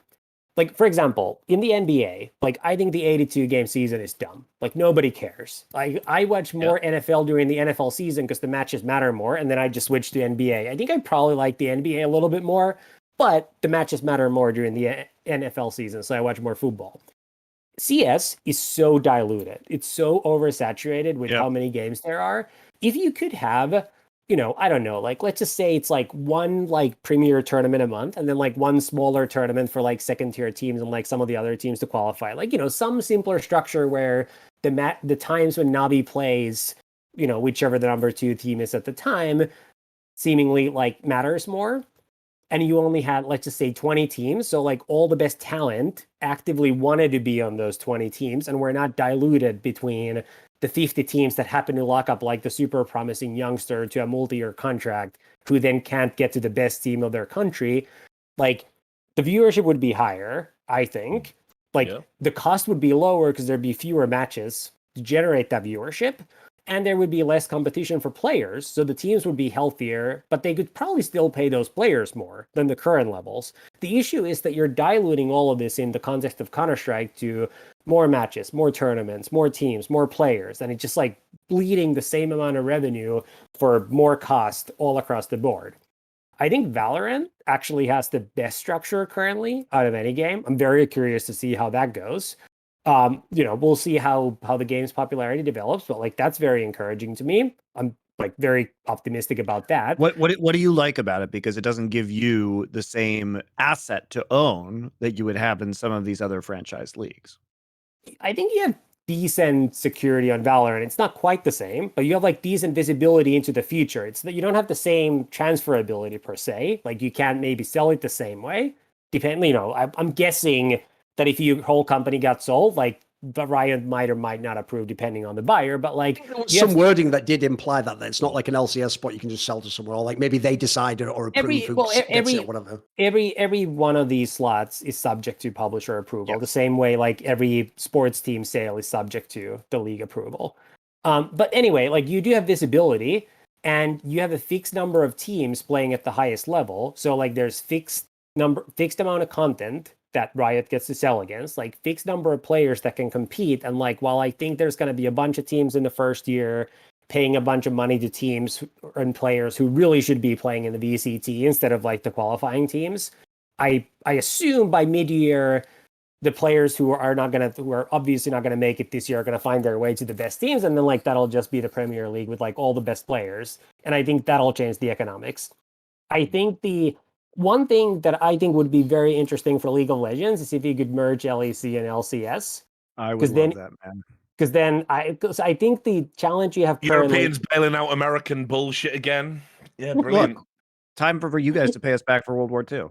like, for example, in the NBA, like I think the 82 game season is dumb. Like nobody cares. Like I watch more NFL during the NFL season because the matches matter more. And then I just switch to NBA. I think I probably like the NBA a little bit more, but the matches matter more during the NFL season. So I watch more football. CS is so diluted. It's so oversaturated with Yep. how many games there are. If you could have, I don't know, like let's just say it's like one like premier tournament a month and then like one smaller tournament for like second tier teams and like some of the other teams to qualify. Like, some simpler structure where the times when Navi plays, whichever the number 2 team is at the time, seemingly like matters more. And you only had, let's just say, 20 teams. So like all the best talent actively wanted to be on those 20 teams, and we're not diluted between the 50 teams that happen to lock up like the super promising youngster to a multi-year contract who then can't get to the best team of their country. Like the viewership would be higher, I think. Like the cost would be lower because there'd be fewer matches to generate that viewership. And there would be less competition for players, so the teams would be healthier, but they could probably still pay those players more than the current levels. The issue is that you're diluting all of this in the context of Counter-Strike to more matches, more tournaments, more teams, more players, and it's just like bleeding the same amount of revenue for more cost all across the board. I think Valorant actually has the best structure currently out of any game. I'm very curious to see how that goes. We'll see how the game's popularity develops, but like that's very encouraging to me. I'm like very optimistic about that. What do you like about it? Because it doesn't give you the same asset to own that you would have in some of these other franchise leagues. I think you have decent security on Valorant. It's not quite the same, but you have like decent visibility into the future. It's that you don't have the same transferability per se. Like you can't maybe sell it the same way. I'm guessing that if your whole company got sold, like the Riot might or might not approve depending on the buyer, but like some wording that did imply that it's not like an LCS spot you can just sell to someone, or like maybe they decide or approve who gets it or whatever. Every one of these slots is subject to publisher approval, the same way like every sports team sale is subject to the league approval. But anyway, like you do have visibility and you have a fixed number of teams playing at the highest level. So like there's fixed amount of content that Riot gets to sell against, like fixed number of players that can compete. And like, while I think there's going to be a bunch of teams in the first year paying a bunch of money to teams and players who really should be playing in the VCT instead of like the qualifying teams, I assume by mid-year, the players who are obviously not going to make it this year are going to find their way to the best teams. And then like, that'll just be the Premier League with like all the best players. And I think that'll change the economics. I think the one thing that I think would be very interesting for League of Legends is if you could merge LEC and LCS. I would love that, man. Because then I think the challenge you have currently... Europeans bailing out American bullshit again. Yeah, brilliant. Look, time for you guys to pay us back for World War II.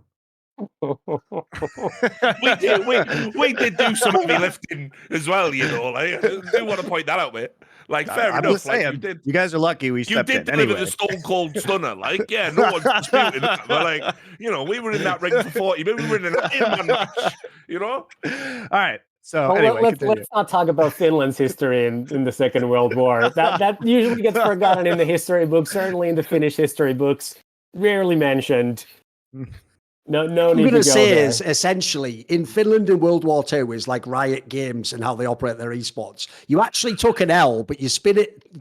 we did do some heavy lifting as well, I do want to point that out, mate. Like, fair I'm enough. just saying, you guys are lucky we stepped in. You did deliver anyway. the Stone Cold Stunner. Like, yeah, no one's disputing that. But like, we were in that ring for 40 minutes. We were in an 8-man match, All right. So anyway, let's not talk about Finland's history in the Second World War. That usually gets forgotten in the history books, certainly in the Finnish history books. Rarely mentioned. No need to go there. I'm going to say is essentially in Finland in World War II is like Riot Games and how they operate their esports. You actually took an L, but you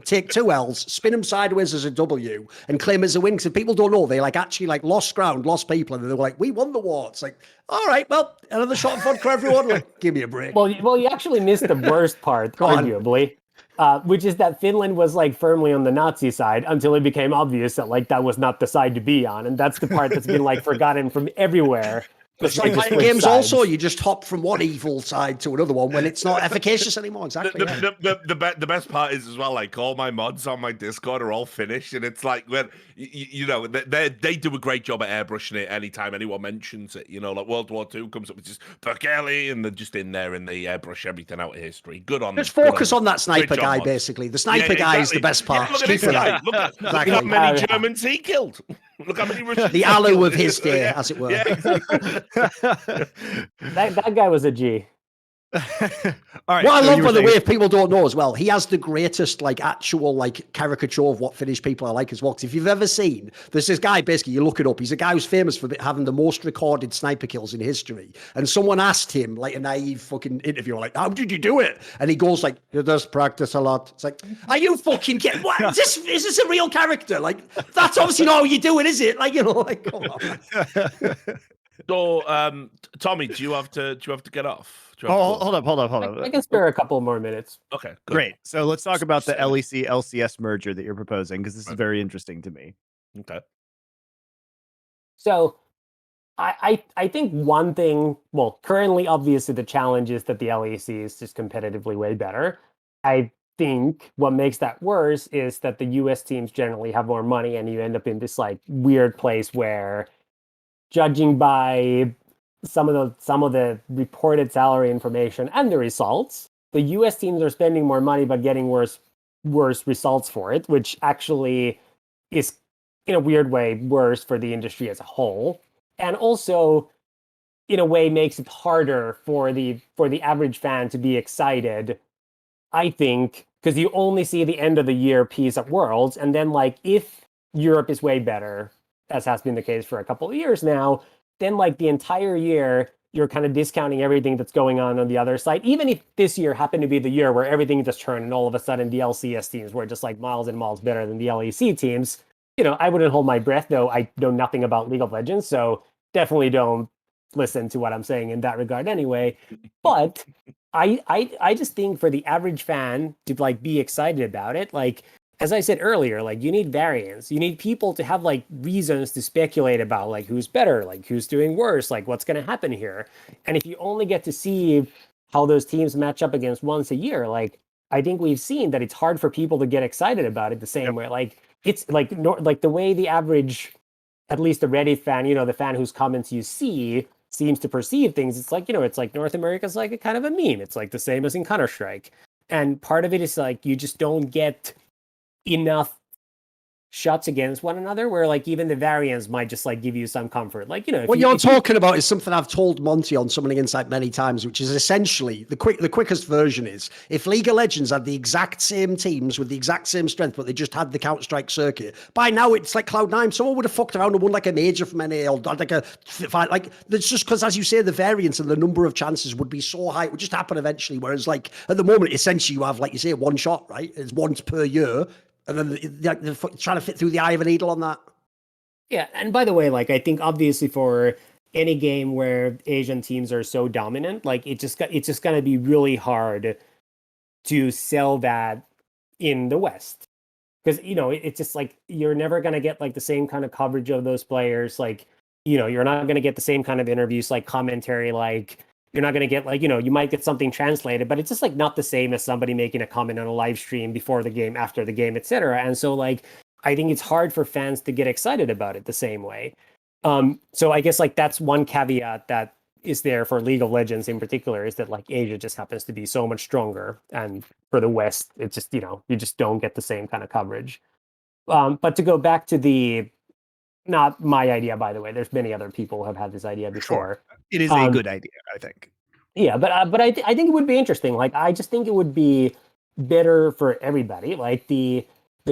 take 2 L's, spin them sideways as a W, and claim as a win. Because people don't know they actually lost ground, lost people, and they were like, "We won the war." It's like, all right, well, another shot of fun for everyone. Like, give me a break. Well, you actually missed the worst part, arguably. Which is that Finland was firmly on the Nazi side until it became obvious that that was not the side to be on, and that's the part that's been forgotten from everywhere. It's like games also, you just hop from one evil side to another one when it's not efficacious anymore. Exactly. The best part is as well, all my mods on my Discord are all Finnish, and it's like when they do a great job at airbrushing it anytime anyone mentions it. Like World War II comes up with just Perkele, and they're just in there and they airbrush everything out of history. Good on them. Just focus on that sniper guy, basically. The sniper guy is the best part. Look at this guy. Look at how many Germans he killed. Look how many Russians. The Alu of his day, as it were. Yeah, exactly. that guy was a G. All right, what I love, by the way, if people don't know as well, he has the greatest actual caricature of what Finnish people are like as well. Because if you've ever seen, there's this guy, basically, you look it up, he's a guy who's famous for having the most recorded sniper kills in history. And someone asked him, a naive fucking interviewer, how did you do it? And he goes he does practice a lot. It's like, are you fucking kidding? What is this a real character? That's obviously not how you do it, is it? Come on. So, Tommy, do you have to get off? Hold up. I can spare a couple more minutes. Okay, good. Great. So let's talk about the LEC LCS merger that you're proposing, because this is very interesting to me. Okay. So I think one thing, well, currently, obviously, the challenge is that the LEC is just competitively way better. I think what makes that worse is that the US teams generally have more money, and you end up in this like weird place where, judging by some of the reported salary information and the results, the US teams are spending more money but getting worse results for it, which actually is in a weird way worse for the industry as a whole. And also, in a way, makes it harder for the average fan to be excited, I think, because you only see the end of the year piece at Worlds, and then like if Europe is way better, as has been the case for a couple of years now, then like the entire year you're kind of discounting everything that's going on the other side. Even if this year happened to be the year where everything just turned and all of a sudden the LCS teams were just like miles and miles better than the LEC teams, I wouldn't hold my breath, though I know nothing about League of Legends, so definitely don't listen to what I'm saying in that regard anyway. But I just think for the average fan to like be excited about it, like as I said earlier, like you need variance. You need people to have like reasons to speculate about like who's better, like who's doing worse, like what's going to happen here. And if you only get to see how those teams match up against once a year, like I think we've seen that it's hard for people to get excited about it the same way. Like it's like like the way the average, at least the Reddit fan, the fan whose comments you see seems to perceive things. It's like, it's like North America's like a kind of a meme. It's like the same as in Counter-Strike. And part of it is like you just don't get enough shots against one another where like even the variants might just like give you some comfort. Like, what you're talking about is something I've told Monty on Summoning Insight many times, which is essentially the quickest version is if League of Legends had the exact same teams with the exact same strength, but they just had the Counter-Strike circuit. By now it's like Cloud9. Someone would have fucked around and won like a major from NA or like a fight. Like it's just because, as you say, the variance and the number of chances would be so high. It would just happen eventually. Whereas like at the moment, essentially you have, like you say, one shot, right? It's once per year. And then they're trying to fit through the eye of a needle on that. Yeah, and by the way, like I think obviously for any game where Asian teams are so dominant, like it's just gonna be really hard to sell that in the West, because it's just like you're never gonna get like the same kind of coverage of those players. Like you're not gonna get the same kind of interviews, like commentary, like. You're not going to get like, you might get something translated, but it's just like not the same as somebody making a comment on a live stream before the game, after the game, etc. And so like, I think it's hard for fans to get excited about it the same way. So I guess like that's one caveat that is there for League of Legends in particular, is that like Asia just happens to be so much stronger. And for the West, it's just, you just don't get the same kind of coverage. But to go back to not my idea, by the way. There's many other people who have had this idea before. Sure. It is a good idea, I think. Yeah, but I think it would be interesting. Like, I just think it would be better for everybody. Like the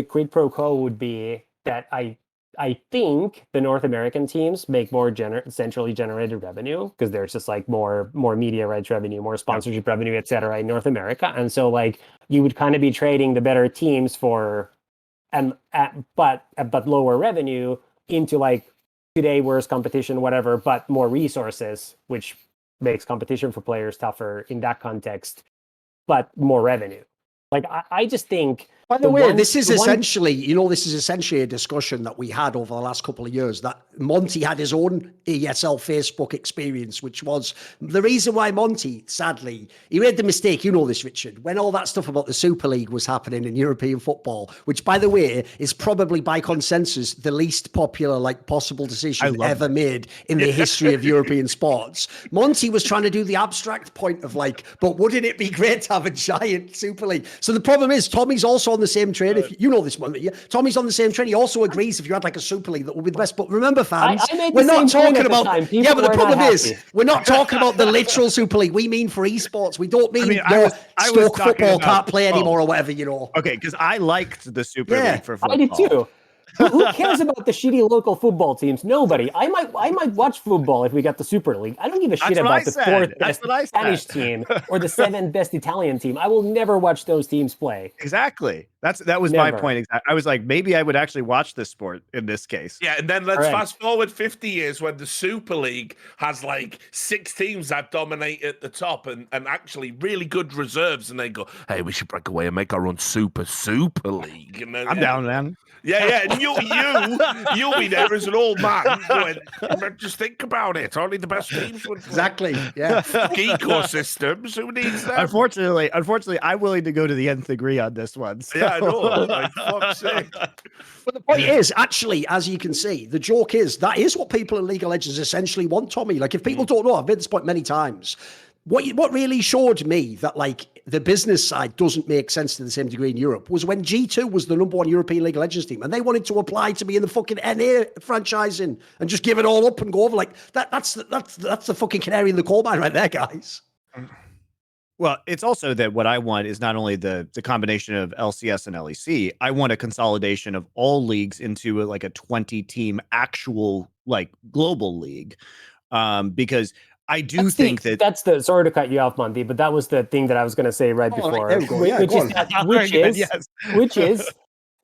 quid pro quo would be that I think the North American teams make more centrally generated revenue, because there's just like more media rights revenue, more sponsorship revenue, etc. in North America, and so like you would kind of be trading the better teams for but lower revenue into like today worse competition, whatever, but more resources, which makes competition for players tougher in that context, but more revenue. Like I just think. By the way, this is essentially a discussion that we had over the last couple of years, that Monty had his own ESL Facebook experience, which was the reason why Monty, sadly, he made the mistake, this, Richard, when all that stuff about the Super League was happening in European football, which, by the way, is probably by consensus the least popular, like, possible decision ever made in the history of European sports. Monty was trying to do the abstract point of like, but wouldn't it be great to have a giant Super League? So the problem is, Tommy's also on the same train. If you know this one, Tommy's on the same train. He also agrees if you had like a Super League that would be the best. But remember, fans, we're not talking about. Yeah, but the problem is, we're not talking about the literal Super League. We mean for esports. We don't mean Stoke football can't play anymore or whatever. Okay, because I liked the Super League for football. I did too. Who cares about the shitty local football teams? Nobody. I might watch football if we got the Super League. I don't give a shit about the fourth best Spanish team or the seventh best Italian team. I will never watch those teams play. Exactly. That was my Never. point. I was like, maybe I would actually watch this sport in this case. Yeah, and then let's Correct. fast forward 50 years when the Super League has like 6 teams that dominate at the top and actually really good reserves, and they go, hey, we should break away and make our own Super League. And then, I'm down, man. Yeah, and you'll be there as an old man going, just think about it. Only the best teams would play. Exactly. Yeah. Ecosystems. Who needs that? Unfortunately, I'm willing to go to the nth degree on this one. So. Yeah, I know. Like, fuck's sake. But the point is, actually, as you can see, the joke is that is what people in League of Legends essentially want, Tommy. Like, if people don't know, I've made this point many times. What really showed me that like the business side doesn't make sense to the same degree in Europe was when G2 was the #1 European League of Legends team and they wanted to apply to be in the fucking NA franchising and just give it all up and go over like that's the fucking canary in the coal mine right there, guys. Well, it's also that what I want is not only the combination of LCS and LEC. I want a consolidation of all leagues into like a 20-team actual like global league, because I do think that's the sorry to cut you off, Monty, but that was the thing that I was going to say right before, which is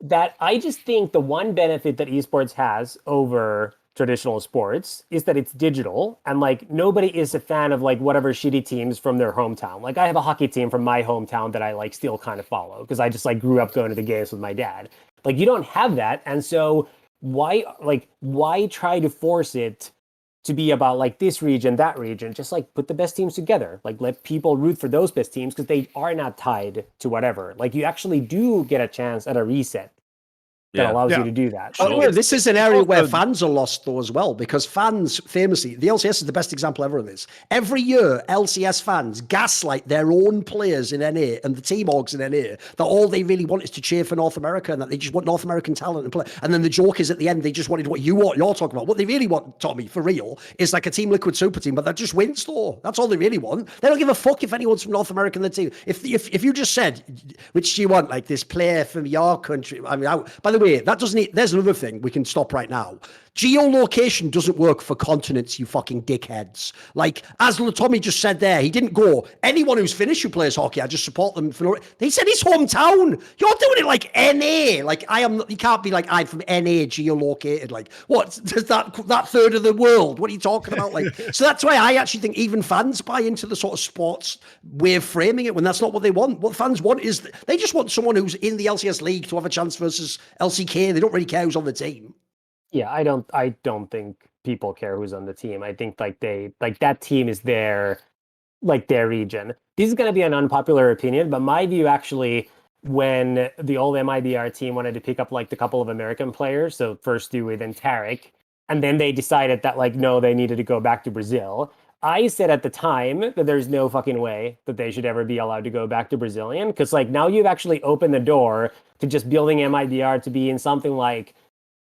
that I just think the one benefit that esports has over traditional sports is that it's digital and like nobody is a fan of like whatever shitty teams from their hometown. Like I have a hockey team from my hometown that I like still kind of follow because I just like grew up going to the games with my dad. Like you don't have that, and so why try to force it to be about like this region, that region? Just like put the best teams together. Like let people root for those best teams because they are not tied to whatever. Like you actually do get a chance at a reset that allows you to do that. By the way, this is an area where fans are lost though as well, because fans famously, the LCS is the best example ever of this. Every year, LCS fans gaslight their own players in NA and the team orgs in NA that all they really want is to cheer for North America and that they just want North American talent and play. And then the joke is at the end, they just wanted what you're talking about. What they really want, Tommy, for real, is like a Team Liquid super team, but that just wins though. That's all they really want. They don't give a fuck if anyone's from North America in the team. If you just said, which do you want, like this player from your country? I mean, by the way, that doesn't. There's another thing we can stop right now. Geolocation doesn't work for continents, you fucking dickheads. Like, as Tommy just said there, he didn't go, anyone who's Finnish who plays hockey, I just support them. He said his hometown. You're doing it like NA. Like, you can't be like, I'm from NA geolocated. Like, what? Does that third of the world? What are you talking about? Like, so that's why I actually think even fans buy into the sort of sports way of framing it when that's not what they want. What fans want is, they just want someone who's in the LCS league to have a chance versus LCK. They don't really care who's on the team. Yeah, I don't think people care who's on the team. I think like that team is their region. This is going to be an unpopular opinion, but my view actually, when the old MIBR team wanted to pick up like the couple of American players, so first Dewey, then Tarek, and then they decided that like no, they needed to go back to Brazil. I said at the time that there's no fucking way that they should ever be allowed to go back to Brazilian, because like now you've actually opened the door to just building MIBR to be in something like,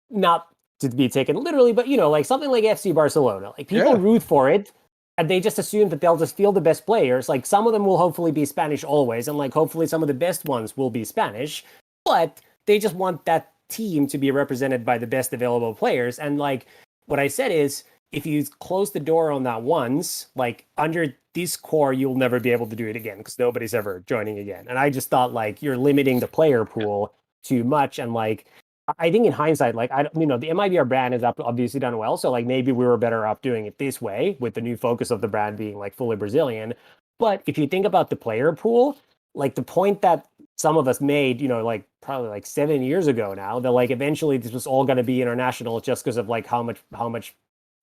not to be taken literally, but like something like FC Barcelona. Like people root for it and they just assume that they'll just field the best players. Like some of them will hopefully be Spanish always, and like hopefully some of the best ones will be Spanish, but they just want that team to be represented by the best available players. And like what I said is, if you close the door on that once, like under this core, you'll never be able to do it again because nobody's ever joining again. And I just thought like you're limiting the player pool too much. And like, I think in hindsight, like, the MIBR brand has obviously done well. So like maybe we were better off doing it this way with the new focus of the brand being like fully Brazilian. But if you think about the player pool, like the point that some of us made, like probably like 7 years ago now, that like eventually this was all going to be international just because of like how much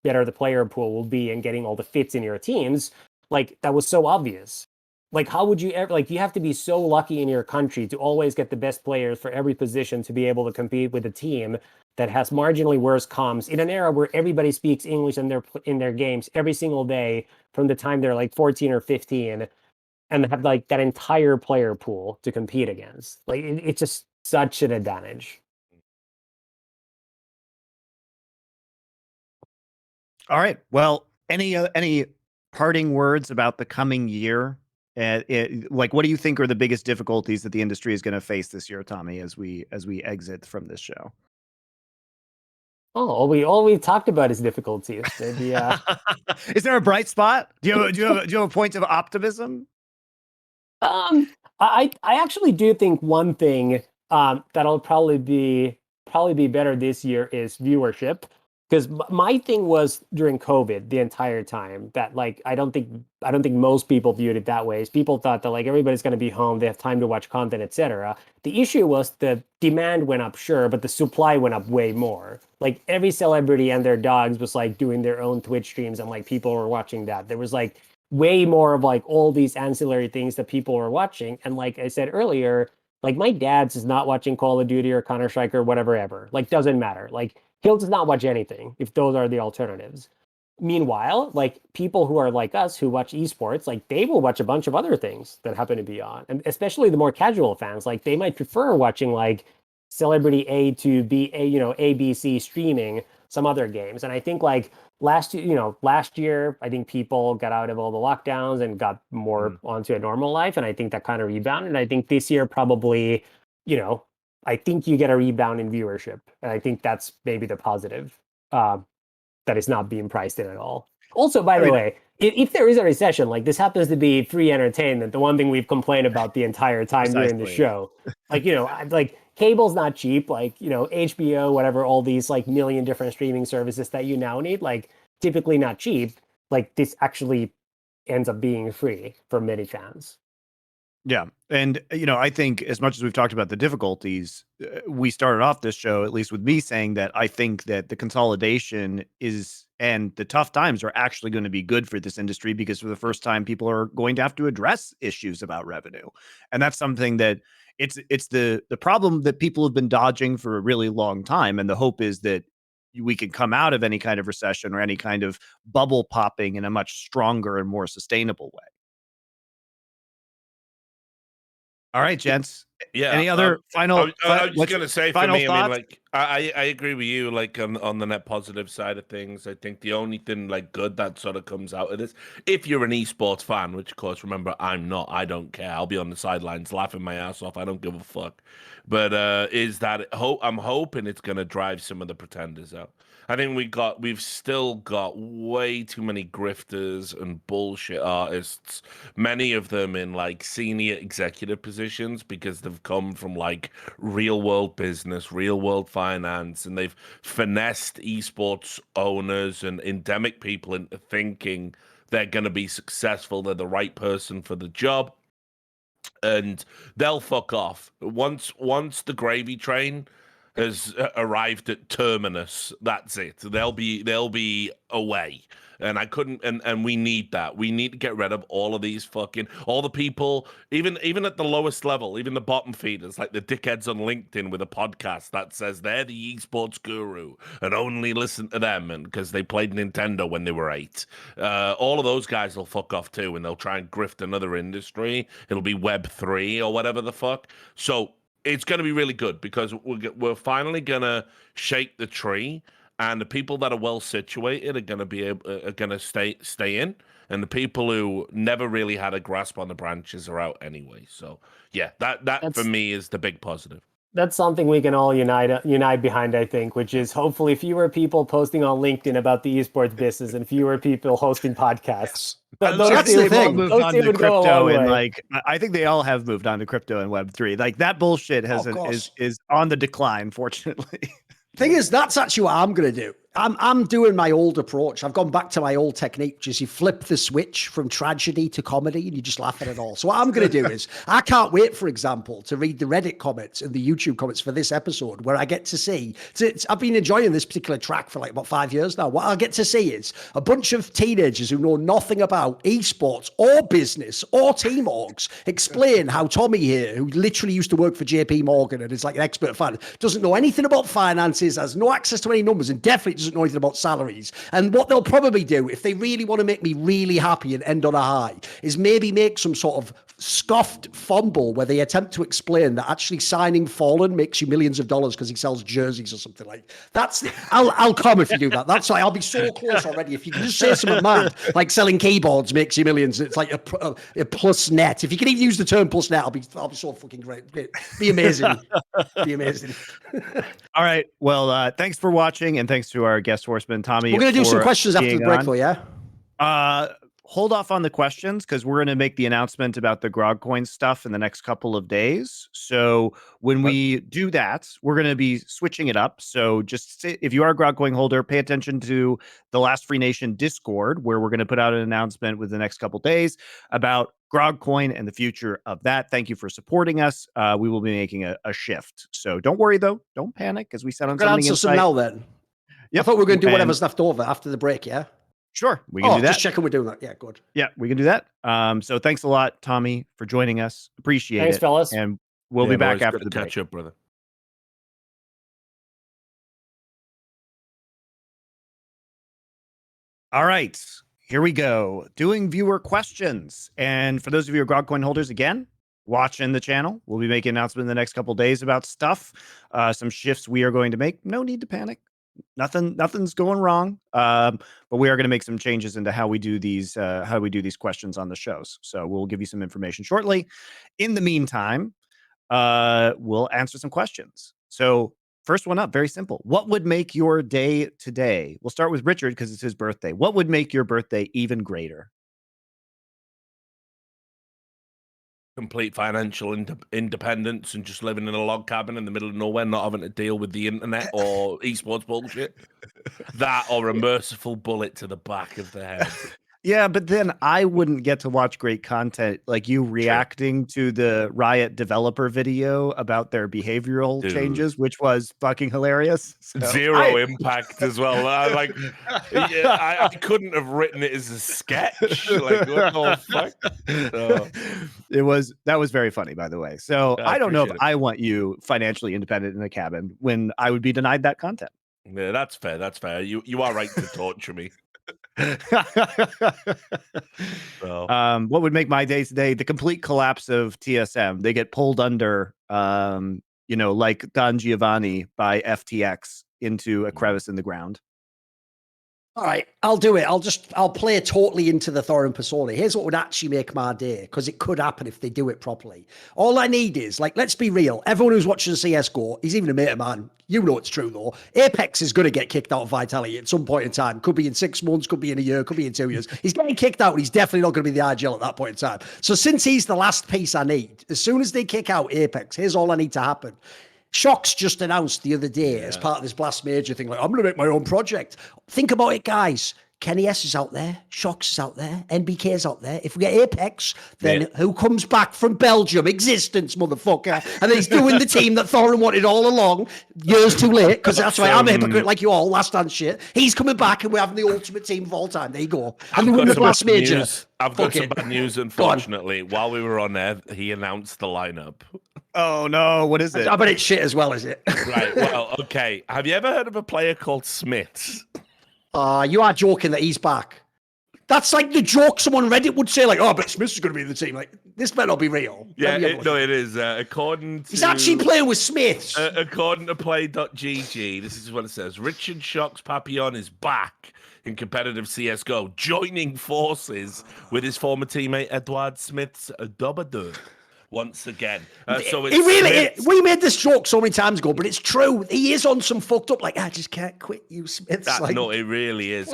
better the player pool will be and getting all the fits in your teams. Like that was so obvious. Like, how would you ever, like, you have to be so lucky in your country to always get the best players for every position to be able to compete with a team that has marginally worse comms in an era where everybody speaks English in their games every single day from the time they're like 14 or 15 and have like that entire player pool to compete against. Like, it's just such an advantage. All right. Well, any parting words about the coming year? Like, what do you think are the biggest difficulties that the industry is going to face this year, Tommy, as we exit from this show? Oh, all we talked about is difficulties. Maybe, is there a bright spot? Do you have a point of optimism? I actually do think one thing that'll probably be better this year is viewership. Because my thing was during COVID the entire time that like I don't think most people viewed it that way. Is people thought that like everybody's going to be home, they have time to watch content, etc. The issue was the demand went up, sure, but the supply went up way more. Like every celebrity and their dogs was like doing their own Twitch streams, and like people were watching that. There was like way more of like all these ancillary things that people were watching, and like I said earlier, like my dad's is not watching Call of Duty or Counter-Strike or whatever ever. Like doesn't matter. Like he'll just not watch anything if those are the alternatives. Meanwhile, like people who are like us who watch esports, like they will watch a bunch of other things that happen to be on. And especially the more casual fans, like they might prefer watching like celebrity A to B, ABC streaming some other games. And I think like last year, I think people got out of all the lockdowns and got more onto a normal life. And I think that kind of rebounded. And I think this year probably, I think you get a rebound in viewership. And I think that's maybe the positive that is not being priced in at all. Also, by the way, if there is a recession, like this happens to be free entertainment, the one thing we've complained about the entire time during the show, like, like cable's not cheap, like, HBO, whatever, all these like million different streaming services that you now need, like typically not cheap. Like this actually ends up being free for many fans. Yeah. And, I think as much as we've talked about the difficulties, we started off this show, at least with me saying that I think that the consolidation and the tough times are actually going to be good for this industry, because for the first time, people are going to have to address issues about revenue. And that's something that it's the problem that people have been dodging for a really long time. And the hope is that we can come out of any kind of recession or any kind of bubble popping in a much stronger and more sustainable way. All right, gents. Yeah. Any other final? I was just gonna say, for me, thoughts? I mean, like, I agree with you. Like on the net positive side of things, I think the only thing like good that sort of comes out of this, if you're an esports fan, which of course, remember, I'm not. I don't care. I'll be on the sidelines laughing my ass off. I don't give a fuck. But is that I'm hoping it's gonna drive some of the pretenders out. I think we've still got way too many grifters and bullshit artists, many of them in like senior executive positions because they've come from like real world business, real world finance, and they've finessed esports owners and endemic people into thinking they're going to be successful, they're the right person for the job, and they'll fuck off. Once the gravy train has arrived at terminus, that's it. They'll be away. And I couldn't, and we need that. We need to get rid of all of these all the people, even at the lowest level, even the bottom feeders, like the dickheads on LinkedIn with a podcast that says they're the esports guru and only listen to them, and because they played Nintendo when they were 8. All of those guys will fuck off too, and they'll try and grift another industry. It'll be Web3 or whatever the fuck. So it's going to be really good because we're finally going to shake the tree, and the people that are well situated are going to stay in, and the people who never really had a grasp on the branches are out anyway. So yeah, that's for me is the big positive. That's something we can all unite behind, I think, which is hopefully fewer people posting on LinkedIn about the esports business and fewer people hosting podcasts. But that's the thing. Moved on to crypto, and like I think they all have moved on to crypto and Web3. Like that bullshit is on the decline, fortunately. Thing is, that's actually what I'm going to do. I'm doing my old approach. I've gone back to my old technique, which is you flip the switch from tragedy to comedy and you just laugh at it all. So what I'm going to do is I can't wait, for example, to read the Reddit comments and the YouTube comments for this episode where I get to see, I've been enjoying this particular track for like about 5 years now. What I get to see is a bunch of teenagers who know nothing about esports or business or team orgs explain how Tommy here, who literally used to work for JP Morgan and is like an expert fan, doesn't know anything about finances, has no access to any numbers, and definitely doesn't know anything about salaries. And what they'll probably do, if they really want to make me really happy and end on a high, is maybe make some sort of scoffed fumble where they attempt to explain that actually signing Fallen makes you millions of dollars because he sells jerseys or something like that. I'll come if you do that. That's why I'll be so close already. If you can just say something mad, like selling keyboards makes you millions, it's like a plus net. If you can even use the term plus net, I'll be so fucking great. Be amazing. Be amazing. All right. Well, thanks for watching, and thanks to our guest horseman, Tommy. We're going to do some questions after the break, though, yeah? hold off on the questions because we're going to make the announcement about the Grog Coin stuff in the next couple of days. So when we do that, we're going to be switching it up. So just if you are a Grog Coin holder, pay attention to the Last Free Nation Discord, where we're going to put out an announcement within the next couple of days about Grog Coin and the future of that. Thank you for supporting us. We will be making a shift. So don't worry, though. Don't panic, as we said on Summoning Insight. Some now then. Yep. I thought we were going to do whatever's left over after the break, yeah? Sure, we can do that. Just checking we're doing that. Yeah, good. Yeah, we can do that. So thanks a lot, Tommy, for joining us. Appreciate it. Thanks, fellas. And we'll be back after the break. Catch up, brother. All right, here we go. Doing viewer questions. And for those of you who are Grog Coin holders, again, watching the channel, we'll be making an announcement in the next couple of days about stuff. Some shifts we are going to make. No need to panic. Nothing's going wrong. But we are going to make some changes into how we do these questions on the shows. So we'll give you some information shortly. In the meantime, we'll answer some questions. So first one up, very simple. What would make your day today? We'll start with Richard because it's his birthday. What would make your birthday even greater? Complete financial independence and just living in a log cabin in the middle of nowhere, not having to deal with the internet or esports bullshit. That or a merciful bullet to the back of the head. Yeah, but then I wouldn't get to watch great content like you reacting to the Riot developer video about their behavioral changes, which was fucking hilarious. So Zero impact as well. I couldn't have written it as a sketch. Like, what the fuck? So, that was very funny, by the way. So I don't know if I want you financially independent in a cabin when I would be denied that content. Yeah, that's fair. That's fair. You are right to torture me. So. What would make my day today? The complete collapse of TSM. They get pulled under, like Don Giovanni by FTX into a crevice in the ground. All right, I'll do it. I'll play totally into the Thorin persona. Here's what would actually make my day, because it could happen if they do it properly. All I need is, let's be real. Everyone who's watching CSGO, he's even a mate of mine. You know it's true, though. Apex is going to get kicked out of Vitality at some point in time. Could be in 6 months, could be in a year, could be in 2 years. He's getting kicked out, and he's definitely not going to be the IGL at that point in time. So since he's the last piece I need, as soon as they kick out Apex, here's all I need to happen. Shox just announced the other day as part of this Blast Major thing, I'm going to make my own project. Think about it, guys. Kenny S is out there. Shox is out there. NBK is out there. If we get Apex, then who comes back from Belgium? Existence, motherfucker. And he's doing the team that Thorin wanted all along. Years too late, because that's why I'm a hypocrite like you all, last stand shit. He's coming back and we're having the ultimate team of all time. There you go. And we win the Blast Major. I've got some bad news, unfortunately. While we were on air, he announced the lineup. Oh, no. What is it? I bet it's shit as well, is it? Right. Well, okay. Have you ever heard of a player called Smiths? You are joking that he's back. That's like the joke someone on Reddit would say, but Smiths is going to be in the team. Like, this better not be real. Yeah, it is. According to... He's actually playing with Smiths. According to play.gg, this is what it says. Richard Shox Papillon is back in competitive CSGO, joining forces with his former teammate Edward Smith's Dobadoo. Once again, so it's we made this joke so many times ago, but it's true. He is on some fucked up, I just can't quit you, Smiths. No, it really is.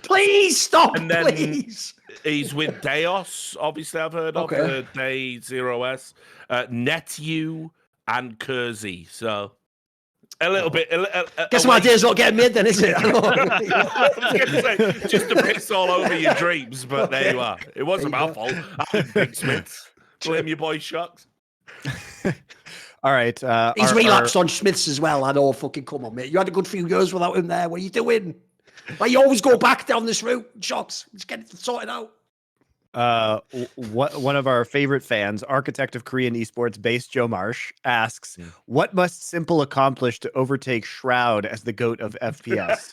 Please stop, and then please. He's with Deos, obviously I've heard of, Day 0S, Netu, and Kersey. So a little bit. Guess my day's not getting made then, is it? Just to piss all over your dreams, but there you are. It wasn't my fault. I didn't pick Smiths. Blame your boy Shox. All right. He's relapsed on Smiths as well. I know. Fucking come on, mate. You had a good few years without him there. What are you doing? You always go back down this route. Shox. Just get it sorted out. One of our favorite fans, architect of Korean esports based Joe Marsh, asks, what must Simple accomplish to overtake Shroud as the GOAT of FPS?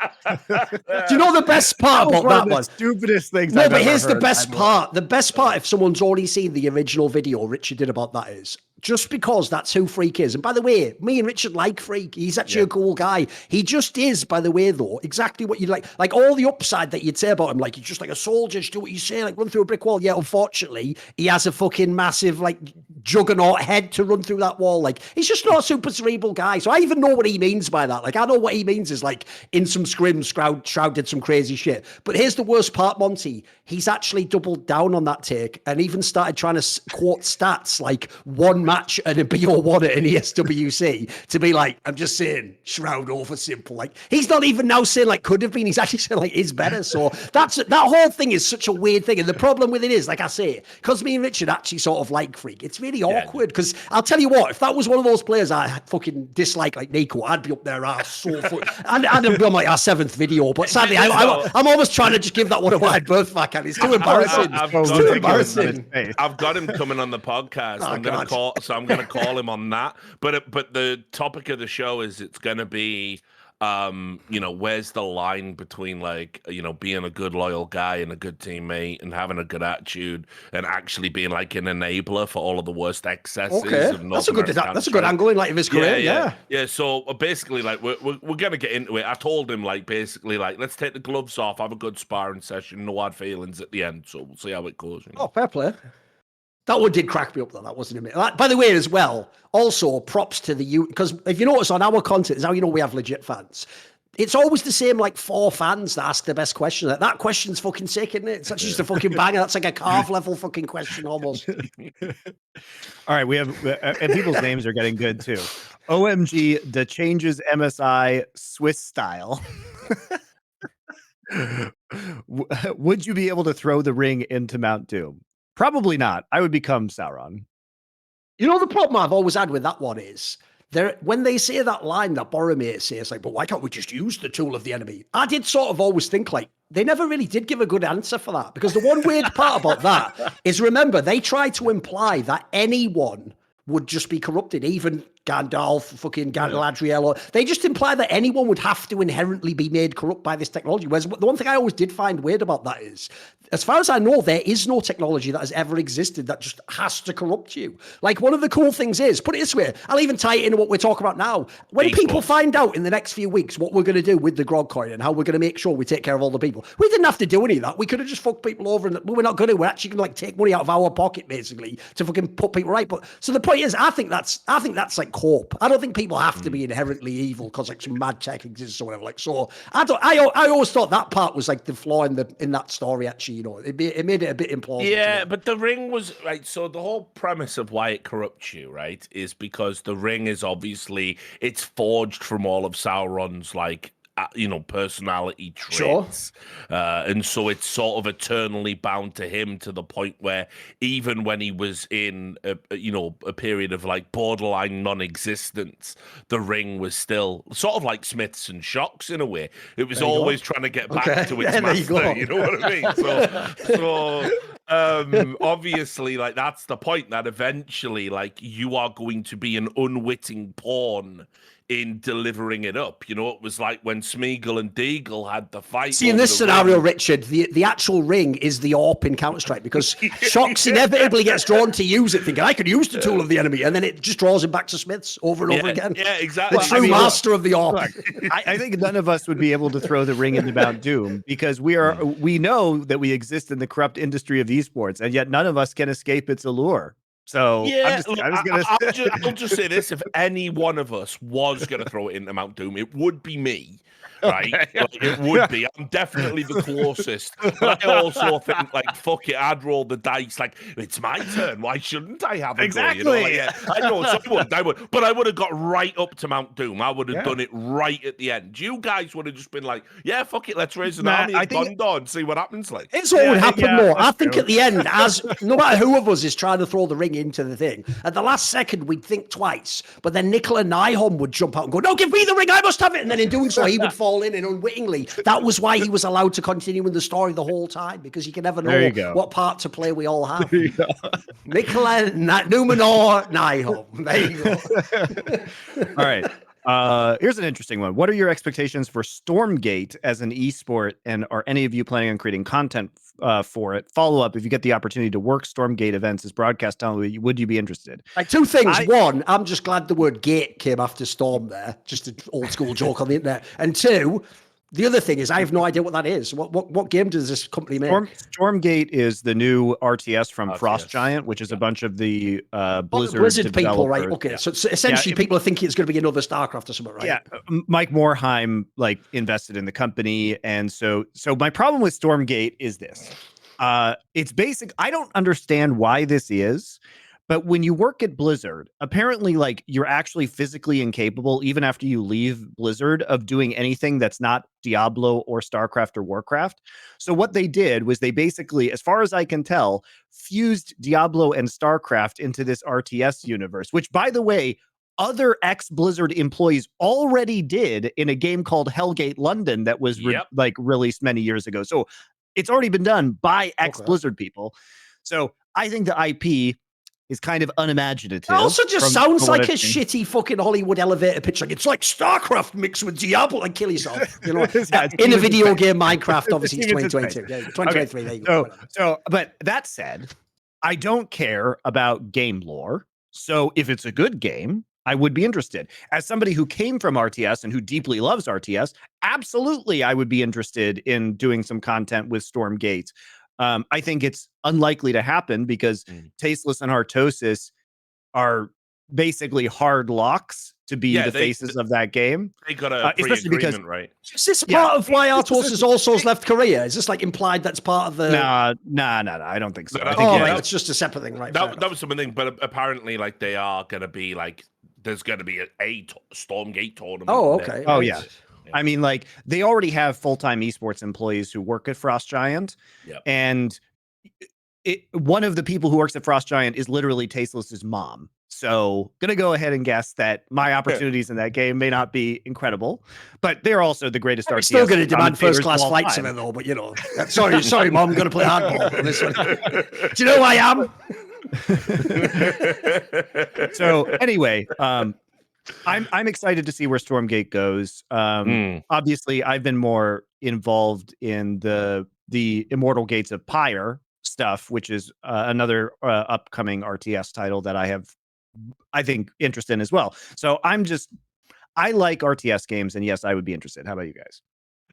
Do you know the best part about that was? Stupidest things. No, but here's the best part. The best part, if someone's already seen the original video Richard did about that, is just because that's who Freak is. And by the way, me and Richard like Freak. He's actually a cool guy. He just is, by the way, though, exactly what you'd like. Like all the upside that you'd say about him, like he's just like a soldier, just do what you say, like run through a brick wall. Yeah, unfortunately, he has a fucking massive, juggernaut head to run through that wall. Like, he's just not a super cerebral guy. So I even know what he means by that. Like, I know what he means is like in some scrims, Shroud did some crazy shit. But here's the worst part, Monty. He's actually doubled down on that take and even started trying to quote stats like one match and a BO1 at an ESWC to be like, I'm just saying Shroud over simple. Like, he's not even now saying like could have been. He's actually saying like is better. So that whole thing is such a weird thing. And the problem with it is, like I say, because me and Richard actually sort of like Freak, it's really awkward because I'll tell you what, if that was one of those players I fucking dislike like Nico, I'd be up there and I'd be on like our 7th video. But sadly, I'm almost trying to just give that one a wide berth back and it's too embarrassing. It's too embarrassing. I've got him coming on the podcast. I'm gonna call him on that. But the topic of the show is it's gonna be where's the line between like, being a good loyal guy and a good teammate and having a good attitude and actually being like an enabler for all of the worst excesses. Okay, that's a good angle in like of his career. Yeah. So basically, like we're gonna get into it. I told him like basically like let's take the gloves off, have a good sparring session, no hard feelings at the end. So we'll see how it goes. Oh, fair play. That one did crack me up, though. That wasn't a minute. By the way, as well, also props to because if you notice on our content, is how you know we have legit fans. It's always the same, like 4 fans that ask the best question. Like, that question's fucking sick, isn't it? It's actually just a fucking banger. That's like a carve level fucking question almost. All right, we have, and people's names are getting good too. OMG, the changes MSI Swiss style. Would you be able to throw the ring into Mount Doom? Probably not. I would become Sauron. You know, the problem I've always had with that one is when they say that line that Boromir says, like, but why can't we just use the tool of the enemy? I did sort of always think like they never really did give a good answer for that, because the one weird part about that is, remember, they try to imply that anyone would just be corrupted, even Gandalf, fucking Galadriel, or they just imply that anyone would have to inherently be made corrupt by this technology. Whereas the one thing I always did find weird about that is, as far as I know, there is no technology that has ever existed that just has to corrupt you. Like, one of the cool things is, put it this way, I'll even tie it into what we're talking about now. When people find out in the next few weeks what we're going to do with the Grog coin and how we're going to make sure we take care of all the people, we didn't have to do any of that. We could have just fucked people over, and we're not going to. We're actually going to like take money out of our pocket basically to fucking put people right. But so the point is, I think that's like cope. I don't think people have to be inherently evil because like some mad tech exists or whatever. Like, so I always thought that part was like the flaw in that story. Actually, it made it a bit implausible. Yeah, but the ring was right. So the whole premise of why it corrupts you, right, is because the ring is obviously it's forged from all of Sauron's like personality traits. Sure. And so it's sort of eternally bound to him, to the point where even when he was in a period of like borderline non-existence, the ring was still sort of like Smiths and Shocks in a way. It was always trying to get back to its master. You know what I mean? So obviously, like, that's the point, that eventually, like, you are going to be an unwitting pawn in delivering it up. It was like when Smeagol and Deagle had the fight. See, in this scenario, Richard, the actual ring is the AWP in Counter-Strike, because Shocks inevitably gets drawn to use it, thinking, I could use the tool of the enemy, and then it just draws him back to Smiths over and over again. Yeah, exactly. The true master of the AWP. I think none of us would be able to throw the ring into Mount Doom, because we know that we exist in the corrupt industry of esports, and yet none of us can escape its allure. So yeah, I'll just say this: if any one of us was going to throw it into Mount Doom, it would be me. Right? Okay. Like, it would be. I'm definitely the closest. But I also think, like, fuck it, I'd roll the dice. Like, it's my turn. Why shouldn't I have a exactly? Go? I know. So I would. But I would have got right up to Mount Doom. I would have done it right at the end. You guys would have just been like, yeah, fuck it, let's raise an army and Gondor and see what happens. Like, it's what would happen more. I think at the end, as no matter who of us is trying to throw the ring into the thing, at the last second we'd think twice. But then Nicola Nyholm would jump out and go, no, give me the ring, I must have it. And then in doing so, he would fall in, and unwittingly, that was why he was allowed to continue in the story the whole time, because you can never know what part to play we all have. Nicola Numenor Nyholm. There you go. All right. Here's an interesting one. What are your expectations for Stormgate as an esport, and are any of you planning on creating content for it? Follow up: if you get the opportunity to work Stormgate events as broadcast talent, would you be interested? Like, two things. One, I'm just glad the word gate came after storm there. Just an old school joke on the internet. And two, The other thing is, I have no idea what that is. What game does this company make? Stormgate is the new RTS from RTS. Frost Giant, which is a bunch of the Blizzard people, right? developers. Okay, Yeah. so essentially, people are thinking it's going to be another StarCraft or something, right? Yeah, Mike Morhaime invested in the company, and so my problem with Stormgate is this: it's basic. I don't understand why this is. But when you work at Blizzard, apparently, you're actually physically incapable, even after you leave Blizzard, of doing anything that's not Diablo or StarCraft or Warcraft. So what they did was they basically, as far as I can tell, fused Diablo and StarCraft into this RTS universe, which, by the way, other ex-Blizzard employees already did in a game called Hellgate London that was released many years ago. So it's already been done by ex-Blizzard people. So I think the IP is kind of unimaginative. It also just sounds like a shitty fucking Hollywood elevator pitch. It's like StarCraft mixed with Diablo and kill yourself. In a video game, Minecraft, obviously, it's 2022. Yeah, 2023. Okay. There you go. But that said, I don't care about game lore. So if it's a good game, I would be interested. As somebody who came from RTS and who deeply loves RTS, absolutely, I would be interested in doing some content with Stormgate. I think it's unlikely to happen because Tasteless and Artosis are basically hard locks to be the faces of that game. They got a especially because, right? Is this part of why Artosis also has left Korea? Is this implied that's part of the? No. I don't think so. It's just a separate thing, right? That was something, but apparently, they are going to be there's going to be a Stormgate tournament. Oh, okay. Oh, yeah. I mean, they already have full-time esports employees who work at Frost Giant, and one of the people who works at Frost Giant is literally Tasteless's mom. So, gonna go ahead and guess that my opportunities in that game may not be incredible, but they're also the greatest RTS. Still going to demand first-class flights in it, though. But sorry, mom, I'm going to play hardball on this one. Do you know who I am? So, anyway, I'm excited to see where Stormgate goes. Obviously, I've been more involved in the Immortal Gates of Pyre stuff, which is another upcoming RTS title that I think, interest in as well. So I like RTS games, and yes, I would be interested. How about you guys?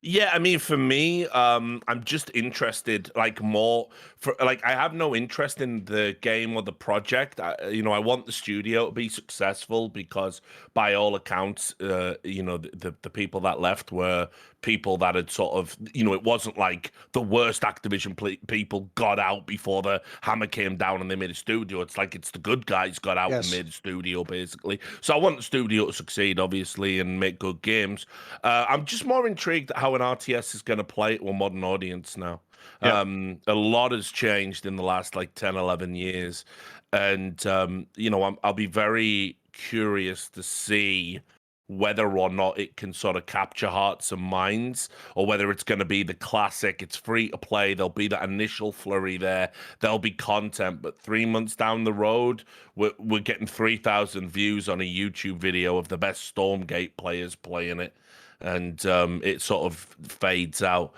Yeah, I mean, for me, I'm just interested, more for I have no interest in the game or the project. I want the studio to be successful because, by all accounts, the people that left were people that had sort of, it wasn't like the worst Activision people got out before the hammer came down and they made a studio. It's it's the good guys got out and made a studio, basically. So I want the studio to succeed, obviously, and make good games. I'm just more intrigued at how an RTS is going to play to a modern audience now. A lot has changed in the last 10, 11 years. And, I'll be very curious to see whether or not it can sort of capture hearts and minds, or whether it's going to be the classic, it's free to play, there'll be that initial flurry there, there'll be content, but 3 months down the road, we're getting 3,000 views on a YouTube video of the best Stormgate players playing it, and it sort of fades out.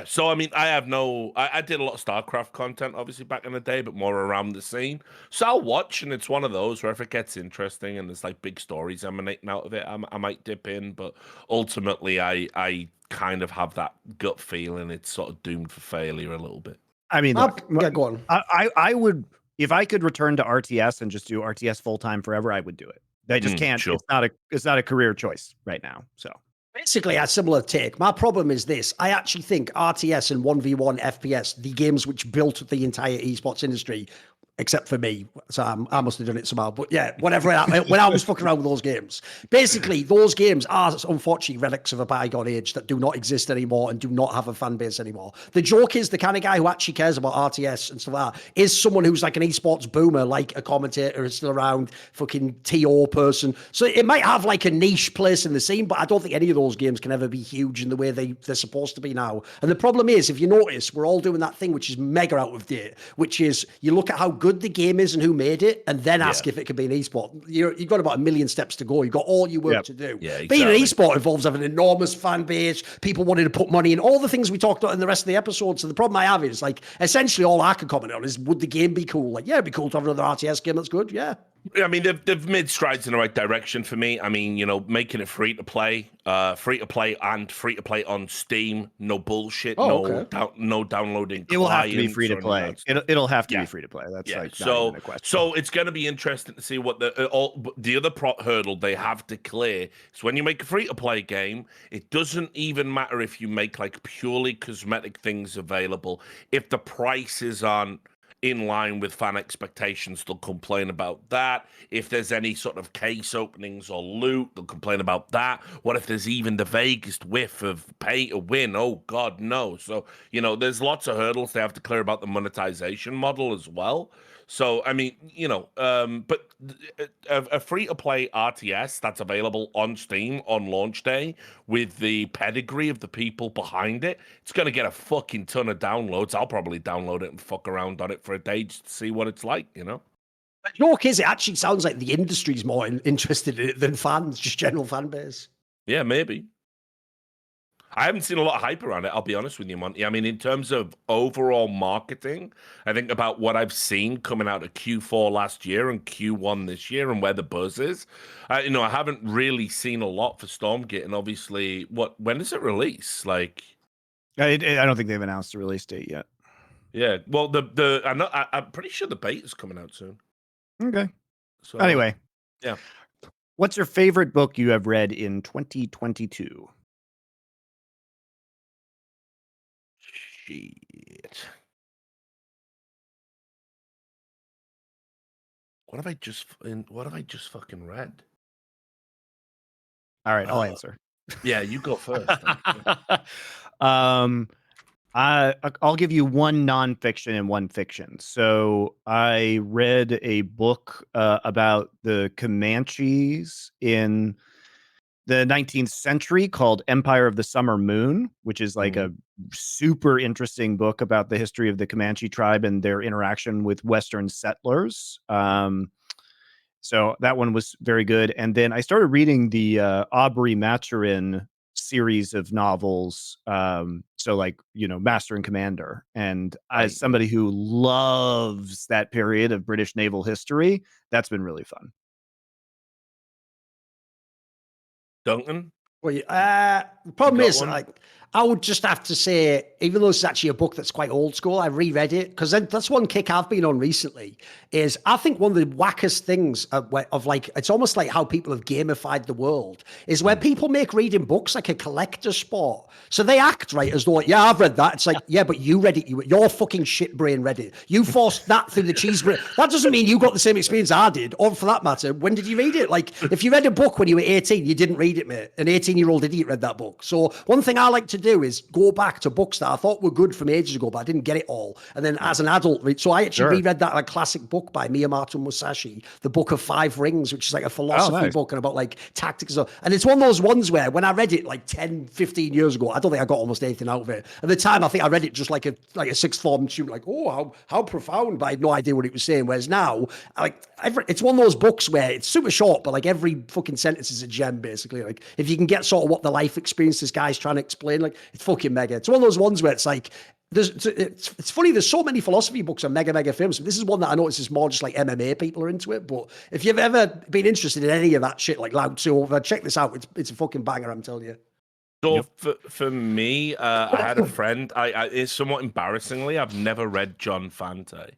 So I mean, I did a lot of StarCraft content, obviously, back in the day, but more around the scene. So I'll watch, and it's one of those where if it gets interesting and there's big stories emanating out of it, I might dip in. But ultimately, I kind of have that gut feeling it's sort of doomed for failure a little bit. I mean, go on. I would, if I could return to RTS and just do RTS full time forever, I would do it. I just can't. Sure. It's not a career choice right now. So. Basically, a similar take. My problem is this. I actually think RTS and 1v1 FPS, the games which built the entire esports industry, except for me, so I must have done it somehow. But yeah, whatever. When I was fucking around with those games, basically, those games are unfortunately relics of a bygone age that do not exist anymore and do not have a fan base anymore. The joke is the kind of guy who actually cares about RTS and stuff like that is someone who's an esports boomer, like a commentator is still around, fucking TO person. So it might have a niche place in the scene, but I don't think any of those games can ever be huge in the way they're supposed to be now. And the problem is, if you notice, we're all doing that thing which is mega out of date, which is you look at how good the game is and who made it, and then ask if it could be an esport. You've got about 1 million steps to go. You've got all your work to do. Yeah, exactly. Being an esport involves having an enormous fan base, people wanting to put money in, all the things we talked about in the rest of the episode. So the problem I have is essentially all I can comment on is, would the game be cool? It'd be cool to have another RTS game that's good. Yeah. I mean, they've made strides in the right direction for me. I mean, making it free to play and free to play on Steam. No bullshit. Oh, no okay. no downloading. It will have to be free to clients or any play. of that stuff. It'll have to Yeah. be free to play. That's Yeah, like not even a question. so it's going to be interesting to see what the other hurdle they have to clear is when you make a free to play game. It doesn't even matter if you make like purely cosmetic things available. If the prices aren't in line with fan expectations, they'll complain about that. If there's any sort of case openings or loot, they'll complain about that. What if there's even the vaguest whiff of pay to win? Oh God, no. So, there's lots of hurdles they have to clear about the monetization model as well. So, I mean, but a free-to-play RTS that's available on Steam on launch day with the pedigree of the people behind it, it's going to get a fucking ton of downloads. I'll probably download it and fuck around on it for a day just to see what it's like, Joke is, it actually sounds like the industry's more interested in it than fans, just general fan base. Yeah, maybe. I haven't seen a lot of hype around it, I'll be honest with you, Monty. I mean, in terms of overall marketing, I think about what I've seen coming out of Q4 last year and Q1 this year and where the buzz is. I haven't really seen a lot for Stormgate. And obviously, when does it release? Like, I don't think they've announced the release date yet. Yeah, well, I'm pretty sure the beta is coming out soon. Okay. So Anyway. Yeah. What's your favorite book you have read in 2022? Shit. What have I just fucking read? All right, I'll answer. Yeah, you go first. I'll give you one nonfiction and one fiction. So I read a book about the Comanches in the 19th century called Empire of the Summer Moon, which is like a super interesting book about the history of the Comanche tribe and their interaction with Western settlers. So that one was very good. And then I started reading the Aubrey Maturin series of novels. So like, Master and Commander. And as somebody who loves that period of British naval history, that's been really fun. Duncan? Well, the problem is, I would just have to say, even though it's actually a book that's quite old school, I reread it because that's one kick I've been on recently. Is I think one of the wackest things of like, it's almost like how people have gamified the world is where people make reading books like a collector sport. So they act right as though, like, yeah, I've read that. It's like, yeah, but you read it. Your fucking shit brain read it. You forced that through the cheese brain. That doesn't mean you got the same experience I did. Or for that matter, when did you read it? Like, if you read a book when you were 18, you didn't read it, mate. An 18-year-old idiot read that book. So one thing I like to do is go back to books that I thought were good from ages ago, but I didn't get it all. And then as an adult, so I actually reread that like classic book by Miyamoto Musashi, The Book of Five Rings, which is like a philosophy book and about like tactics. And it's one of those ones where when I read it like 10, 15 years ago, I don't think I got almost anything out of it. At the time, I think I read it just like a sixth form student, like, oh, how profound, but I had no idea what it was saying. Whereas now, it's one of those books where it's super short, but like every fucking sentence is a gem, basically. Like if you can get sort of what the life experience this guy's trying to explain, like it's fucking mega. It's one of those ones where it's like, it's funny, there's so many philosophy books on mega famous. This is one that I notice is more just like MMA people are into it. But if you've ever been interested in any of that shit, like Lao Tzu, check this out. It's a fucking banger, I'm telling you. So for me, I had a friend. It's somewhat embarrassingly, I've never read John Fante.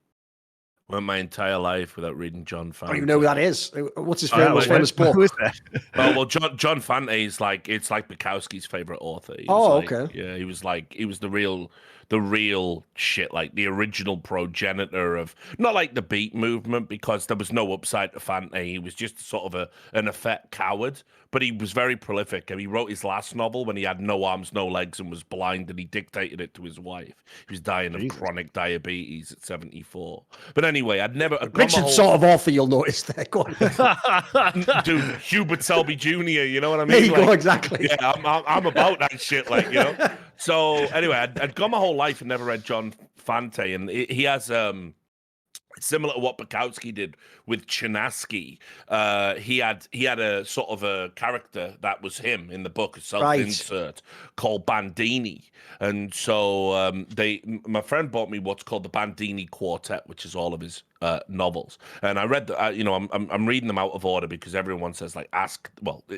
Went my entire life without reading John Fante. I don't even know who that is. What's his famous book? Who is that? Well, John Fante is like, it's like Bukowski's favorite author. Okay. Yeah, he was the real shit, like the original progenitor of, not like the beat movement, because there was no upside to Fante. He was just sort of an effete coward, but he was very prolific. And he wrote his last novel when he had no arms, no legs, and was blind, and he dictated it to his wife. He was dying of chronic diabetes at 74. But anyway, Richard sort of author, you'll notice there. Go on. Dude, Hubert Selby Jr., you know what I mean? There you go, exactly. Yeah, I'm about that shit, like, So anyway, I'd gone my whole life and never read John Fante, and he has similar to what Bukowski did with Chinaski. He had a sort of a character that was him in the book, a self-insert called Bandini. And so my friend bought me what's called the Bandini Quartet, which is all of his novels. And I read I'm reading them out of order because everyone says like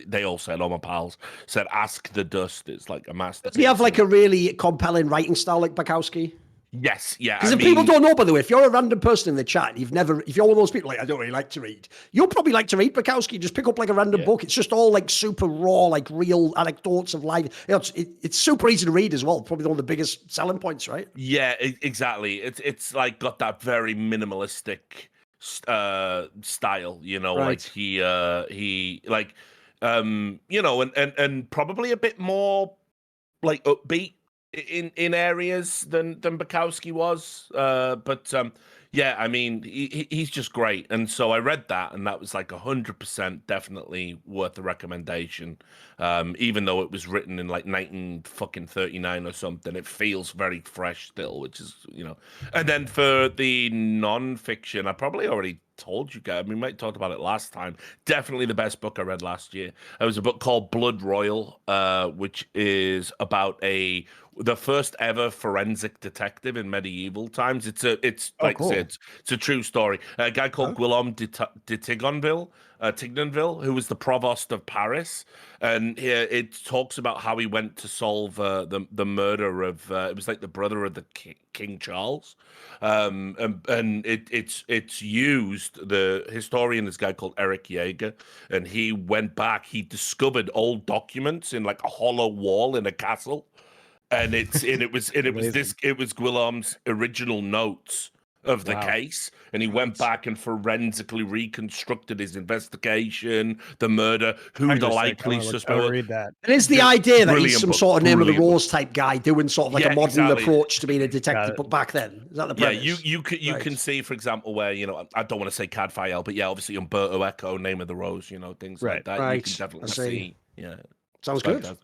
they all said, all my pals said, Ask the Dust is like a masterpiece. Do you have like a really compelling writing style like Bukowski? Yes, yeah. Because people don't know, by the way, if you're a random person in the chat, if you're one of those people like, I don't really like to read, you'll probably like to read Bukowski. Just pick up like a random book. It's just all like super raw, like real anecdotes of life. It's super easy to read as well. Probably one of the biggest selling points, right? Yeah, exactly. It's like got that very minimalistic style, like he like and probably a bit more like upbeat in areas than Bukowski was, but yeah, I mean he's just great, and so I read that, and that was like 100% definitely worth the recommendation. Even though it was written in like 1939 or something, it feels very fresh still, which is And then for the non-fiction, I probably already told you guys. We might have talked about it last time. Definitely the best book I read last year. It was a book called Blood Royal, which is about the first ever forensic detective in medieval times. It's cool. It's a true story. A guy called Guillaume de Tignonville, who was the provost of Paris, and it talks about how he went to solve the murder of it was like the brother of the King Charles, and it's used. The historian, this guy called Eric Jaeger, and he went back. He discovered old documents in like a hollow wall in a castle. And it was Guillaume's original notes of the case, and he went back and forensically reconstructed his investigation, the murder, who the likely suspect was. Read that. And is the idea that he's some sort of name of the rose book. type guy doing sort of like a modern approach to being a detective, but back then, is that the premise? Yeah, you can see, for example, where I don't want to say Cadfael, but yeah, obviously Umberto Eco, Name of the Rose, things like that. Right. You can definitely see. Yeah, sounds good.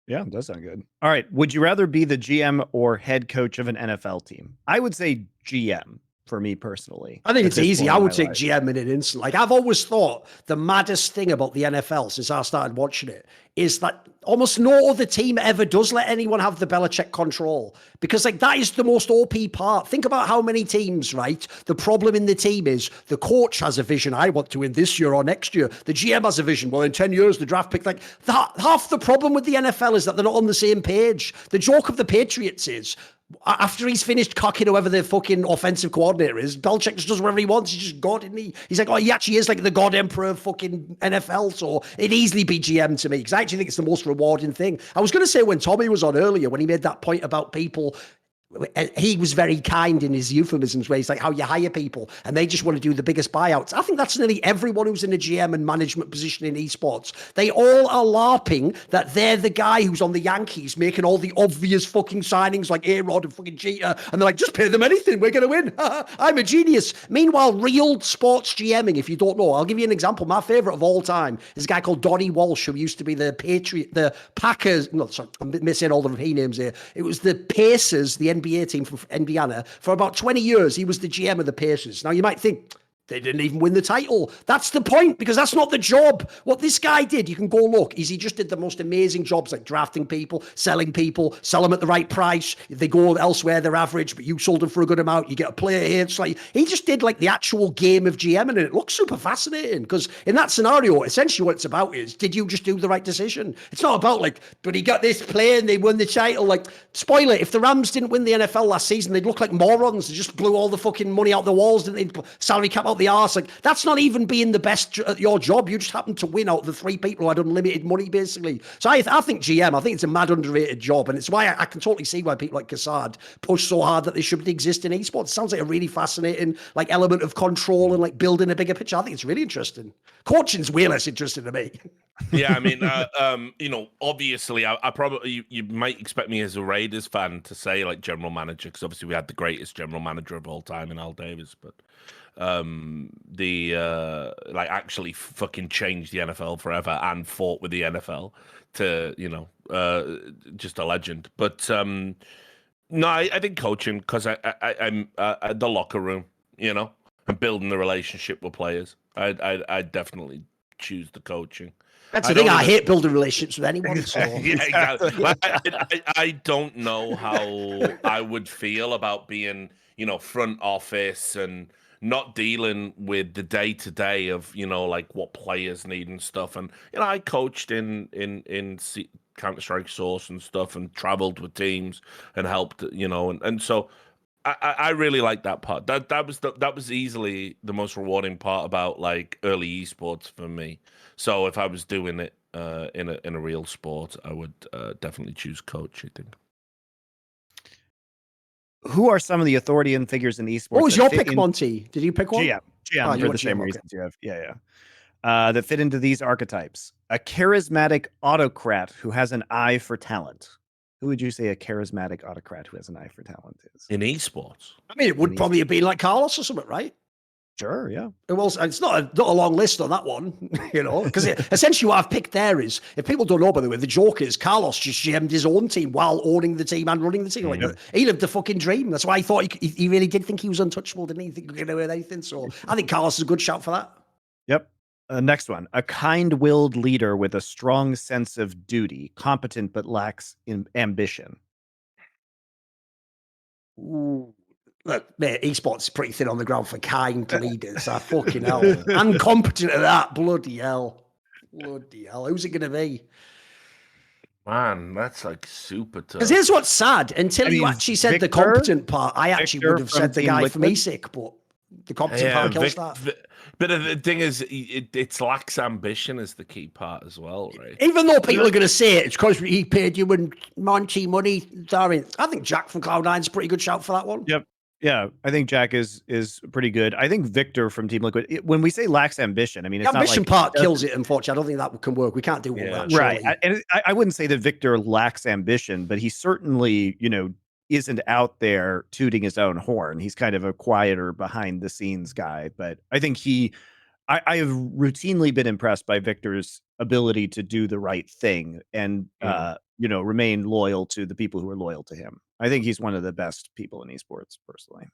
Yeah, it does sound good. All right. Would you rather be the GM or head coach of an NFL team? I would say GM for me personally. I think it's easy. I would take GM in an instant. Like, I've always thought the maddest thing about the NFL since I started watching it is that almost no other team ever does let anyone have the Belichick control, because like that is the most OP part. Think about how many teams, right? The problem in the team is the coach has a vision. I want to win this year or next year. The GM has a vision. Well, in 10 years, the draft pick, like that. Half the problem with the NFL is that they're not on the same page. The joke of the Patriots is, after he's finished cocking whoever the fucking offensive coordinator is, Belichick just does whatever he wants. He's just God, isn't he? He's like, he actually is like the God Emperor of fucking NFL. So it'd easily be GM to me, because I actually think it's the most rewarding thing. I was going to say, when Tommy was on earlier, when he made that point about people, he was very kind in his euphemisms, where he's like, how you hire people and they just want to do the biggest buyouts. I think that's nearly everyone who's in a GM and management position in esports. They all are LARPing that they're the guy who's on the Yankees making all the obvious fucking signings like A-Rod and fucking Jeter, and they're like, just pay them anything, we're going to win. I'm a genius. Meanwhile, real sports GMing, if you don't know, I'll give you an example. My favorite of all time is a guy called Donnie Walsh, who used to be the Packers. No, sorry, I'm missing all the P names here. It was the Pacers, the NBA team from Indiana. For about 20 years, he was the GM of the Pacers. Now, you might think, they didn't even win the title. That's the point, because that's not the job. What this guy did, you can go look, is he just did the most amazing jobs, like drafting people, sell them at the right price. If they go elsewhere, they're average, but you sold them for a good amount, you get a player here. It's like, he just did like the actual game of GM, and it looks super fascinating, because in that scenario, essentially what it's about is, did you just do the right decision? It's not about like, but he got this player and they won the title. Like, spoiler, if the Rams didn't win the NFL last season, they'd look like morons. They just blew all the fucking money out the walls, didn't they? Salary cap out the arse. Like, that's not even being the best at your job. You just happen to win out the three people who had unlimited money, basically. So I think GM, I think it's a mad underrated job, and it's why I can totally see why people like Cassard push so hard that they should exist in esports. It sounds like a really fascinating like element of control and like building a bigger picture. I think it's really interesting. Coaching's way less interesting to me. Yeah, I mean, obviously, I probably you might expect me as a Raiders fan to say like general manager, because obviously we had the greatest general manager of all time in Al Davis, but like actually fucking changed the NFL forever and fought with the NFL to just a legend. But no, I think coaching, because I'm the locker room, and building the relationship with players. I'd definitely choose the coaching. That's the thing. I hate building relationships with anyone. So. Yeah, exactly. Like, I don't know how I would feel about being, front office and not dealing with the day to day of, like what players need and stuff. And I coached in Counter-Strike Source and stuff, and traveled with teams and helped, and so I really like that part. That was easily the most rewarding part about like early esports for me. So if I was doing it in a real sport, I would definitely choose coach, I think. Who are some of the authority and figures in esports? What was your pick, Monty? Did you pick one? GM for the same reasons you have. Yeah. That fit into these archetypes. A charismatic autocrat who has an eye for talent. Who would you say a charismatic autocrat who has an eye for talent is? In esports? I mean, it would probably have been like Carlos or something, right? Sure, yeah. It's not a long list on that one, because essentially what I've picked there is, if people don't know, by the way, the joke is Carlos just GM'd his own team while owning the team and running the team. Like, he lived the fucking dream. That's why I thought he really did think he was untouchable, didn't he? Think he could get away with anything. So I think Carlos is a good shout for that. Yep. Next one. A kind-willed leader with a strong sense of duty, competent but lacks ambition. Ooh. Look, mate, esports is pretty thin on the ground for kind leaders. I fucking hell. I'm competent at that. Bloody hell. Who's it going to be? Man, that's like super tough. Because here's what's sad. Until you actually said the competent part, I actually would have said the guy from ESIC, but the competent part kills that. But the thing is, it lacks ambition is the key part as well, right? Even though people are going to say it's because he paid you and Monty money, Thorin. I think Jack from Cloud9 is a pretty good shout for that one. Yep. Yeah, I think Jack is pretty good. I think Victor from Team Liquid, when we say lacks ambition, I mean, it's the ambition not like part kills it, unfortunately. I don't think that can work. We can't do all that. Right. I wouldn't say that Victor lacks ambition, but he certainly, isn't out there tooting his own horn. He's kind of a quieter behind the scenes guy. But I think I have routinely been impressed by Victor's ability to do the right thing and, remain loyal to the people who are loyal to him. I think he's one of the best people in esports, personally.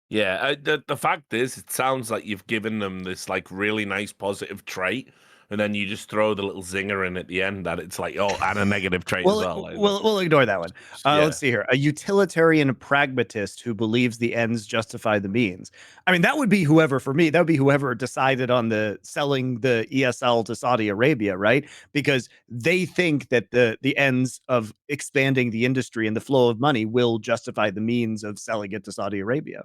Yeah, the fact is, it sounds like you've given them this like really nice positive trait, and then you just throw the little zinger in at the end that it's like, and a negative trait as well. Like, we'll ignore that one. Let's see here. A utilitarian pragmatist who believes the ends justify the means. I mean, that would be whoever, for me, that would be whoever decided on the selling the ESL to Saudi Arabia, right? Because they think that the ends of expanding the industry and the flow of money will justify the means of selling it to Saudi Arabia.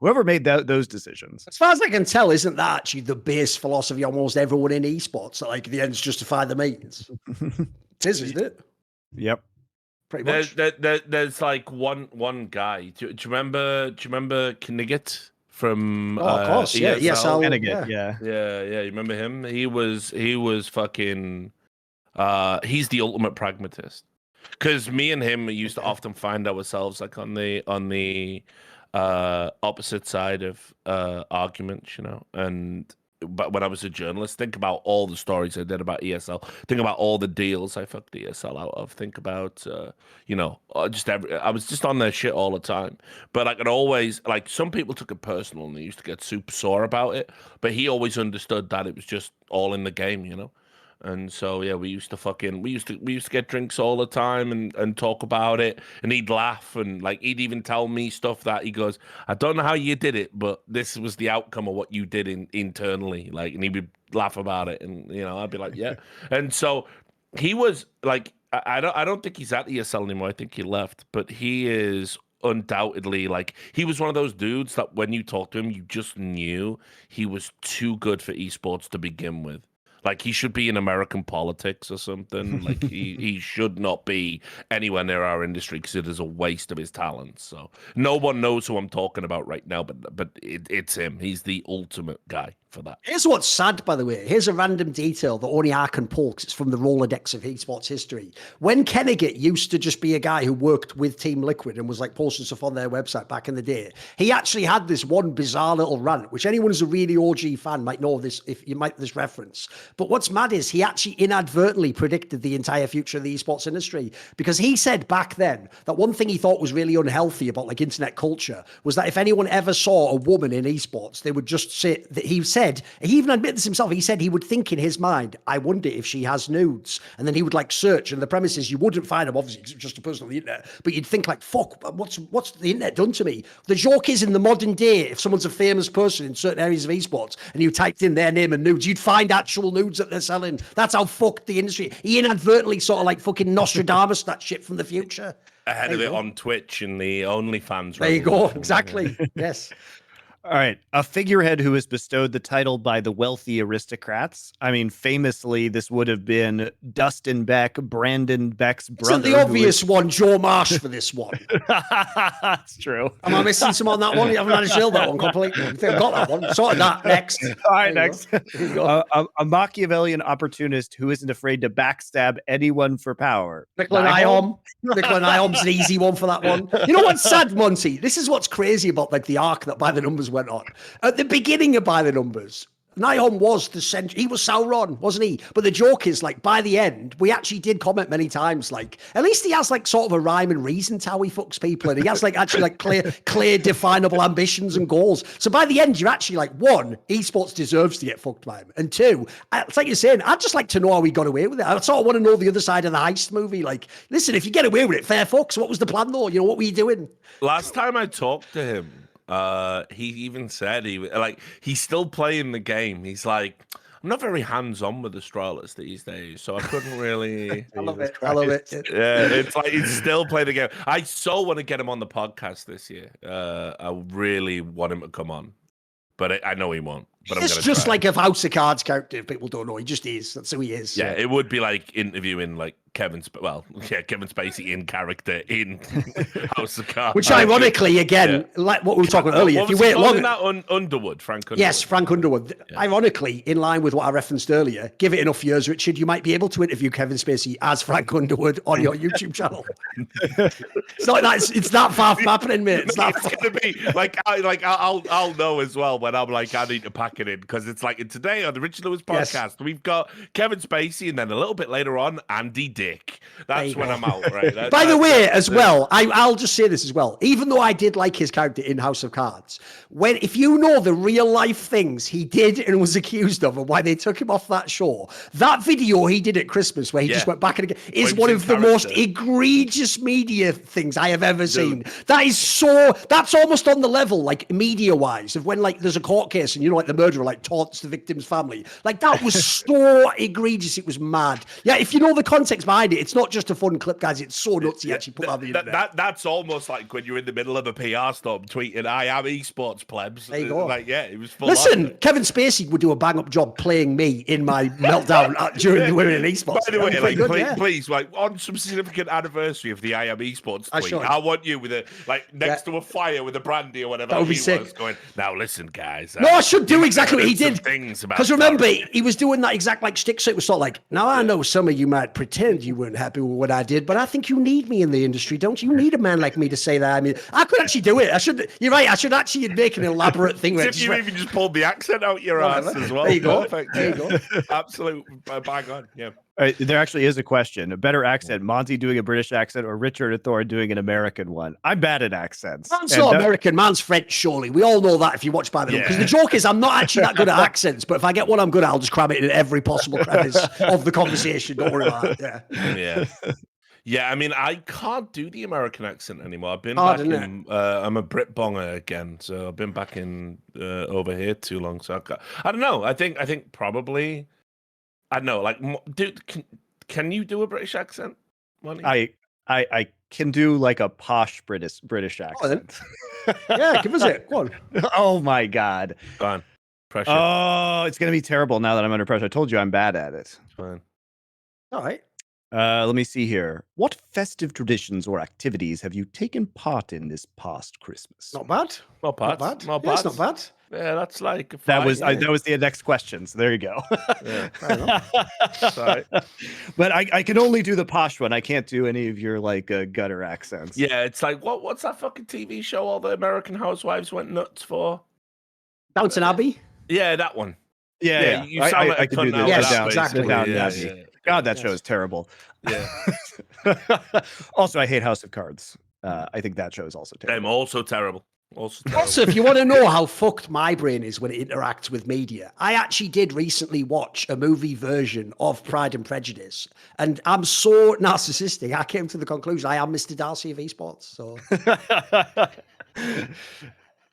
Whoever made those decisions. As far as I can tell, isn't that actually the base philosophy of almost everyone in esports? That like the ends justify the means. It is, isn't it? Yep. Pretty much. There's like one guy. Do you remember Knigget from of course, ESL? Knigget, yeah. You remember him? He was fucking he's the ultimate pragmatist. Because me and him used to often find ourselves like on the opposite side of arguments, but when I was a journalist, think about all the stories I did about ESL, think about all the deals I fucked ESL out of, think about I was just on their shit all the time. But I could always, like, some people took it personal and they used to get super sore about it, but he always understood that it was just all in the game. And so we used to get drinks all the time and talk about it, and he'd laugh and like he'd even tell me stuff that he goes, I don't know how you did it, but this was the outcome of what you did internally, like, and he would laugh about it, and I'd be like, yeah. And so he was like, I don't think he's at ESL anymore. I think he left, but he is undoubtedly, like, he was one of those dudes that when you talk to him, you just knew he was too good for esports to begin with. Like, he should be in American politics or something. Like, he should not be anywhere near our industry because it is a waste of his talents. So no one knows who I'm talking about right now, but it's him. He's the ultimate guy for that. Here's what's sad, by the way. Here's a random detail that only I can pull because it's from the Rolodex of esports history. When Knigget used to just be a guy who worked with Team Liquid and was like posting stuff on their website back in the day, he actually had this one bizarre little rant, which anyone who's a really OG fan might know this, if you might this reference. But what's mad is he actually inadvertently predicted the entire future of the esports industry, because he said back then that one thing he thought was really unhealthy about like internet culture was that if anyone ever saw a woman in esports, they would just say that he even admitted this himself. He said he would think in his mind, I wonder if she has nudes. And then he would like search, and the premise is you wouldn't find them, obviously, because it's just a person on the internet, but you'd think like, fuck, what's the internet done to me? The joke is, in the modern day, if someone's a famous person in certain areas of esports and you typed in their name and nudes, you'd find actual nudes that they're selling. That's how fucked the industry. He inadvertently sort of like fucking Nostradamus that shit from the future. Ahead of it on Twitch and the OnlyFans. There you go. Exactly. Yes. All right. A figurehead who is bestowed the title by the wealthy aristocrats. I mean, famously, this would have been Dustin Beck, Brandon Beck's brother. Isn't the obvious one Joe Marsh for this one? That's true. Am I missing some on that one? You haven't had to shield that one completely. I think I've got that one. Sorted that. Next. All right, next. A Machiavellian opportunist who isn't afraid to backstab anyone for power. Mykles Ihom's an easy one for that one. You know what's sad, Monty? This is what's crazy about like the arc that By the Numbers went on. At the beginning of By the Numbers, Nihon was the center. He was Sauron, wasn't he? But the joke is, like, by the end, we actually did comment many times, like, at least he has like sort of a rhyme and reason to how he fucks people, and he has like actually like clear, definable ambitions and goals. So by the end, you're actually like, one, esports deserves to get fucked by him, and two, it's like you're saying, I'd just like to know how he got away with it. I sort of want to know the other side of the heist movie. Like, listen, if you get away with it, fair fucks. What was the plan though? You know, what were you doing? Last time I talked to him, he even said he's still playing the game. He's like, I'm not very hands-on with Astralis these days, so I couldn't really. I love it. Yeah, it's like he's still playing the game. I so want to get him on the podcast this year. I really want him to come on, but I know he won't. But it's just like a House of Cards character. If people don't know, he just is. That's who he is. Yeah, it would be like interviewing like Kevin Spacey in character in House of Cards. Which, ironically, again, like what we were talking earlier, if you wait long, Underwood, Frank Underwood. Yes, Frank Underwood. Yeah. Ironically, in line with what I referenced earlier, give it enough years, Richard, you might be able to interview Kevin Spacey as Frank Underwood on your YouTube channel. It's not that. It's that far from happening, mate. It's gonna be like I'll know as well when I'm like, I need to pack it in, because it's like today on the Richard Lewis podcast, we've got Kevin Spacey, and then a little bit later on, Andy Dick. That's when I'm out, right? By the way, as well, I'll just say this as well. Even though I did like his character in House of Cards, if you know the real life things he did and was accused of, and why they took him off that show, that video he did at Christmas where he just went back and again is one of the most egregious media things I have ever seen. That's almost on the level, like media wise, of when like there's a court case and you know like the murderer like taunts the victim's family. Like that was so egregious, it was mad. Yeah, if you know the context behind it, it's not just a fun clip, guys. It's so nuts he actually put on the internet. That's almost like when you're in the middle of a PR storm tweeting, I am esports plebs. There you go. Like, yeah, it was full. Listen, Kevin Spacey would do a bang up job playing me in my meltdown during the Women in Esports. By the way, like, please, like on some significant anniversary of the I am esports tweet, I want you with next to a fire with a brandy or whatever. That would be sick. Going, now listen, guys. No, I should do exactly what he did. Because remember, he was doing that exact like shtick, so it was sort of like, now I know some of you might pretend you weren't happy with what I did, but I think you need me in the industry, don't you? You need a man like me to say that. I mean, I could actually do it. You're right. I should actually make an elaborate thing. If you even just pulled the accent out your ass as well. There you go. Perfect. There you go. Absolute bang on. Yeah. There actually is a question. A better accent, Monty doing a British accent or Richard or Thor doing an American one? I'm bad at accents. Man's not American, man's French, surely. We all know that if you watch By the Numbers. Because the joke is I'm not actually that good at accents, but if I get one I'm good at, I'll just cram it in every possible crevice of the conversation. Don't worry about it. Yeah. Yeah, I mean, I can't do the American accent anymore. I've been back in. I'm a Brit bonger again, so I've been back in over here too long. So I don't know. I think probably. I don't know. Like, dude, can you do a British accent? Money? I can do like a posh British accent. Yeah, give us it. Go on. Oh my god. Go on. Pressure. Oh, it's gonna be terrible now that I'm under pressure. I told you I'm bad at it. It's fine. All right. Let me see here. What festive traditions or activities have you taken part in this past Christmas? Not bad. Not bad. Yeah, it's not bad. Yeah, that's like that was the next question. So there you go. Yeah, sorry. But I can only do the posh one. I can't do any of your like gutter accents. Yeah, it's like what's that fucking TV show all the American housewives went nuts for? Downton Abbey. Yeah, that one. Yeah. You sound like I a could do cunt the now. Yes, down, exactly. sit down, Yeah, Nazi. yeah. God, that show is terrible. Yeah. Also, I hate House of Cards. I think that show is also I'm terrible. also terrible. Also terrible. Also, if you want to know how fucked my brain is when it interacts with media, I actually did recently watch a movie version of Pride and Prejudice, and I'm so narcissistic. I came to the conclusion I am Mr. Darcy of esports. So,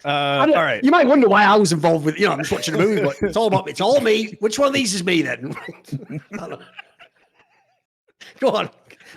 All right. you might wonder why I was involved with. I'm just watching a movie, but it's all me. Which one of these is me then? Go on.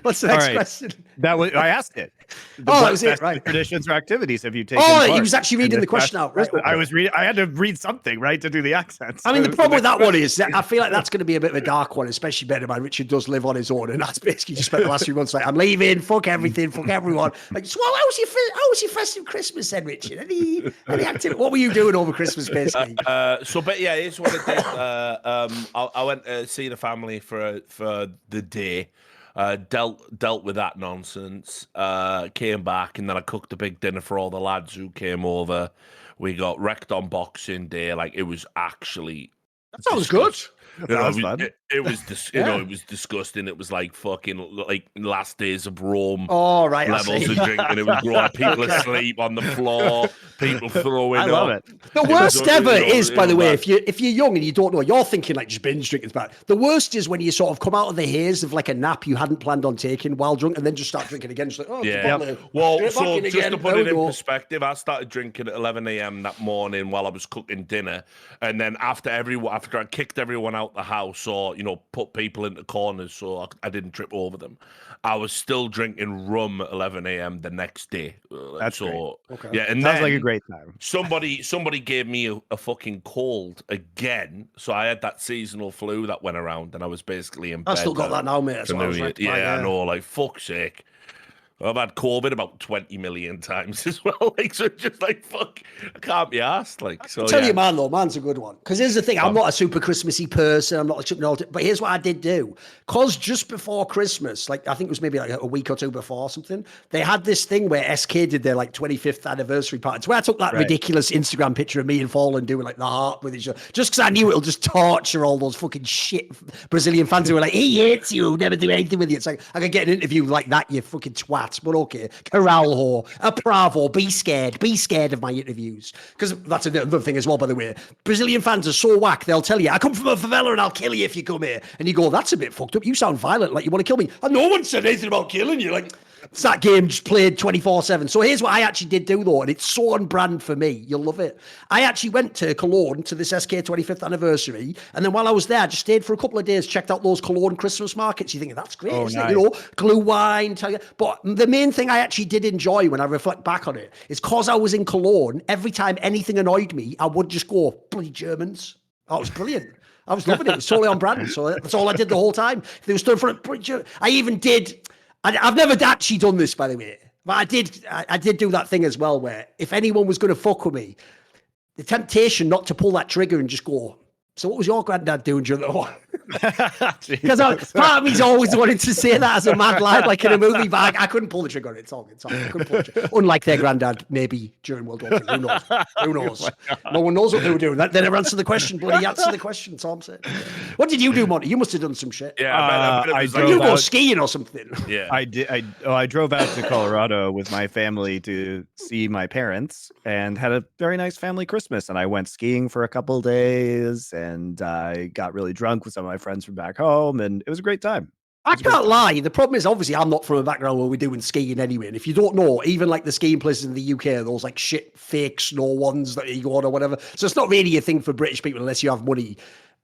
What's the next question? I asked it. That was it, best right? Traditions or activities have you taken? He was actually reading the question out. Right? I was reading. I had to read something, right, to do the accents. I mean, the problem with that one is that I feel like that's going to be a bit of a dark one, especially better by Richard does live on his own, and that's basically just spent the last few months like, I'm leaving, fuck everything, fuck everyone. Like, so how was your festive Christmas then, Richard? Any activity? What were you doing over Christmas, basically? But yeah, here's what I did. I went to see the family for the day. Dealt with that nonsense. Came back, and then I cooked a big dinner for all the lads who came over. We got wrecked on Boxing Day. Like, it was actually That sounds good. That was fun. It was it was disgusting. It was like fucking like last days of Rome. Oh, right. Levels of drinking. It was growing. People asleep on the floor. People throwing. I love up. it. The worst ever is, by the way, if you're young and you don't know, you're thinking like just binge drinking's bad. The worst is when you sort of come out of the haze of like a nap you hadn't planned on taking while drunk, and then just start drinking again. Just like, oh, Yeah. Well, So just to put it in perspective, I started drinking at 11 a.m. that morning while I was cooking dinner, and then after I kicked everyone out the house or put people into corners so I didn't trip over them, I was still drinking rum at 11 a.m. the next day. That's so great. Okay. yeah, and Sounds then like a great time. somebody gave me a fucking cold again, so I had that seasonal flu that went around, and I was basically in bed. I've still got that now, mate. That's for what I New was Year. rectifying, Yeah, I know. Like, fuck's sake. I've had COVID about 20 million times as well. Like, so it's just like, fuck, I can't be asked. Like, so I'll tell yeah. you, man's a good one. Because here's the thing, I'm not a super Christmassy person. I'm not but here's what I did do. Because just before Christmas, like I think it was maybe like a week or two before or something, they had this thing where SK did their like 25th anniversary party. It's where I took that ridiculous Instagram picture of me and Fallen doing like the heart with each other. Just because I knew it'll just torture all those fucking shit Brazilian fans who were like, he hates you, never do anything with you. It's like, I could get an interview like that, you fucking twats. But okay, Corral a Bravo, be scared of my interviews. Because that's another thing as well, by the way. Brazilian fans are so whack, they'll tell you, I come from a favela and I'll kill you if you come here. And you go, that's a bit fucked up. You sound violent, like you want to kill me. And no one said anything about killing you. Like, it's that game just played 24/7. So here's what I actually did do though, and it's so on brand for me. You'll love it. I actually went to Cologne to this SK 25th anniversary, and then while I was there, I just stayed for a couple of days, checked out those Cologne Christmas markets. You think that's great, isn't it? Glue wine. But the main thing I actually did enjoy when I reflect back on it is because I was in Cologne. Every time anything annoyed me, I would just go, bloody Germans. That was brilliant. I was loving it. It was totally on brand. So that's all I did the whole time. They were stood in front of. I even did. I've never actually done this, by the way, but I did do that thing as well, where if anyone was going to fuck with me, the temptation not to pull that trigger and just go, so what was your granddad doing during the war? Because part of me's always wanted to say that as a mad lad, like in a movie, but I couldn't pull the trigger on it. It's all. I couldn't pull the trigger. Unlike their granddad, maybe during World War II. Who knows? Who knows? No one knows what they were doing. They never answered the question, bloody answer the question, Tom said. What did you do, Monty? You must have done some shit. Yeah, You go skiing or something. Yeah, I did. I drove out to Colorado with my family to see my parents and had a very nice family Christmas. And I went skiing for a couple of days, and I got really drunk with some of my friends from back home, and it was a great time. I can't lie. The problem is, obviously, I'm not from a background where we're doing skiing anyway. And if you don't know, even like the skiing places in the UK, are those like shit fake snow ones that you go on or whatever. So it's not really a thing for British people unless you have money.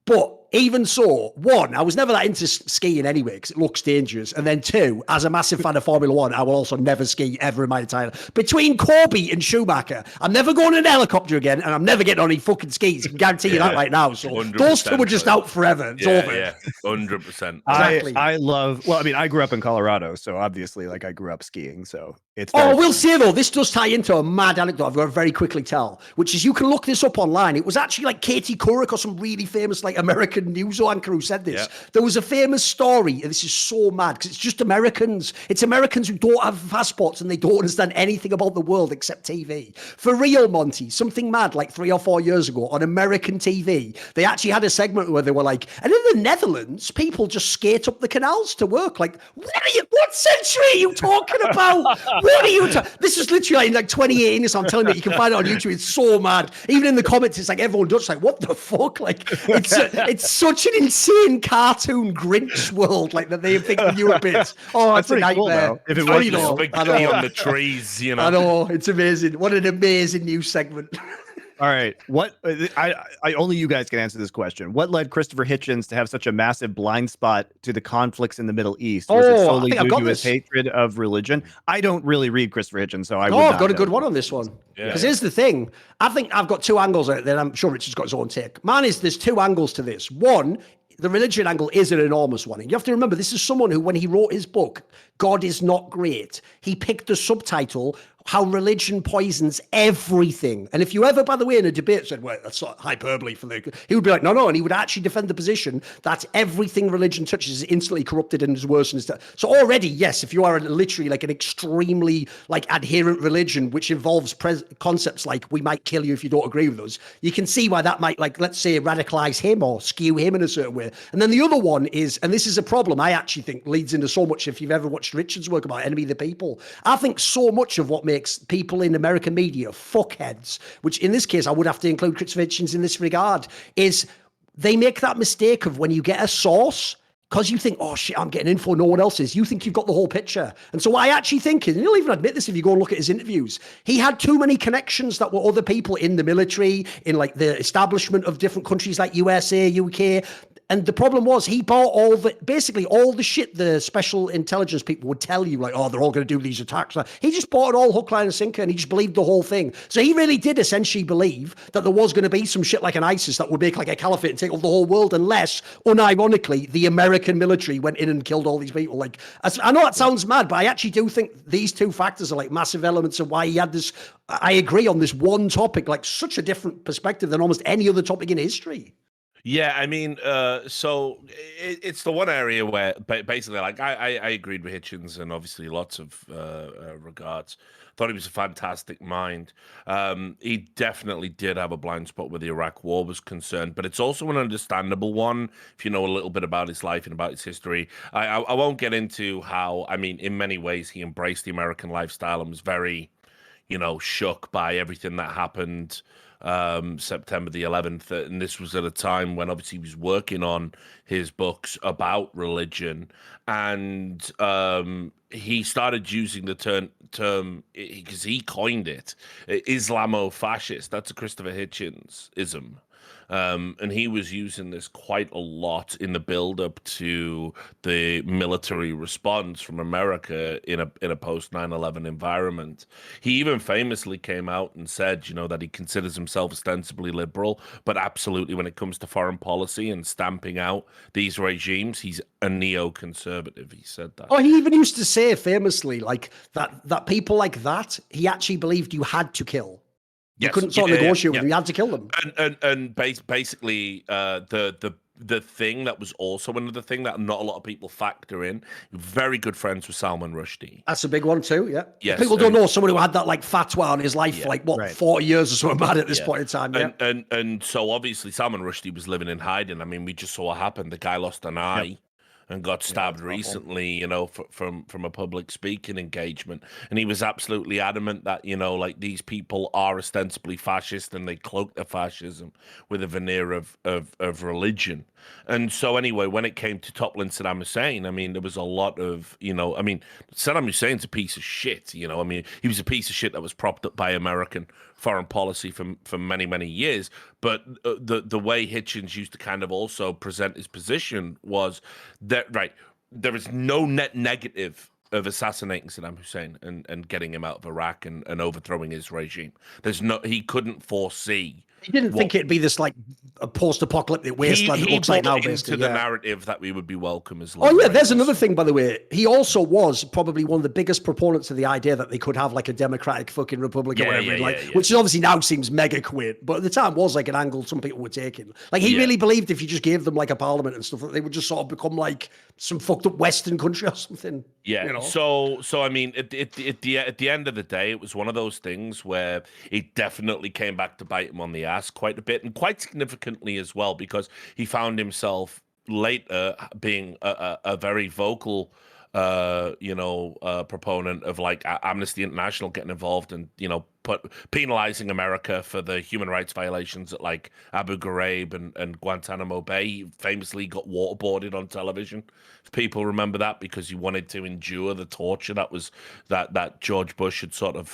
But even so, one, I was never that into skiing anyway because it looks dangerous. And then two, as a massive fan of Formula One, I will also never ski ever in my entire life. Between Corby and Schumacher, I'm never going in a helicopter again, and I'm never getting on any fucking skis. I can guarantee you that right now. So those two were just out forever. It's over. Yeah, 100%. Exactly. I love. Well, I mean, I grew up in Colorado, so obviously, like I grew up skiing. So It's Oh, I very will say though, this does tie into a mad anecdote I've got to very quickly tell, which is you can look this up online. It was actually like Katie Couric or some really famous like American news anchor who said this. Yeah. There was a famous story, and this is so mad because it's just Americans. It's Americans who don't have passports and they don't understand anything about the world except TV. For real, Monty, something mad like 3 or 4 years ago on American TV, they actually had a segment where they were like, and in the Netherlands, people just skate up the canals to work. Like, what century are you talking about? What are you This is literally in like 2018 or so. I'm telling you, you can find it on YouTube. It's so mad. Even in the comments, it's like everyone does like, what the fuck? Like, it's such an insane cartoon Grinch world, like that they think of you a bit. Oh, it's a nightmare. Cool, though. If it It's was funny, just though. Spaghetti on the trees, you know. I know, it's amazing. What an amazing new segment. All right. What I only you guys can answer this question. What led Christopher Hitchens to have such a massive blind spot to the conflicts in the Middle East? Was it solely due to his hatred of religion? I don't really read Christopher Hitchens, so I would not I've got a know. good one on this one. Because here's the thing. I think I've got two angles out there. I'm sure Richard's got his own take. Mine is there's two angles to this. One, the religion angle is an enormous one. And you have to remember, this is someone who, when he wrote his book, God is Not Great, he picked the subtitle, How Religion Poisons Everything. And if you ever, by the way, in a debate said, well, that's not hyperbole for the, he would be like, no. And he would actually defend the position that everything religion touches is instantly corrupted and is worse. So already, yes, if you are literally like an extremely like adherent religion, which involves concepts like we might kill you if you don't agree with us, you can see why that might, like, let's say, radicalize him or skew him in a certain way. And then the other one is, and this is a problem I actually think leads into so much, if you've ever watched Richard's work about Enemy of the People, I think so much of what makes people in American media fuckheads, which in this case I would have to include Christopher Hitchens in this regard, is they make that mistake of when you get a source, because you think, oh shit, I'm getting info no one else is, you think you've got the whole picture. And so I actually think, and you'll even admit this if you go and look at his interviews, he had too many connections that were other people in the military, in like the establishment of different countries like USA, UK. And the problem was he bought basically all the shit the special intelligence people would tell you, like, oh, they're all going to do these attacks. He just bought it all hook, line, and sinker, and he just believed the whole thing. So he really did essentially believe that there was going to be some shit like an ISIS that would make like a caliphate and take over the whole world, unless, unironically, the American military went in and killed all these people. Like, I know that sounds mad, but I actually do think these two factors are like massive elements of why he had this. I agree on this one topic, like such a different perspective than almost any other topic in history. Yeah, I mean, so it's the one area where basically, like, I agreed with Hitchens and obviously lots of regards. Thought he was a fantastic mind. He definitely did have a blind spot where the Iraq War was concerned, but it's also an understandable one if you know a little bit about his life and about his history. I won't get into how, I mean, in many ways, he embraced the American lifestyle and was very, shook by everything that happened September the 11th, and this was at a time when obviously he was working on his books about religion, and he started using the term because he coined it, Islamo-fascist. That's a Christopher Hitchens ism. And he was using this quite a lot in the build-up to the military response from America in a post 9/11 environment. He even famously came out and said, that he considers himself ostensibly liberal, but absolutely when it comes to foreign policy and stamping out these regimes, he's a neoconservative. He said that. Oh, he even used to say famously, like that people like that, he actually believed you had to kill. You couldn't sort of negotiate with them. You had to kill them. And basically, the thing that was also another thing that not a lot of people factor in. Very good friends with Salman Rushdie. That's a big one too. Yeah. Yes, People don't know someone who had that like fatwa on his life for 40 years or something bad at this point in time. Yeah. And so obviously Salman Rushdie was living in hiding. I mean, we just saw what happened. The guy lost an eye. Yep. And got stabbed recently, from a public speaking engagement. And he was absolutely adamant that, like these people are ostensibly fascist and they cloak their fascism with a veneer of religion. And so anyway, when it came to toppling Saddam Hussein, I mean, there was a lot of, Saddam Hussein's a piece of shit, he was a piece of shit that was propped up by American foreign policy for many, many years. But the way Hitchens used to kind of also present his position was that, there is no net negative of assassinating Saddam Hussein and getting him out of Iraq and overthrowing his regime. He couldn't foresee He didn't think it'd be this like a post-apocalyptic wasteland that looks like now, basically. Into the narrative that we would be welcome as. Oh yeah, there's another thing, by the way. He also was probably one of the biggest proponents of the idea that they could have like a democratic fucking republic or whatever, which obviously now seems mega quaint, but at the time was like an angle some people were taking. Like he really believed if you just gave them like a parliament and stuff, that they would just sort of become like some fucked up Western country or something. Yeah. You know? So I mean, at the end of the day, it was one of those things where it definitely came back to bite him on the ass quite a bit, and quite significantly as well, because he found himself later being a very vocal proponent of like Amnesty International getting involved and penalizing America for the human rights violations at like Abu Ghraib and Guantanamo Bay. He famously got waterboarded on television. If people remember that, because he wanted to endure the torture that George Bush had sort of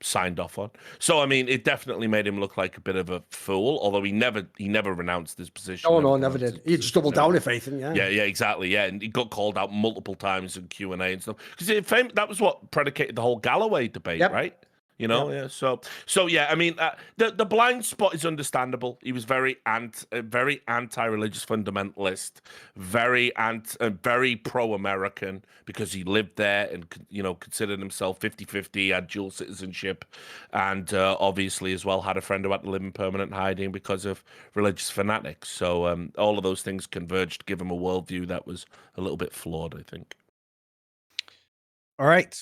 signed off on. So I mean, it definitely made him look like a bit of a fool, although he never renounced his position. Oh no, never did. He just doubled down if anything. Yeah, exactly. Yeah, and he got called out multiple times in Q&A and stuff, because that was what predicated the whole Galloway debate, right? So yeah, I mean, the blind spot is understandable. He was very anti-religious fundamentalist, very pro-American, because he lived there and considered himself 50-50, had dual citizenship, and obviously as well had a friend who had to live in permanent hiding because of religious fanatics. So all of those things converged to give him a worldview that was a little bit flawed, I think. All right.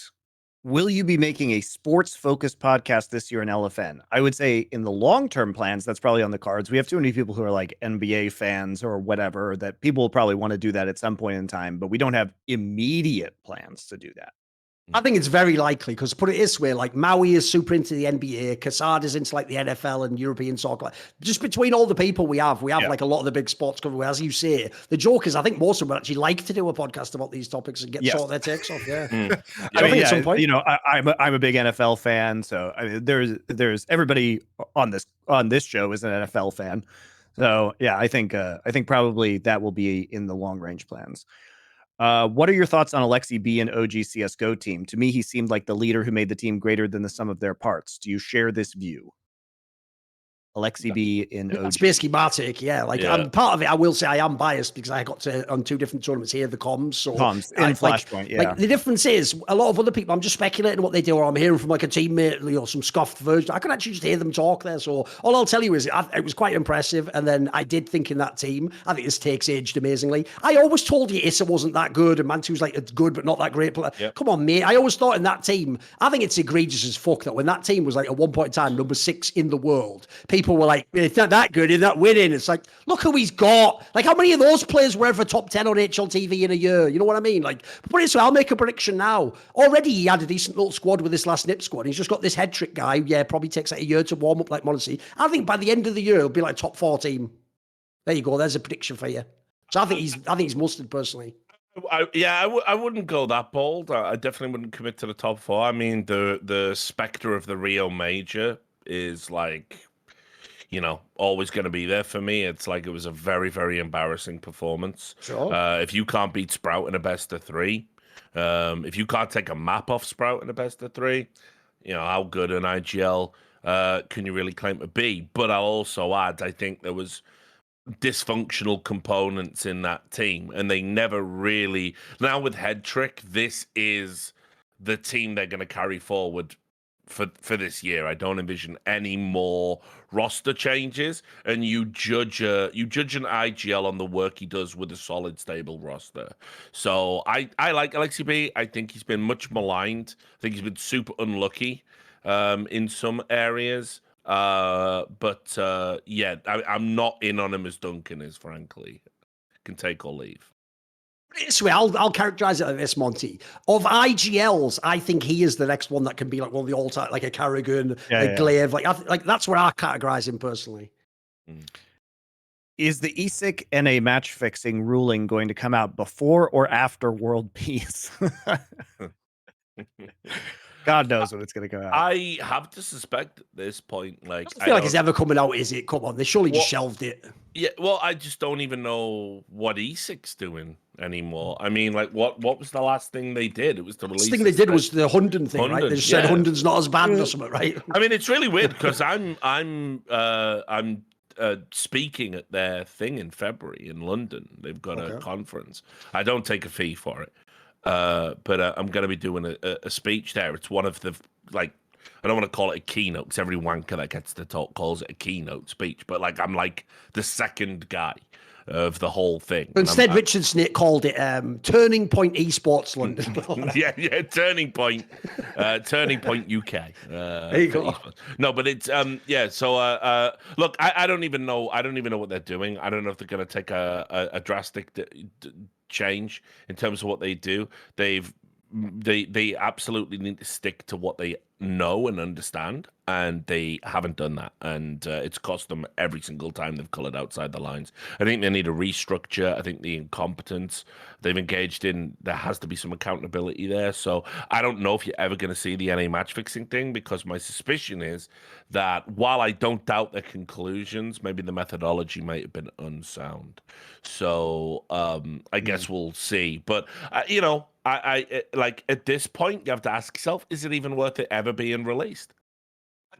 Will you be making a sports-focused podcast this year in LFN? I would say in the long-term plans, that's probably on the cards. We have too many people who are like NBA fans or whatever, that people will probably want to do that at some point in time, but we don't have immediate plans to do that. I think it's very likely, because put it this way, like Maui is super into the NBA, Kassad is into like the NFL and European soccer. Just between all the people we have like a lot of the big sports covered. As you say, the joke is I think most of them would actually like to do a podcast about these topics and get sort of their takes off. Yeah. I think at some point, I'm a big NFL fan, so I mean, there's everybody on this show is an NFL fan. So yeah, I think probably that will be in the long range plans. What are your thoughts on Aleksib and OG CSGO team? To me, he seemed like the leader who made the team greater than the sum of their parts. Do you share this view? Aleksib in OG. That's basically my take, I'm part of it. I will say I am biased because I got to on two different tournaments here, the comms. So in Flashpoint, Like the difference is a lot of other people, I'm just speculating what they do, or I'm hearing from like a teammate, some scuffed version. I can actually just hear them talk there. So all I'll tell you is it was quite impressive. And then I did think in that team, I think this takes aged amazingly. I always told you Issa wasn't that good, and Mantu's like it's good but not that great. Come on, mate. I always thought in that team, I think it's egregious as fuck that when that team was like at one point in time number 6 in the world, people were like, it's not that good, it's not winning. It's like, look who he's got. Like, how many of those players were ever top 10 on HLTV in a year? You know what I mean? Like, put it so I'll make a prediction now. Already he had a decent little squad with this last NIP squad. He's just got this head trick guy. Yeah, probably takes like a year to warm up like MonteCristo. I think by the end of the year, he'll be like top 4 team. There you go. There's a prediction for you. So I think he's mustard personally. I wouldn't go that bold. I definitely wouldn't commit to the top 4. I mean, the specter of the Rio Major is like, always going to be there for me. It's like it was a very, very embarrassing performance. Sure. If you can't beat Sprout in a best of 3, if you can't take a map off Sprout in a best of 3, how good an IGL can you really claim to be? But I'll also add, I think there was dysfunctional components in that team, and they never really. Now with Head Trick, this is the team they're going to carry forward for this year. I don't envision any more roster changes, and you judge an IGL on the work he does with a solid, stable roster. So I like Aleksib. I think he's been much maligned. I think he's been super unlucky in some areas. I'm not in on him as Duncan is, frankly. Can take or leave. This way, I'll characterize it like this, Monty. Of IGLs, I think he is the next one that can be like one of the all-time, like a Carrigan, Glaive. Like that's where I categorize him personally. Is the ESIC NA match fixing ruling going to come out before or after World Peace? God knows when it's going to come out. I have to suspect at this point, like, I feel like it's ever coming out, is it? Come on, they surely just shelved it. Yeah, well, I just don't even know what ESIC's doing anymore. I mean, like, what was the last thing they did? It was the release. The thing they did was the Hunden thing, right? They just said Hunden's not as bad or something, right? I mean, it's really weird because I'm speaking at their thing in February in London. They've got a conference. I don't take a fee for it, but I'm going to be doing a speech there. It's one of the, like, I don't want to call it a keynote because every wanker that gets to talk calls it a keynote speech, but like I'm like the second guy of the whole thing. But instead, Richardson called it Turning Point Esports London. yeah, Turning Point UK. There you go. No, but it's yeah. So look, I don't even know. I don't even know what they're doing. I don't know if they're going to take a drastic change in terms of what they do. They absolutely need to stick to what they know and understand, and they haven't done that, and it's cost them every single time they've colored outside the lines. I think they need a restructure. I think the incompetence they've engaged in, there has to be some accountability there. So I don't know if you're ever going to see the NA match fixing thing, because my suspicion is that while I don't doubt their conclusions, maybe the methodology might have been unsound. So I guess we'll see. But you know, I like at this point you have to ask yourself, is it even worth it ever being released?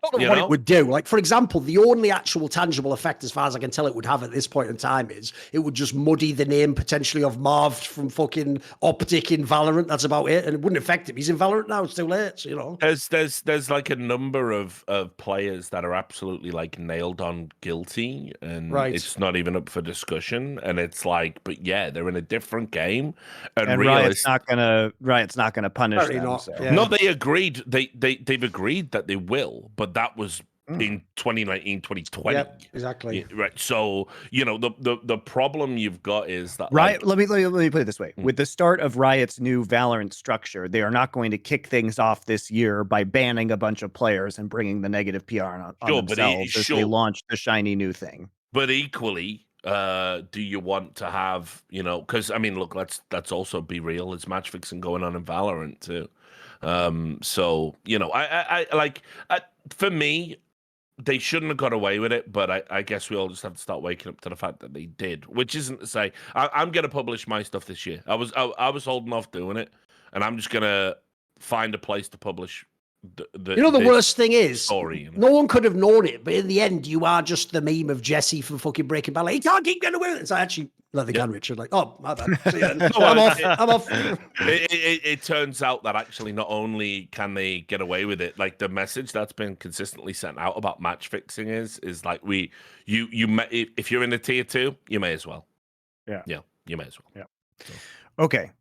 I don't know what it would do. Like, for example, the only actual tangible effect, as far as I can tell, it would have at this point in time is it would just muddy the name potentially of Marv from fucking Optic in Valorant. That's about it, and it wouldn't affect him. He's in Valorant now. It's too late. So, you know, there's like a number of players that are absolutely like nailed on guilty, and it's not even up for discussion. And it's like, but yeah, they're in a different game, and Riot's not gonna punish them. So. Yeah. No, they agreed. They've agreed that they will, but that was in 2019, 2020. Yep, exactly. Yeah, right. So, you know, the problem you've got is that Riot, let me put it this way. With the start of Riot's new Valorant structure, they are not going to kick things off this year by banning a bunch of players and bringing the negative PR on themselves as they launch the shiny new thing. But equally, do you want to have, you know, because I mean, look, let's also be real. It's match fixing going on in Valorant too. So, you know, for me, they shouldn't have got away with it, but I guess we all just have to start waking up to the fact that they did, which isn't to say I'm going to publish my stuff this year. I was holding off doing it, and I'm just going to find a place to publish the worst thing is, story, you know? No one could have known it, but in the end, you are just the meme of Jesse from fucking Breaking Bad. Like, he can't keep getting away with it. So I actually, they can, Richard. Like, oh, my bad. I'm off. It turns out that actually not only can they get away with it, like the message that's been consistently sent out about match fixing is like if you're in the tier 2, you may as well. Yeah, you may as well. Yeah. So. Okay.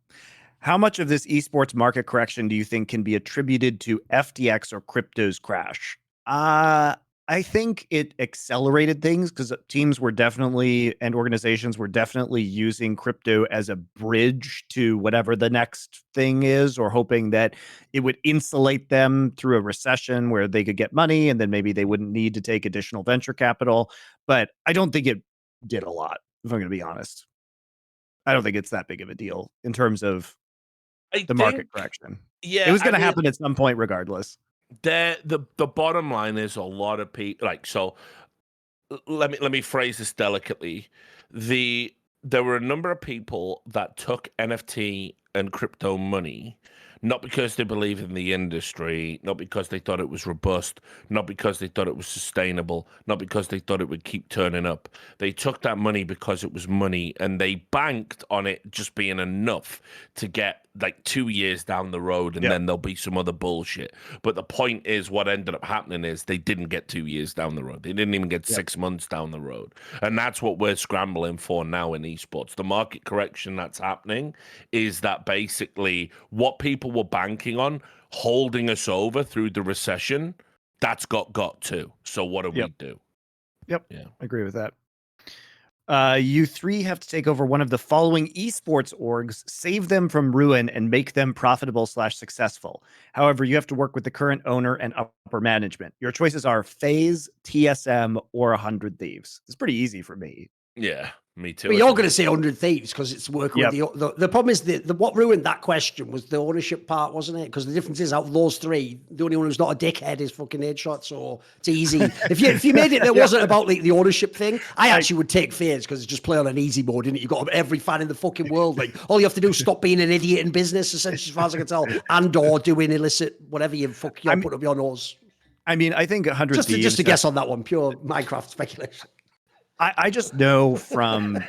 How much of this esports market correction do you think can be attributed to FTX or crypto's crash? I think it accelerated things because teams were definitely, and organizations were definitely using crypto as a bridge to whatever the next thing is, or hoping that it would insulate them through a recession where they could get money and then maybe they wouldn't need to take additional venture capital. But I don't think it did a lot, if I'm going to be honest. I don't think it's that big of a deal in terms of the market correction. Yeah, it was going to happen at some point regardless. The bottom line is a lot of people, like, so let me phrase this delicately. There were a number of people that took NFT and crypto money, not because they believe in the industry, not because they thought it was robust, not because they thought it was sustainable, not because they thought it would keep turning up. They took that money because it was money, and they banked on it just being enough to get like 2 years down the road, and then there'll be some other bullshit. But the point is, what ended up happening is they didn't get 2 years down the road. They didn't even get 6 months down the road. And that's what we're scrambling for now in esports. The market correction that's happening is that basically what people were banking on holding us over through the recession, that's got too. So what do we do? Yep. Yeah. I agree with that. You three have to take over one of the following esports orgs, save them from ruin, and make them profitable/successful. However, you have to work with the current owner and upper management. Your choices are FaZe, TSM, or 100 Thieves. It's pretty easy for me. Yeah. Me too. But you're going to say 100 Thieves because it's working Yep. with the problem is the what ruined that question was the ownership part, wasn't it? Because the difference is out of those three, the only one who's not a dickhead is fucking Headshot, so it's easy. If you made it that wasn't about like the ownership thing, I actually would take FaZe because it's just play on an easy mode, isn't it? You've got every fan in the fucking world. Like all you have to do is stop being an idiot in business, essentially, as far as I can tell, and or doing illicit whatever you put up your nose. I mean, I think 100 Thieves. Just a guess on that one, pure Minecraft speculation. I just know from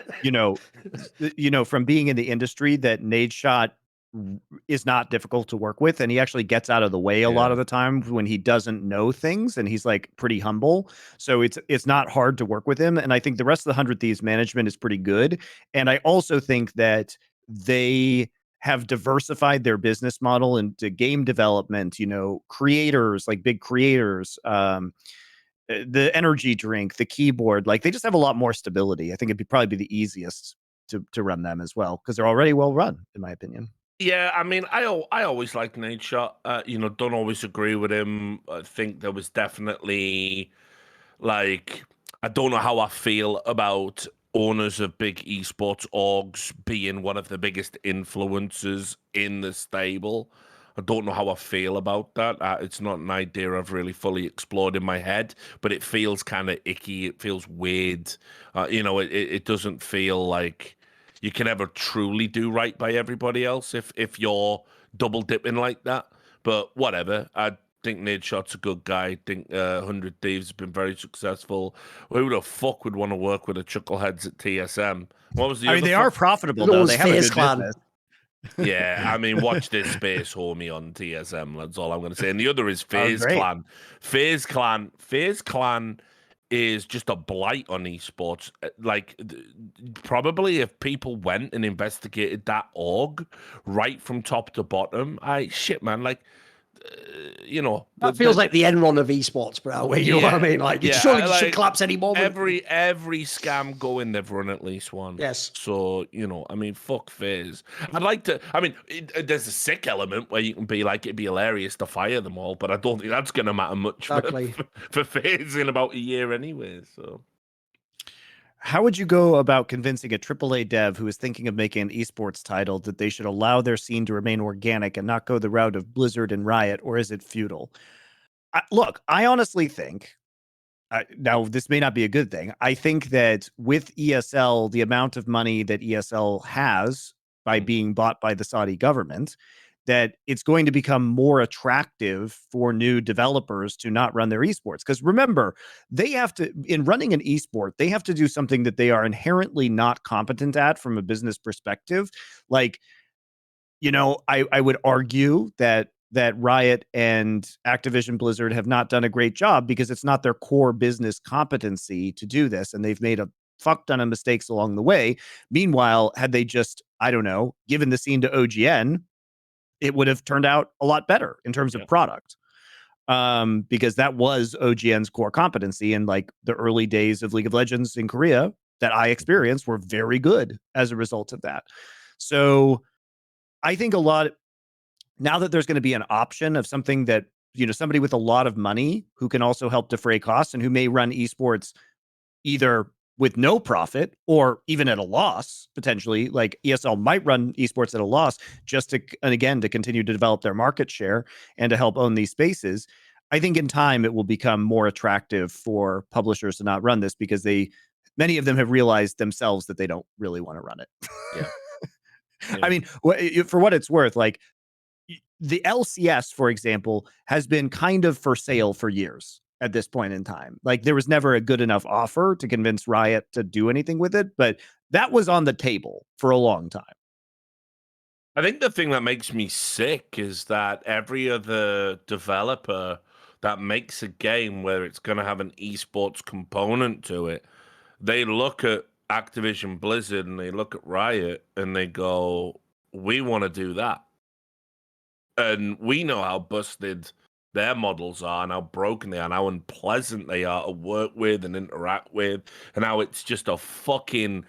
from being in the industry that Nadeshot is not difficult to work with, and he actually gets out of the way a lot of the time when he doesn't know things, and he's like pretty humble. So it's not hard to work with him, and I think the rest of the 100 Thieves management is pretty good. And I also think that they have diversified their business model into game development. Creators like big creators. The energy drink, the keyboard, like they just have a lot more stability. I think it'd probably be the easiest to run them as well because they're already well run, in my opinion. Yeah, I mean, I always liked Nadeshot. Don't always agree with him. I think there was definitely like I don't know how I feel about owners of big esports orgs being one of the biggest influencers in the stable. I don't know how I feel about that. It's not an idea I've really fully explored in my head, but it feels kind of icky. It feels weird. It doesn't feel like you can ever truly do right by everybody else if you're double dipping like that. But whatever. I think Nadeshot's a good guy. I think 100 Thieves has been very successful. Who the fuck would want to work with the chuckleheads at TSM? What was the I mean, they are profitable though. They have a good business. Yeah, I mean, watch this space, homie, on TSM. That's all I'm going to say. And the other is FaZe Clan. FaZe Clan is just a blight on esports. Like, probably if people went and investigated that org right from top to bottom, man, like, that feels like the Enron of esports, bro. Where you know what I mean? Like, you surely should collapse any moment. Every scam going, they've run at least one. Yes. So I mean, fuck FaZe. I'd like to. I mean, there's a sick element where you can be like, it'd be hilarious to fire them all, but I don't think that's gonna matter much for FaZe in about a year anyway. So. How would you go about convincing a AAA dev who is thinking of making an esports title that they should allow their scene to remain organic and not go the route of Blizzard and Riot, or is it futile? Look, I honestly think, now this may not be a good thing, I think that with ESL, the amount of money that ESL has by being bought by the Saudi government, that it's going to become more attractive for new developers to not run their esports. Because remember, they have to, in running an esport, they have to do something that they are inherently not competent at from a business perspective. Like, I would argue that Riot and Activision Blizzard have not done a great job because it's not their core business competency to do this. And they've made a fuck ton of mistakes along the way. Meanwhile, had they just, I don't know, given the scene to OGN, it would have turned out a lot better in terms of product, because that was OGN's core competency. And like the early days of League of Legends in Korea that I experienced were very good as a result of that. So I think now that there's going to be an option of something that, somebody with a lot of money who can also help defray costs and who may run esports either with no profit or even at a loss, potentially, like ESL might run esports at a loss just to continue to develop their market share and to help own these spaces. I think in time it will become more attractive for publishers to not run this because many of them have realized themselves that they don't really want to run it. Yeah. I mean, for what it's worth, like the LCS, for example, has been kind of for sale for years. At this point in time, like there was never a good enough offer to convince Riot to do anything with it, but that was on the table for a long time. I think the thing that makes me sick is that every other developer that makes a game where it's going to have an esports component to it, they look at Activision Blizzard and they look at Riot and they go, we want to do that. And we know how busted their models are and how broken they are and how unpleasant they are to work with and interact with, and how it's just a fucking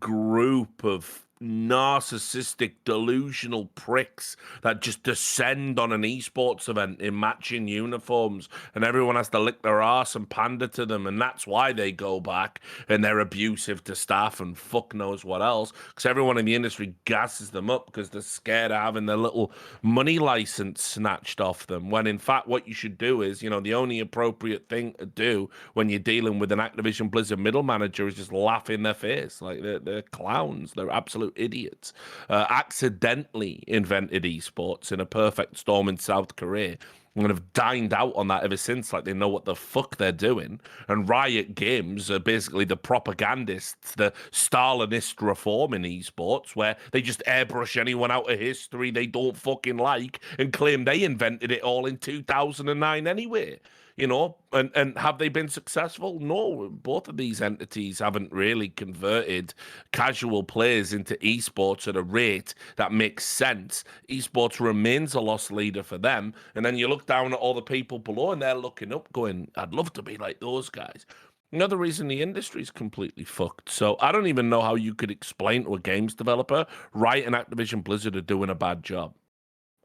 group of narcissistic, delusional pricks that just descend on an esports event in matching uniforms, and everyone has to lick their ass and pander to them, and that's why they go back and they're abusive to staff and fuck knows what else, because everyone in the industry gasses them up because they're scared of having their little money license snatched off them, when in fact what you should do is, the only appropriate thing to do when you're dealing with an Activision Blizzard middle manager is just laugh in their face. Like, they're clowns, they're absolute idiots. Accidentally invented esports in a perfect storm in South Korea and have dined out on that ever since. Like, they know what the fuck they're doing. And Riot Games are basically the propagandists, the Stalinist reform in esports, where they just airbrush anyone out of history they don't fucking like and claim they invented it all in 2009 anyway. And have they been successful? No, both of these entities haven't really converted casual players into esports at a rate that makes sense. Esports remains a loss leader for them. And then you look down at all the people below and they're looking up going, I'd love to be like those guys. Another reason the industry is completely fucked. So I don't even know how you could explain to a games developer, Riot and Activision Blizzard are doing a bad job.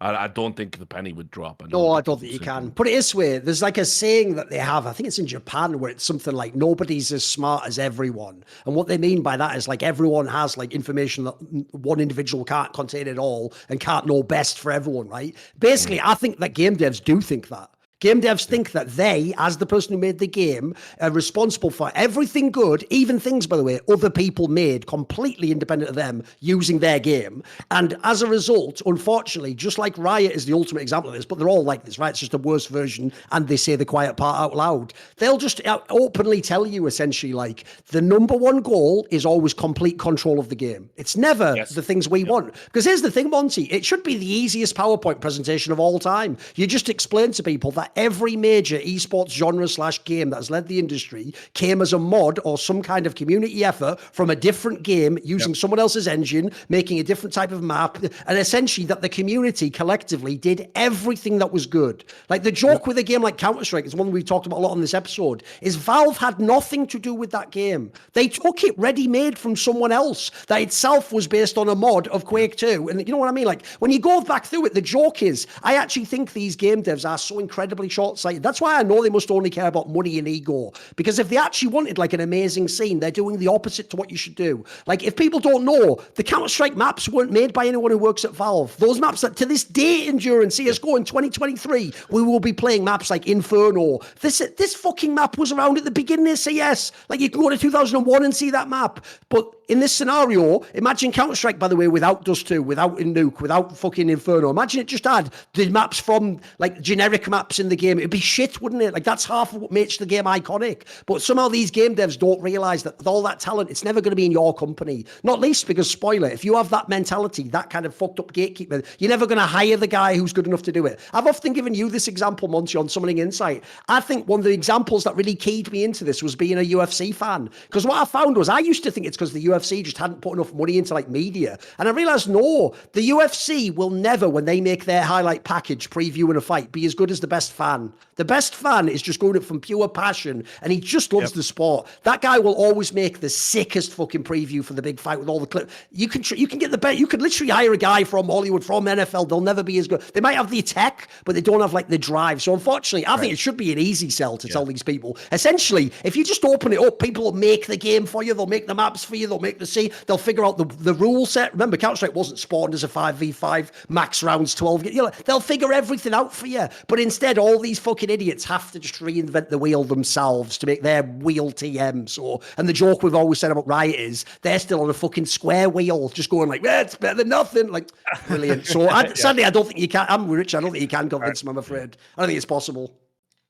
I don't think the penny would drop. No, I don't think you can. Put it this way, there's like a saying that they have, I think it's in Japan, where it's something like nobody's as smart as everyone. And what they mean by that is like everyone has like information that one individual can't contain at all and can't know best for everyone, right? Basically, I think that game devs do think that. Game devs think that they, as the person who made the game, are responsible for everything good, even things, by the way, other people made completely independent of them using their game. And as a result, unfortunately, just like Riot is the ultimate example of this, but they're all like this, right? It's just a worse version, and they say the quiet part out loud. They'll just openly tell you, essentially, like, the number one goal is always complete control of the game. It's never the things we want. Because here's the thing, Monty, it should be the easiest PowerPoint presentation of all time. You just explain to people that every major esports genre / game that has led the industry came as a mod or some kind of community effort from a different game using someone else's engine, making a different type of map, and essentially that the community collectively did everything that was good. Like the joke with a game like Counter-Strike, is one we've talked about a lot on this episode, is Valve had nothing to do with that game. They took it ready-made from someone else that itself was based on a mod of Quake 2. And you know what I mean? Like when you go back through it, the joke is, I actually think these game devs are so incredibly short-sighted. That's why I know they must only care about money and ego. Because if they actually wanted like an amazing scene, they're doing the opposite to what you should do. Like if people don't know, the Counter-Strike maps weren't made by anyone who works at Valve. Those maps that to this day endure in CSGO in 2023, we will be playing maps like Inferno. This fucking map was around at the beginning of CS. Like you can go to 2001 and see that map. But in this scenario, imagine Counter-Strike, by the way, without Dust 2, without Nuke, without fucking Inferno. Imagine it just had the maps from like generic maps in the game. It'd be shit, wouldn't it? Like that's half of what makes the game iconic. But somehow these game devs don't realize that with all that talent, it's never going to be in your company. Not least because, spoiler, if you have that mentality, that kind of fucked up gatekeeper, you're never going to hire the guy who's good enough to do it. I've often given you this example, Monty, on Summoning Insight. I think one of the examples that really keyed me into this was being a UFC fan. Because what I found was I used to think it's because the UFC just hadn't put enough money into like media. And I realized, no, the UFC will never, when they make their highlight package previewing a fight, be as good as the best fan. The best fan is just going it from pure passion, and he just loves the sport. That guy will always make the sickest fucking preview for the big fight with all the clips. You can get the bet. You could literally hire a guy from Hollywood, from NFL. They'll never be as good. They might have the tech, but they don't have like the drive. So unfortunately, I think it should be an easy sell to tell these people. Essentially, if you just open it up, people will make the game for you. They'll make the maps for you. They'll make the scene. They'll figure out the rule set. Remember, Counter-Strike wasn't spawned as a 5v5, max rounds 12. You know, they'll figure everything out for you. But instead, all these fucking idiots have to just reinvent the wheel themselves to make their wheel TM. So, and the joke we've always said about Riot is they're still on a fucking square wheel, just going like, it's better than nothing. Like, brilliant. So sadly, I don't think you can. I'm rich. I don't think you can convince them, I'm afraid. I don't think it's possible.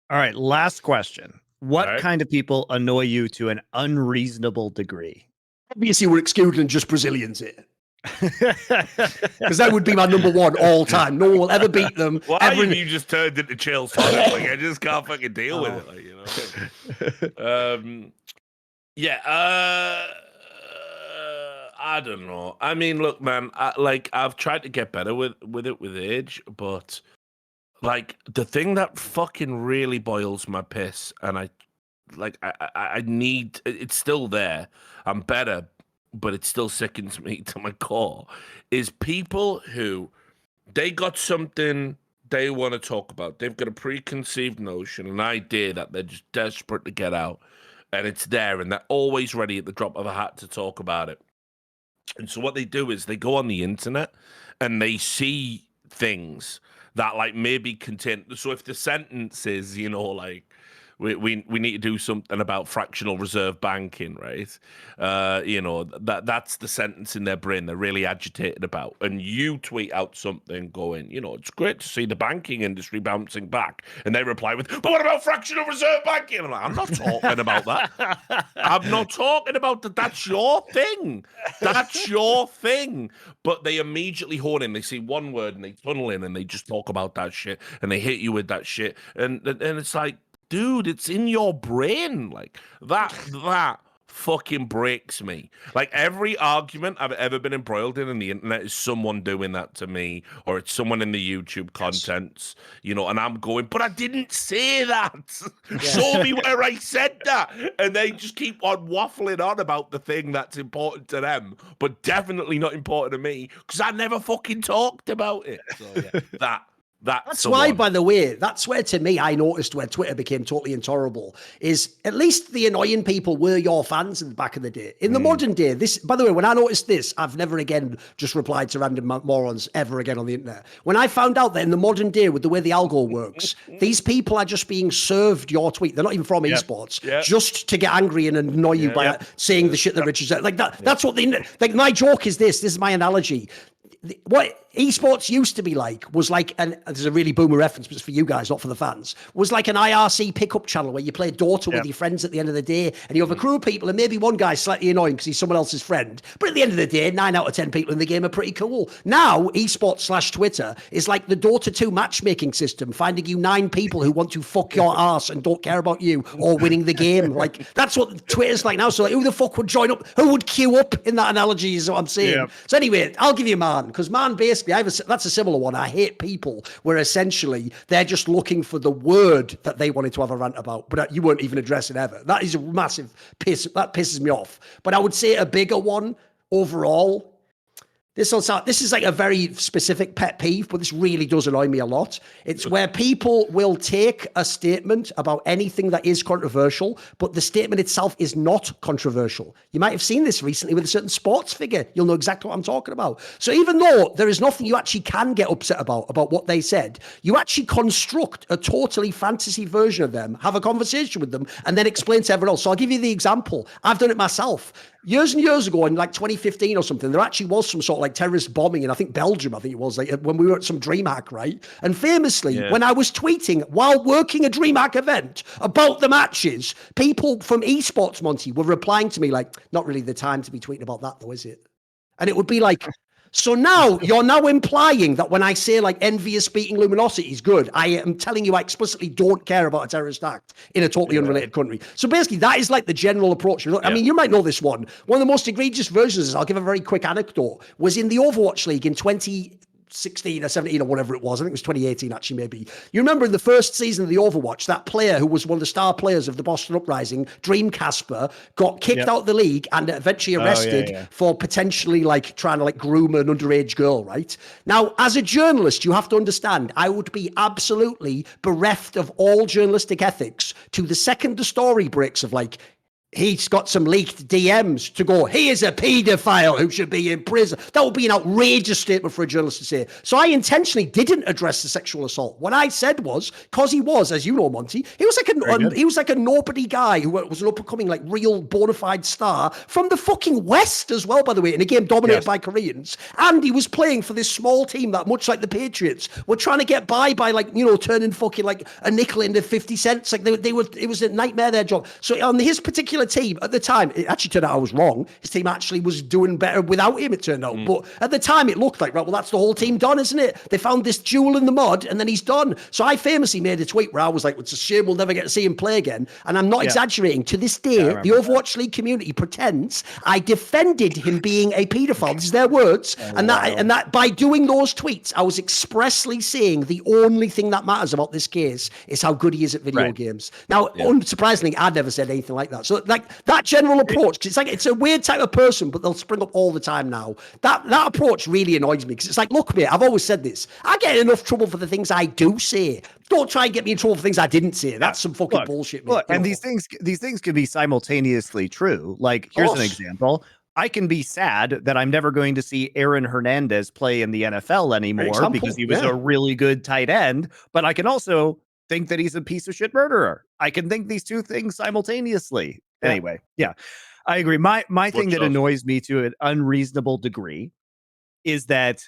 All right, last question. What kind of people annoy you to an unreasonable degree? Obviously, we're excluding just Brazilians here. Because that would be my number one all time. No one will ever beat them. Why have you just turned into chill Sonic? Like I just can't fucking deal with it. Like, you know. I don't know. I mean, look, man. I've tried to get better with it with age, but like the thing that fucking really boils my piss, and I need. It's still there. I'm better. but it still sickens me to my core, is people who they got something they want to talk about. They've got a preconceived notion, an idea that they're just desperate to get out, and it's there, and they're always ready at the drop of a hat to talk about it. And so what they do is they go on the internet and they see things that like maybe contain. So if the sentence is, like, we need to do something about fractional reserve banking, right? That's the sentence in their brain they're really agitated about. And you tweet out something going, it's great to see the banking industry bouncing back. And they reply with, but what about fractional reserve banking? I'm like, I'm not talking about that. I'm not talking about that. That's your thing. That's your thing. But they immediately hone in. They see one word and they tunnel in and they just talk about that shit and they hit you with that shit. And it's like, dude, it's in your brain. Like that fucking breaks me. Like every argument I've ever been embroiled in the internet is someone doing that to me, or it's someone in the YouTube contents, and I'm going, but I didn't say that. Show me where I said that. And they just keep on waffling on about the thing that's important to them, but definitely not important to me because I never fucking talked about it. So yeah, That's why, by the way, that's where, to me, I noticed where Twitter became totally intolerable, is at least the annoying people were your fans in the back of the day. In the modern day, this, by the way, when I noticed this, I've never again just replied to random morons ever again on the internet. When I found out that in the modern day, with the way the algo works, these people are just being served your tweet. They're not even from esports, just to get angry and annoy you by saying the shit that Richard said. Like that. That's what like my joke is this. This is my analogy. What esports used to be like was like, and there's a really boomer reference, but it's for you guys, not for the fans, was like an IRC pickup channel where you play Dota with your friends at the end of the day, and you have a crew of people, and maybe one guy's slightly annoying because he's someone else's friend, but at the end of the day, 9 out of 10 people in the game are pretty cool. Now, esports/Twitter is like the Dota 2 matchmaking system, finding you 9 people who want to fuck your ass and don't care about you or winning the game. Like, that's what Twitter's like now. So like, who the fuck would join up? Who would queue up in that analogy is what I'm saying. Yeah. So anyway, I'll give you man, because man, basically, that's a similar one. I hate people where essentially they're just looking for the word that they wanted to have a rant about, but you weren't even addressing ever. That is a massive piss. That pisses me off. But I would say a bigger one overall. This is like a very specific pet peeve, but this really does annoy me a lot. It's where people will take a statement about anything that is controversial, but the statement itself is not controversial. You might have seen this recently with a certain sports figure. You'll know exactly what I'm talking about. So even though there is nothing you actually can get upset about what they said, you actually construct a totally fantasy version of them, have a conversation with them, and then explain to everyone else. So I'll give you the example. I've done it myself. Years and years ago, in like 2015 or something, there actually was some sort of like terrorist bombing in, I think, Belgium, I think it was, like when we were at some DreamHack, right? And famously, when I was tweeting while working a DreamHack event about the matches, people from esports, Monty, were replying to me like, not really the time to be tweeting about that though, is it? And it would be like, so now you're now implying that when I say like envious beating luminosity is good, I am telling you I explicitly don't care about a terrorist act in a totally unrelated country. So basically that is like the general approach. I mean, you might know this one. One of the most egregious versions, I'll give a very quick anecdote, was in the Overwatch League in 2016 or 17 or whatever it was. I think it was 2018 actually, maybe. You remember in the first season of the Overwatch, that player who was one of the star players of the Boston Uprising, Dream Casper, got kicked out of the league and eventually arrested for potentially like trying to like groom an underage girl, right? Now, as a journalist, you have to understand, I would be absolutely bereft of all journalistic ethics to the second the story breaks of like, he's got some leaked DMs to go, he is a paedophile who should be in prison. That would be an outrageous statement for a journalist to say. So I intentionally didn't address the sexual assault. What I said was, because he was, as you know, Monty, he was like a nobody guy who was an up-and-coming, like, real bona fide star from the fucking West as well, by the way, in a game dominated by Koreans. And he was playing for this small team that, much like the Patriots, were trying to get by, like, turning fucking, like, a nickel into 50 cents. Like, it was a nightmare, their job. So on his particular team at the time, it actually turned out I was wrong. His team actually was doing better without him, it turned out. But at the time, it looked like, right, well, that's the whole team done, isn't it? They found this jewel in the mud, and then he's done. So I famously made a tweet where I was like, it's a shame we'll never get to see him play again. And I'm not exaggerating. To this day, the Overwatch League community pretends I defended him being a paedophile. This is their words. And that by doing those tweets, I was expressly saying the only thing that matters about this case is how good he is at video games. Now, unsurprisingly, I'd never said anything like that. So like that general approach. Because it's a weird type of person, but they'll spring up all the time now. That approach really annoys me because it's like, look, mate, I've always said this. I get enough trouble for the things I do say. Don't try and get me in trouble for things I didn't say. That's some fucking bullshit, mate. Look, and these things can be simultaneously true. Like, here's an example. I can be sad that I'm never going to see Aaron Hernandez play in the NFL anymore because he was a really good tight end. But I can also think that he's a piece of shit murderer. I can think these two things simultaneously. Yeah. Anyway, I agree. My thing that annoys me to an unreasonable degree is that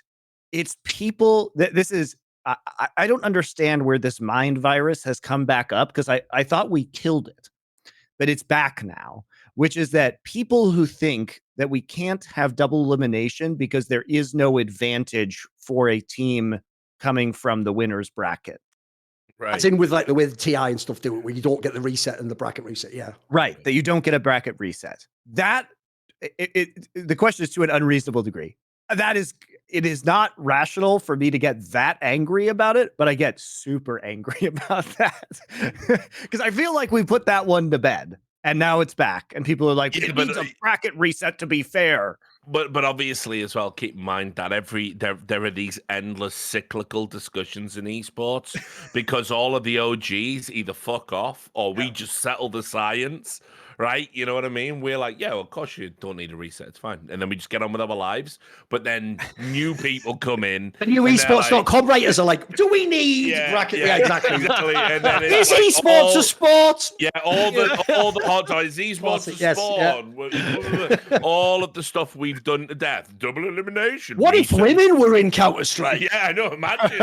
it's people that this is. I don't understand where this mind virus has come back up because I thought we killed it, but it's back now. Which is that people who think that we can't have double elimination because there is no advantage for a team coming from the winner's bracket. Right. That's in with like the way the TI and stuff do it, where you don't get the reset and the bracket reset. Yeah. Right. That you don't get a bracket reset. That the question is to an unreasonable degree. It is not rational for me to get that angry about it, but I get super angry about that because I feel like we put that one to bed. And now it's back, and people are like, "It needs a bracket reset to be fair." But obviously, as well, keep in mind that there are these endless cyclical discussions in esports because all of the OGs either fuck off or we just settle the science, right? You know what I mean? We're like, yeah, well, of course you don't need a reset, it's fine, and then we just get on with our lives. But then new people come in. The new esports.com writers are like, do we need bracket? Yeah, exactly. And then is esports a sport? Yeah, all the hot toys, esports a sport. Yeah. All of the stuff we've done to death, double elimination. What if women were in Counter-Strike? Yeah, I know. Imagine.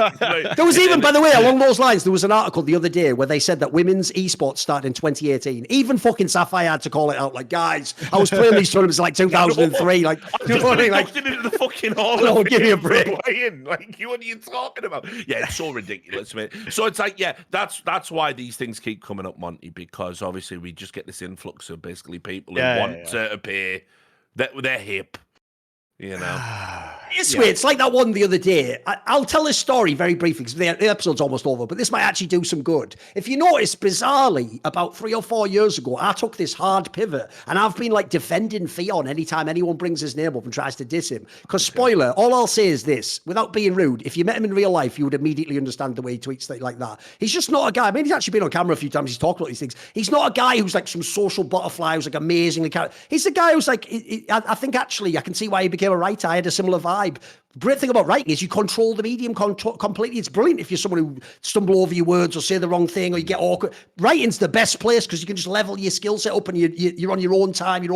There was even, by the way, along those lines, there was an article the other day where they said that women's esports started in 2018. Even fucking Sapphire had to call it out. Like, guys, I was playing these tournaments in like 2003. Like, you know what I mean? Like, into the fucking hall. No, give me a break. Like, what are you talking about? Yeah, it's so ridiculous, man. So it's like, that's why these things keep coming up, Monty, because obviously we just get this influx of basically people who want to appear that they're hip. You know, it's like that one the other day. I'll tell this story very briefly because the episode's almost over, but this might actually do some good. If you notice, bizarrely, about 3 or 4 years ago, I took this hard pivot and I've been like defending Theon anytime anyone brings his name up and tries to diss him. Because spoiler, all I'll say is this, without being rude, if you met him in real life, you would immediately understand the way he tweets things like that. He's just not a guy. I mean, he's actually been on camera a few times. He's talked about these things. He's not a guy who's like some social butterfly who's like amazingly. He's a guy who's like, I think actually I can see why he became a writer. I had a similar vibe. Great thing about writing is you control the medium completely. It's brilliant if you're someone who stumble over your words or say the wrong thing or you get awkward. Writing's the best place because you can just level your skill set up and you're on your own time, you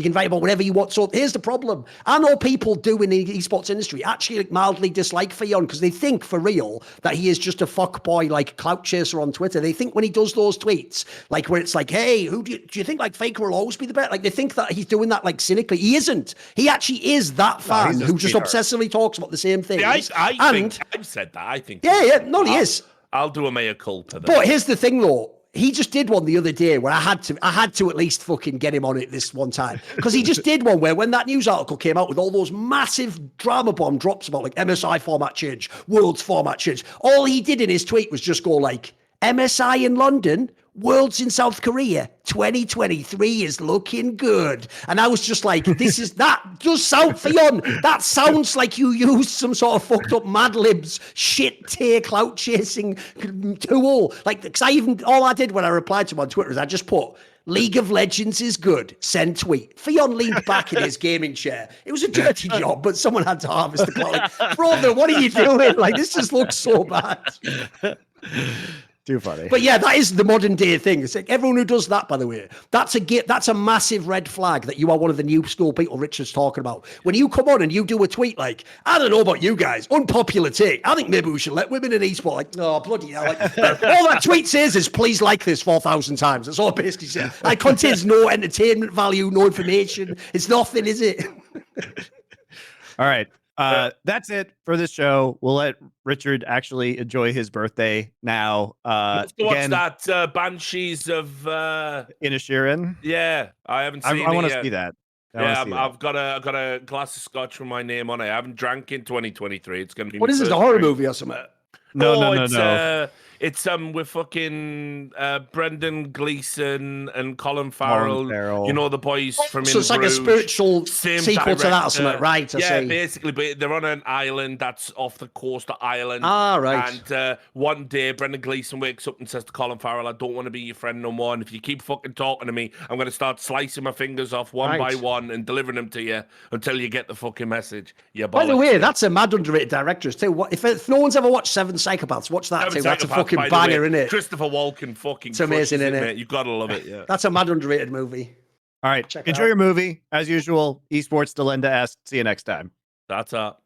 can write about whatever you want. So here's the problem. I know people do in the esports industry actually like mildly dislike Theon because they think for real that he is just a fuckboy like clout chaser on Twitter. They think when he does those tweets, like where it's like, hey, who do you think like Faker will always be the best? Like they think that he's doing that like cynically. He isn't. He actually is that fan who just obsessively talks about the same thing. I think I've said that. I think. Yeah. No, he is. I'll do a mea culpa. But here's the thing, though. He just did one the other day where I had to at least fucking get him on it this one time because he just did one where when that news article came out with all those massive drama bomb drops about like MSI format change, Worlds format change, all he did in his tweet was just go like MSI in London, Worlds in South Korea, 2023 is looking good. And I was just like, that does sound, Theon, that sounds like you used some sort of fucked up Mad Libs shit tier clout chasing tool. Like, because all I did when I replied to him on Twitter is I just put, League of Legends is good. Send tweet. Theon leaned back in his gaming chair. It was a dirty job, but someone had to harvest the clout. Like, brother, what are you doing? Like, this just looks so bad. Too funny. But yeah, that is the modern day thing. It's like everyone who does that, by the way, that's a massive red flag that you are one of the new school people Richard's talking about. When you come on and you do a tweet like, I don't know about you guys, unpopular take. I think maybe we should let women in esports. Like, oh, bloody hell. Like, all that tweet says is, please like this 4,000 times. That's all it basically says. It contains no entertainment value, no information. It's nothing, is it? All right. That's it for this show. We'll let Richard actually enjoy his birthday now. Let's go watch that Banshees of Inishirin. Yeah, I haven't seen it. I want to see that. I've got a glass of scotch with my name on it. I haven't drank in 2023. It's gonna be. What is this? A horror movie or something? It's with fucking Brendan Gleeson and Colin Farrell. You know, the boys from So In it's like a Bruges. spiritual Same sequel to that or something, director. right? I see. Basically, but they're on an island that's off the coast of Ireland. Ah, right. And one day, Brendan Gleeson wakes up and says to Colin Farrell, I don't want to be your friend no more. And if you keep fucking talking to me, I'm going to start slicing my fingers off one by one and delivering them to you until you get the fucking message. By the way, that's a mad underrated director too. If no one's ever watched Seven Psychopaths, watch that too. That's a fucking banger, isn't it? Christopher Walken fucking. It's amazing, isn't it? Mate. You've got to love it. Yeah, that's a mad underrated movie. All right, enjoy your movie as usual. Esports Delinda asks. See you next time. That's up.